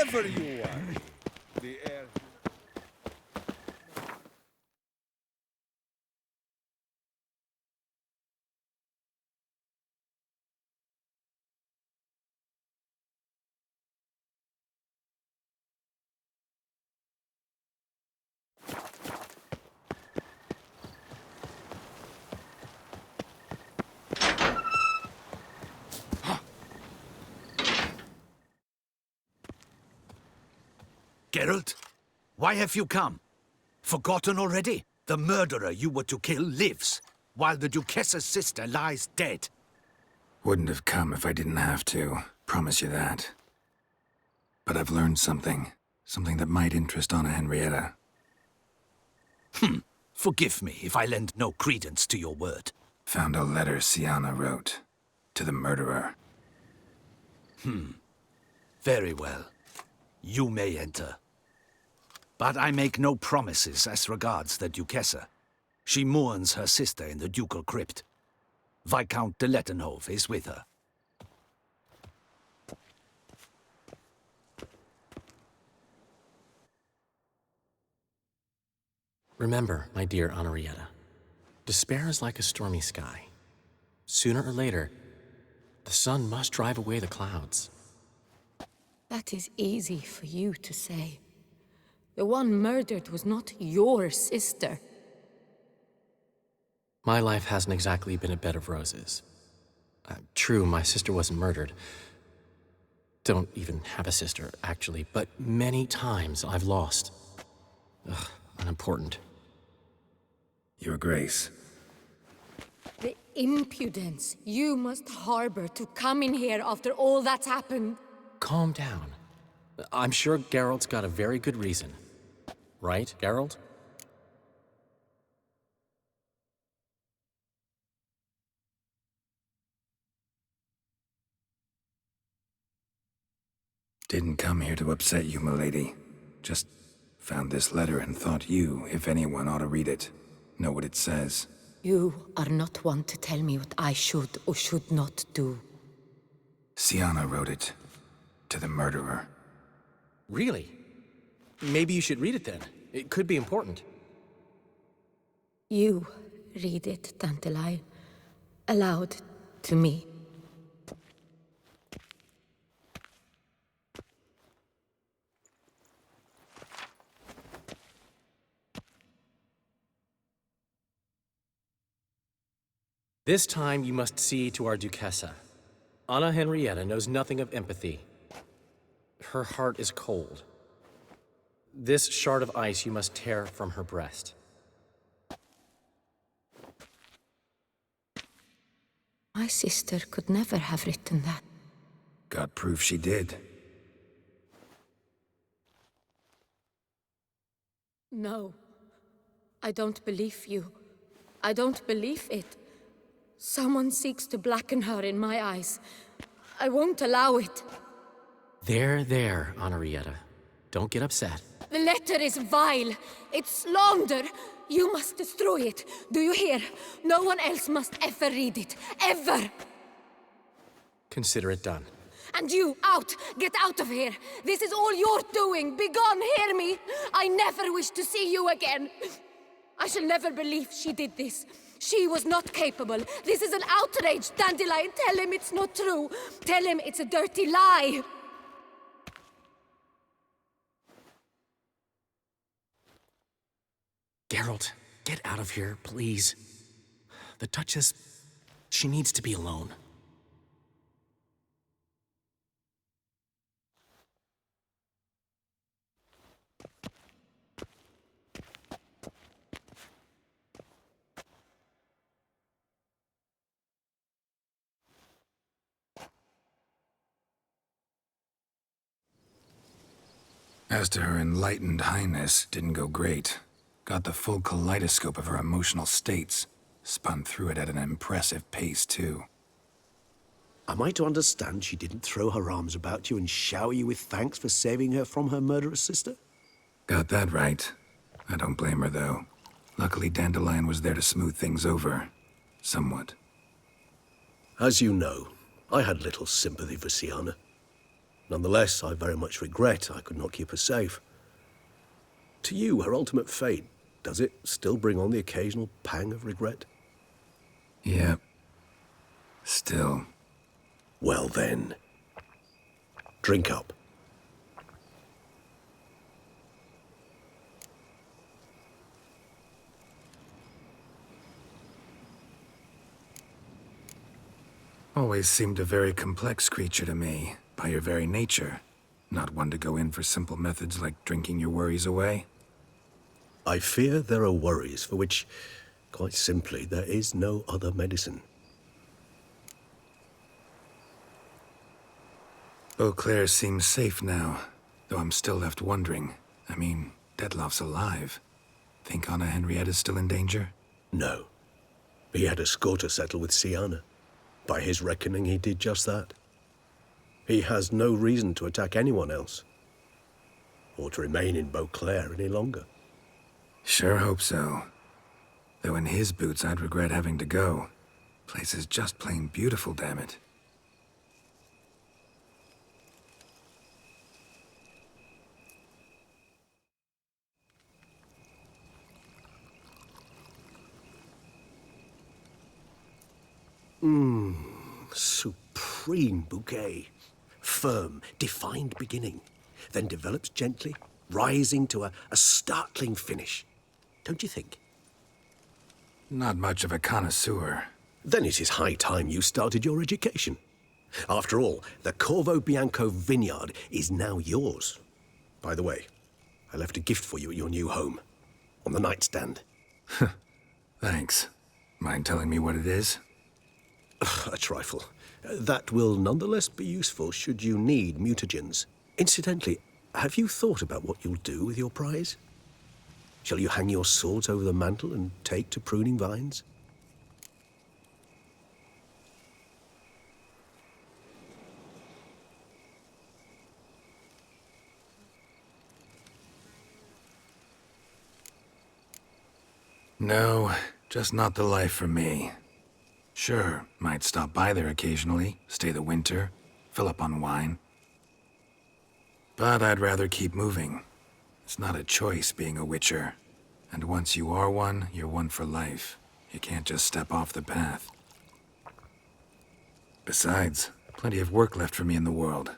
Speaker 20: whoever you are. The air...
Speaker 12: Geralt, why have you come? Forgotten already? The murderer you were to kill lives, while the Duchess's sister lies dead.
Speaker 1: Wouldn't have come if I didn't have to. Promise you that. But I've learned something. Something that might interest Anna Henrietta.
Speaker 12: Forgive me if I lend no credence to your word.
Speaker 1: Found a letter Siana wrote. To the murderer.
Speaker 12: Very well. You may enter. But I make no promises as regards the Duchessa. She mourns her sister in the ducal crypt. Viscount de Lettenhove is with her.
Speaker 18: Remember, my dear Henrietta, despair is like a stormy sky. Sooner or later, the sun must drive away the clouds.
Speaker 3: That is easy for you to say. The one murdered was not your sister.
Speaker 18: My life hasn't exactly been a bed of roses. True, my sister wasn't murdered. Don't even have a sister, actually, but many times I've lost. Ugh, unimportant.
Speaker 1: Your Grace.
Speaker 3: The impudence you must harbor to come in here after all that's happened.
Speaker 18: Calm down. I'm sure Geralt's got a very good reason. Right, Geralt?
Speaker 1: Didn't come here to upset you, milady. Just found this letter and thought you, if anyone, ought to read it. Know what it says.
Speaker 3: You are not one to tell me what I should or should not do.
Speaker 1: Siana wrote it. To the murderer.
Speaker 18: Really? Maybe you should read it then. It could be important.
Speaker 3: You read it, Dandelion, aloud to me.
Speaker 18: This time you must see to our Duchessa. Anna Henrietta knows nothing of empathy. Her heart is cold. This shard of ice you must tear from her breast.
Speaker 3: My sister could never have written that.
Speaker 1: Got proof she did.
Speaker 3: No. I don't believe you. I don't believe it. Someone seeks to blacken her in my eyes. I won't allow it.
Speaker 18: There, Henrietta. Don't get upset.
Speaker 3: The letter is vile. It's slander. You must destroy it. Do you hear? No one else must ever read it. Ever!
Speaker 18: Consider it done.
Speaker 3: And you, out! Get out of here! This is all you're doing! Begone, hear me! I never wish to see you again! I shall never believe she did this. She was not capable. This is an outrage, Dandelion. Tell him it's not true. Tell him it's a dirty lie.
Speaker 18: Geralt, get out of here, please. The Duchess, she needs to be alone.
Speaker 1: As to her enlightened highness, didn't go great. Got the full kaleidoscope of her emotional states. Spun through it at an impressive pace, too.
Speaker 2: Am I to understand she didn't throw her arms about you and shower you with thanks for saving her from her murderous sister?
Speaker 1: Got that right. I don't blame her, though. Luckily, Dandelion was there to smooth things over. Somewhat.
Speaker 2: As you know, I had little sympathy for Siana. Nonetheless, I very much regret I could not keep her safe. To you, her ultimate fate, does it still bring on the occasional pang of regret?
Speaker 1: Yep. Still.
Speaker 2: Well then, drink up.
Speaker 1: Always seemed a very complex creature to me, by your very nature. Not one to go in for simple methods like drinking your worries away.
Speaker 2: I fear there are worries for which, quite simply, there is no other medicine.
Speaker 1: Beauclair seems safe now, though I'm still left wondering. I mean, Detloff's alive. Think Anna Henrietta's still in danger?
Speaker 2: No. He had a score to settle with Sienna. By his reckoning, he did just that. He has no reason to attack anyone else, or to remain in Beauclair any longer.
Speaker 1: Sure hope so. Though in his boots, I'd regret having to go. Place is just plain beautiful, damn it.
Speaker 2: Supreme bouquet. Firm, defined beginning, then develops gently, rising to a startling finish. Don't you think?
Speaker 1: Not much of a connoisseur.
Speaker 2: Then it is high time you started your education. After all, the Corvo Bianco vineyard is now yours. By the way, I left a gift for you at your new home, on the nightstand.
Speaker 1: Thanks. Mind telling me what it is?
Speaker 2: A trifle. That will nonetheless be useful should you need mutagens. Incidentally, have you thought about what you'll do with your prize? Shall you hang your swords over the mantle and take to pruning vines?
Speaker 1: No, just not the life for me. Sure, might stop by there occasionally, stay the winter, fill up on wine. But I'd rather keep moving. It's not a choice being a witcher. And once you are one, you're one for life. You can't just step off the path. Besides, plenty of work left for me in the world.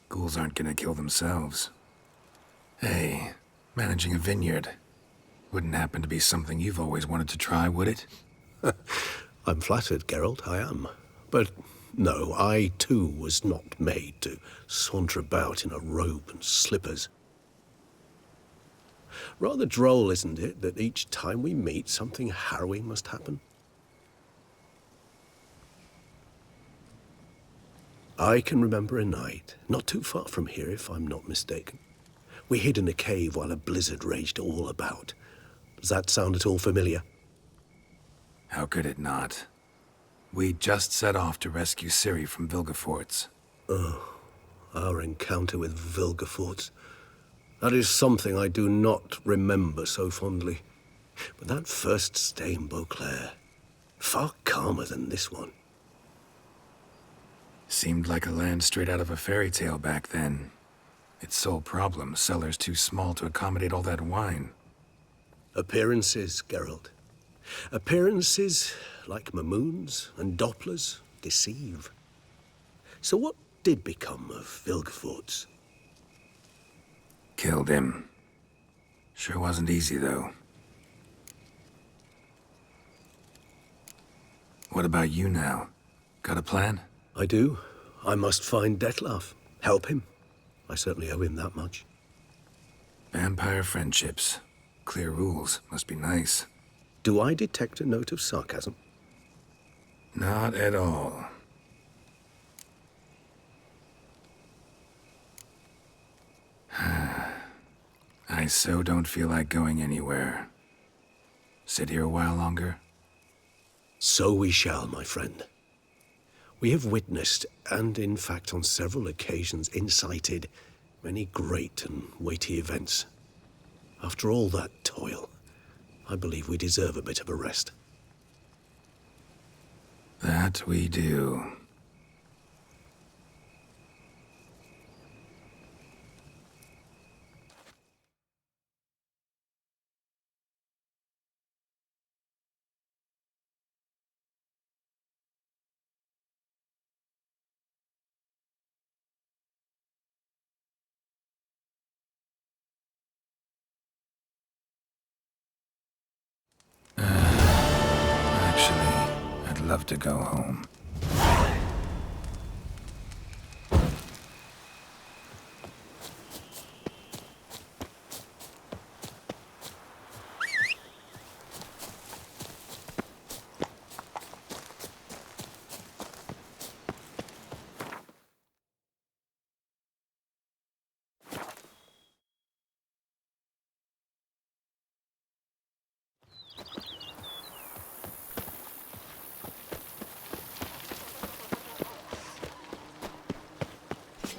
Speaker 1: Ghouls aren't gonna kill themselves. Hey, managing a vineyard. Wouldn't happen to be something you've always wanted to try, would it?
Speaker 2: I'm flattered, Geralt, I am. But no, I too was not made to saunter about in a robe and slippers. Rather droll, isn't it, that each time we meet, something harrowing must happen? I can remember a night, not too far from here if I'm not mistaken. We hid in a cave while a blizzard raged all about. Does that sound at all familiar?
Speaker 1: How could it not? We just set off to rescue Ciri from Vilgefortz.
Speaker 2: Oh, our encounter with Vilgefortz. That is something I do not remember so fondly. But that first stay in Beauclair, far calmer than this one.
Speaker 1: Seemed like a land straight out of a fairy tale back then. Its sole problem, cellars too small to accommodate all that wine.
Speaker 2: Appearances, Geralt. Appearances, like Mamoons and Dopplers, deceive. So what did become of Vilgefortz?
Speaker 1: Killed him. Sure wasn't easy, though. What about you now? Got a plan?
Speaker 2: I do. I must find Detloff. Help him. I certainly owe him that much.
Speaker 1: Vampire friendships. Clear rules. Must be nice.
Speaker 2: Do I detect a note of sarcasm?
Speaker 1: Not at all. I so don't feel like going anywhere. Sit here a while longer?
Speaker 2: So we shall, my friend. We have witnessed, and in fact on several occasions incited, many great and weighty events. After all that toil, I believe we deserve a bit of a rest.
Speaker 1: That we do. love to go home.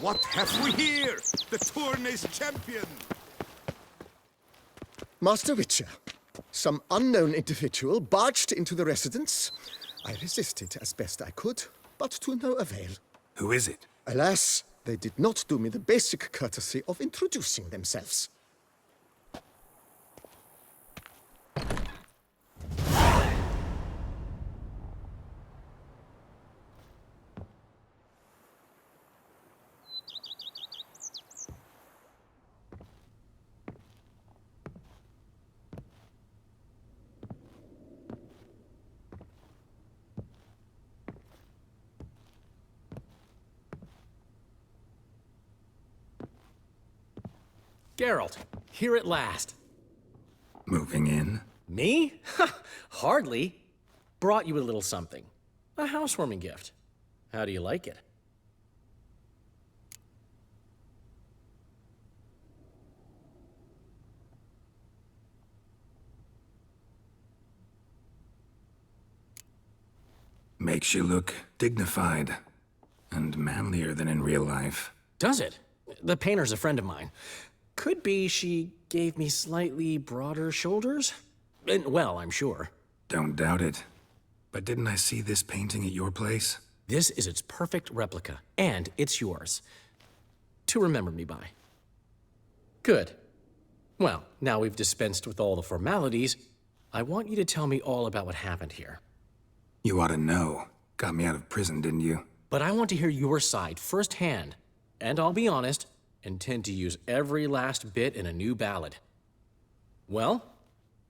Speaker 4: What have we here? The Tourney's champion!
Speaker 22: Master Witcher, some unknown individual barged into the residence. I resisted as best I could, but to no avail.
Speaker 1: Who is it?
Speaker 22: Alas, they did not do me the basic courtesy of introducing themselves.
Speaker 18: Geralt, here at last.
Speaker 1: Moving in?
Speaker 18: Me? Hardly. Brought you a little something. A housewarming gift. How do you like it?
Speaker 1: Makes you look dignified and manlier than in real life.
Speaker 18: Does it? The painter's a friend of mine. Could be she gave me slightly broader shoulders? Well, I'm sure.
Speaker 1: Don't doubt it. But didn't I see this painting at your place?
Speaker 18: This is its perfect replica, and it's yours. To remember me by. Good. Well, now we've dispensed with all the formalities, I want you to tell me all about what happened here.
Speaker 1: You ought to know. Got me out of prison, didn't you?
Speaker 18: But I want to hear your side firsthand. And I'll be honest, intend to use every last bit in a new ballad. Well,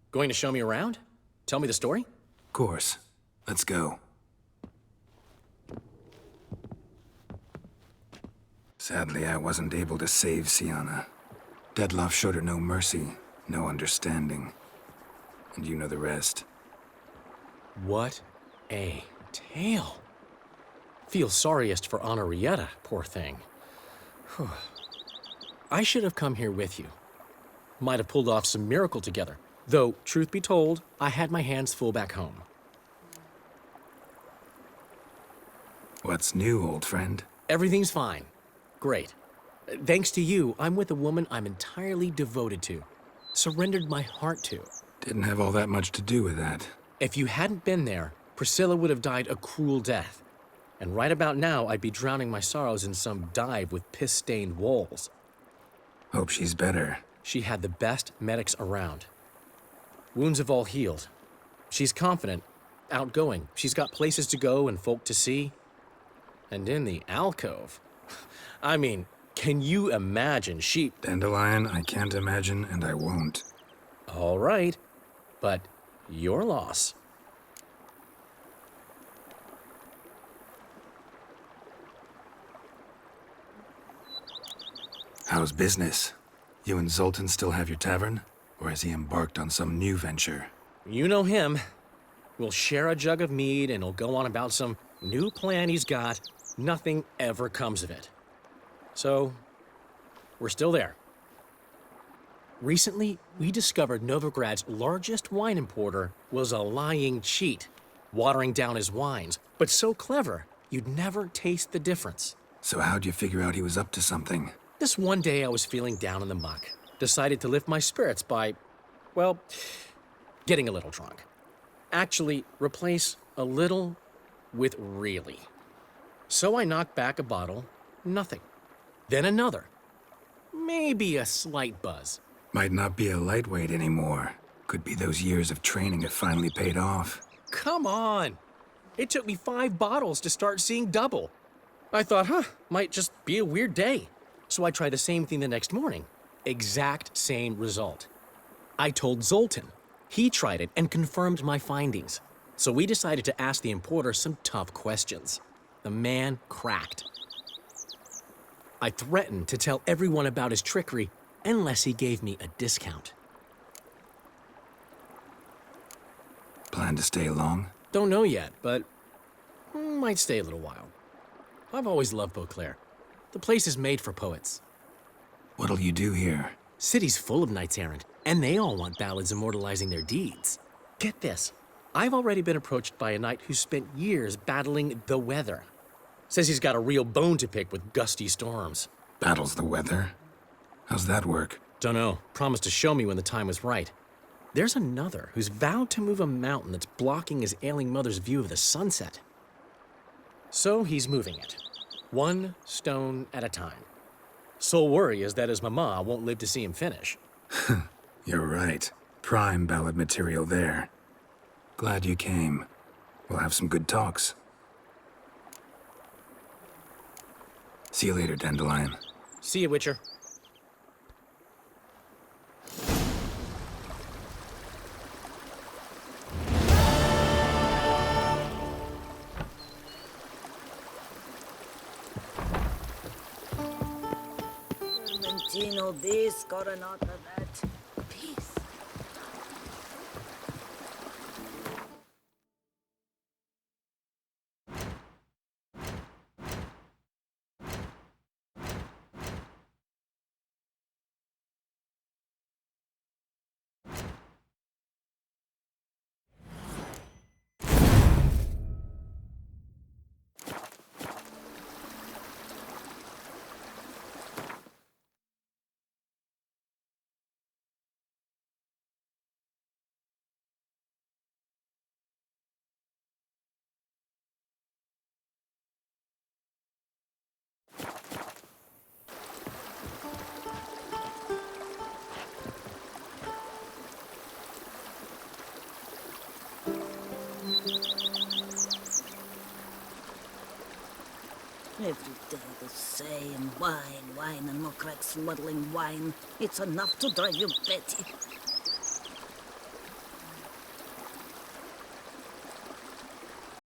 Speaker 18: going to show me around? Tell me the story?
Speaker 1: Of course. Let's go. Sadly, I wasn't able to save Sienna. Detloff showed her no mercy, no understanding. And you know the rest.
Speaker 18: What a tale. Feel sorriest for Henrietta, poor thing. I should have come here with you. Might have pulled off some miracle together. Though, truth be told, I had my hands full back home.
Speaker 1: What's new, old friend?
Speaker 18: Everything's fine. Great. Thanks to you, I'm with a woman I'm entirely devoted to. Surrendered my heart to.
Speaker 1: Didn't have all that much to do with that.
Speaker 18: If you hadn't been there, Priscilla would have died a cruel death. And right about now, I'd be drowning my sorrows in some dive with piss-stained walls.
Speaker 1: Hope she's better.
Speaker 18: She had the best medics around. Wounds have all healed. She's confident, outgoing. She's got places to go and folk to see. And in the alcove. I mean, can you imagine she...
Speaker 1: Dandelion, I can't imagine, and I won't.
Speaker 18: All right, but your loss.
Speaker 1: How's business? You and Zoltan still have your tavern? Or has he embarked on some new venture?
Speaker 18: You know him. We'll share a jug of mead and he'll go on about some new plan he's got. Nothing ever comes of it. So, we're still there. Recently, we discovered Novigrad's largest wine importer was a lying cheat, watering down his wines, but so clever, you'd never taste the difference.
Speaker 1: So how'd you figure out he was up to something?
Speaker 18: This one day I was feeling down in the muck. Decided to lift my spirits by, well, getting a little drunk. Actually, replace a little with really. So I knocked back a bottle, nothing. Then another. Maybe a slight buzz.
Speaker 1: Might not be a lightweight anymore. Could be those years of training have finally paid off.
Speaker 18: Come on! It took me 5 bottles to start seeing double. I thought, might just be a weird day. So I tried the same thing the next morning. Exact same result. I told Zoltan. He tried it and confirmed my findings. So we decided to ask the importer some tough questions. The man cracked. I threatened to tell everyone about his trickery unless he gave me a discount.
Speaker 1: Plan to stay long?
Speaker 18: Don't know yet, but might stay a little while. I've always loved Beauclair. The place is made for poets.
Speaker 1: What'll you do here?
Speaker 18: City's full of knights errant, and they all want ballads immortalizing their deeds. Get this. I've already been approached by a knight who spent years battling the weather. Says he's got a real bone to pick with gusty storms.
Speaker 1: Battles the weather? How's that work?
Speaker 18: Dunno. Promised to show me when the time was right. There's another who's vowed to move a mountain that's blocking his ailing mother's view of the sunset. So he's moving it. One stone at a time. Sole worry is that his mama won't live to see him finish.
Speaker 1: You're right. Prime ballad material there. Glad you came. We'll have some good talks. See you later, Dandelion.
Speaker 18: See you, Witcher.
Speaker 6: Vermentino this, Coronata that.
Speaker 3: Peace.
Speaker 6: Every day the same. Wine, wine, and more cracks muddling wine. It's enough to drive you batty.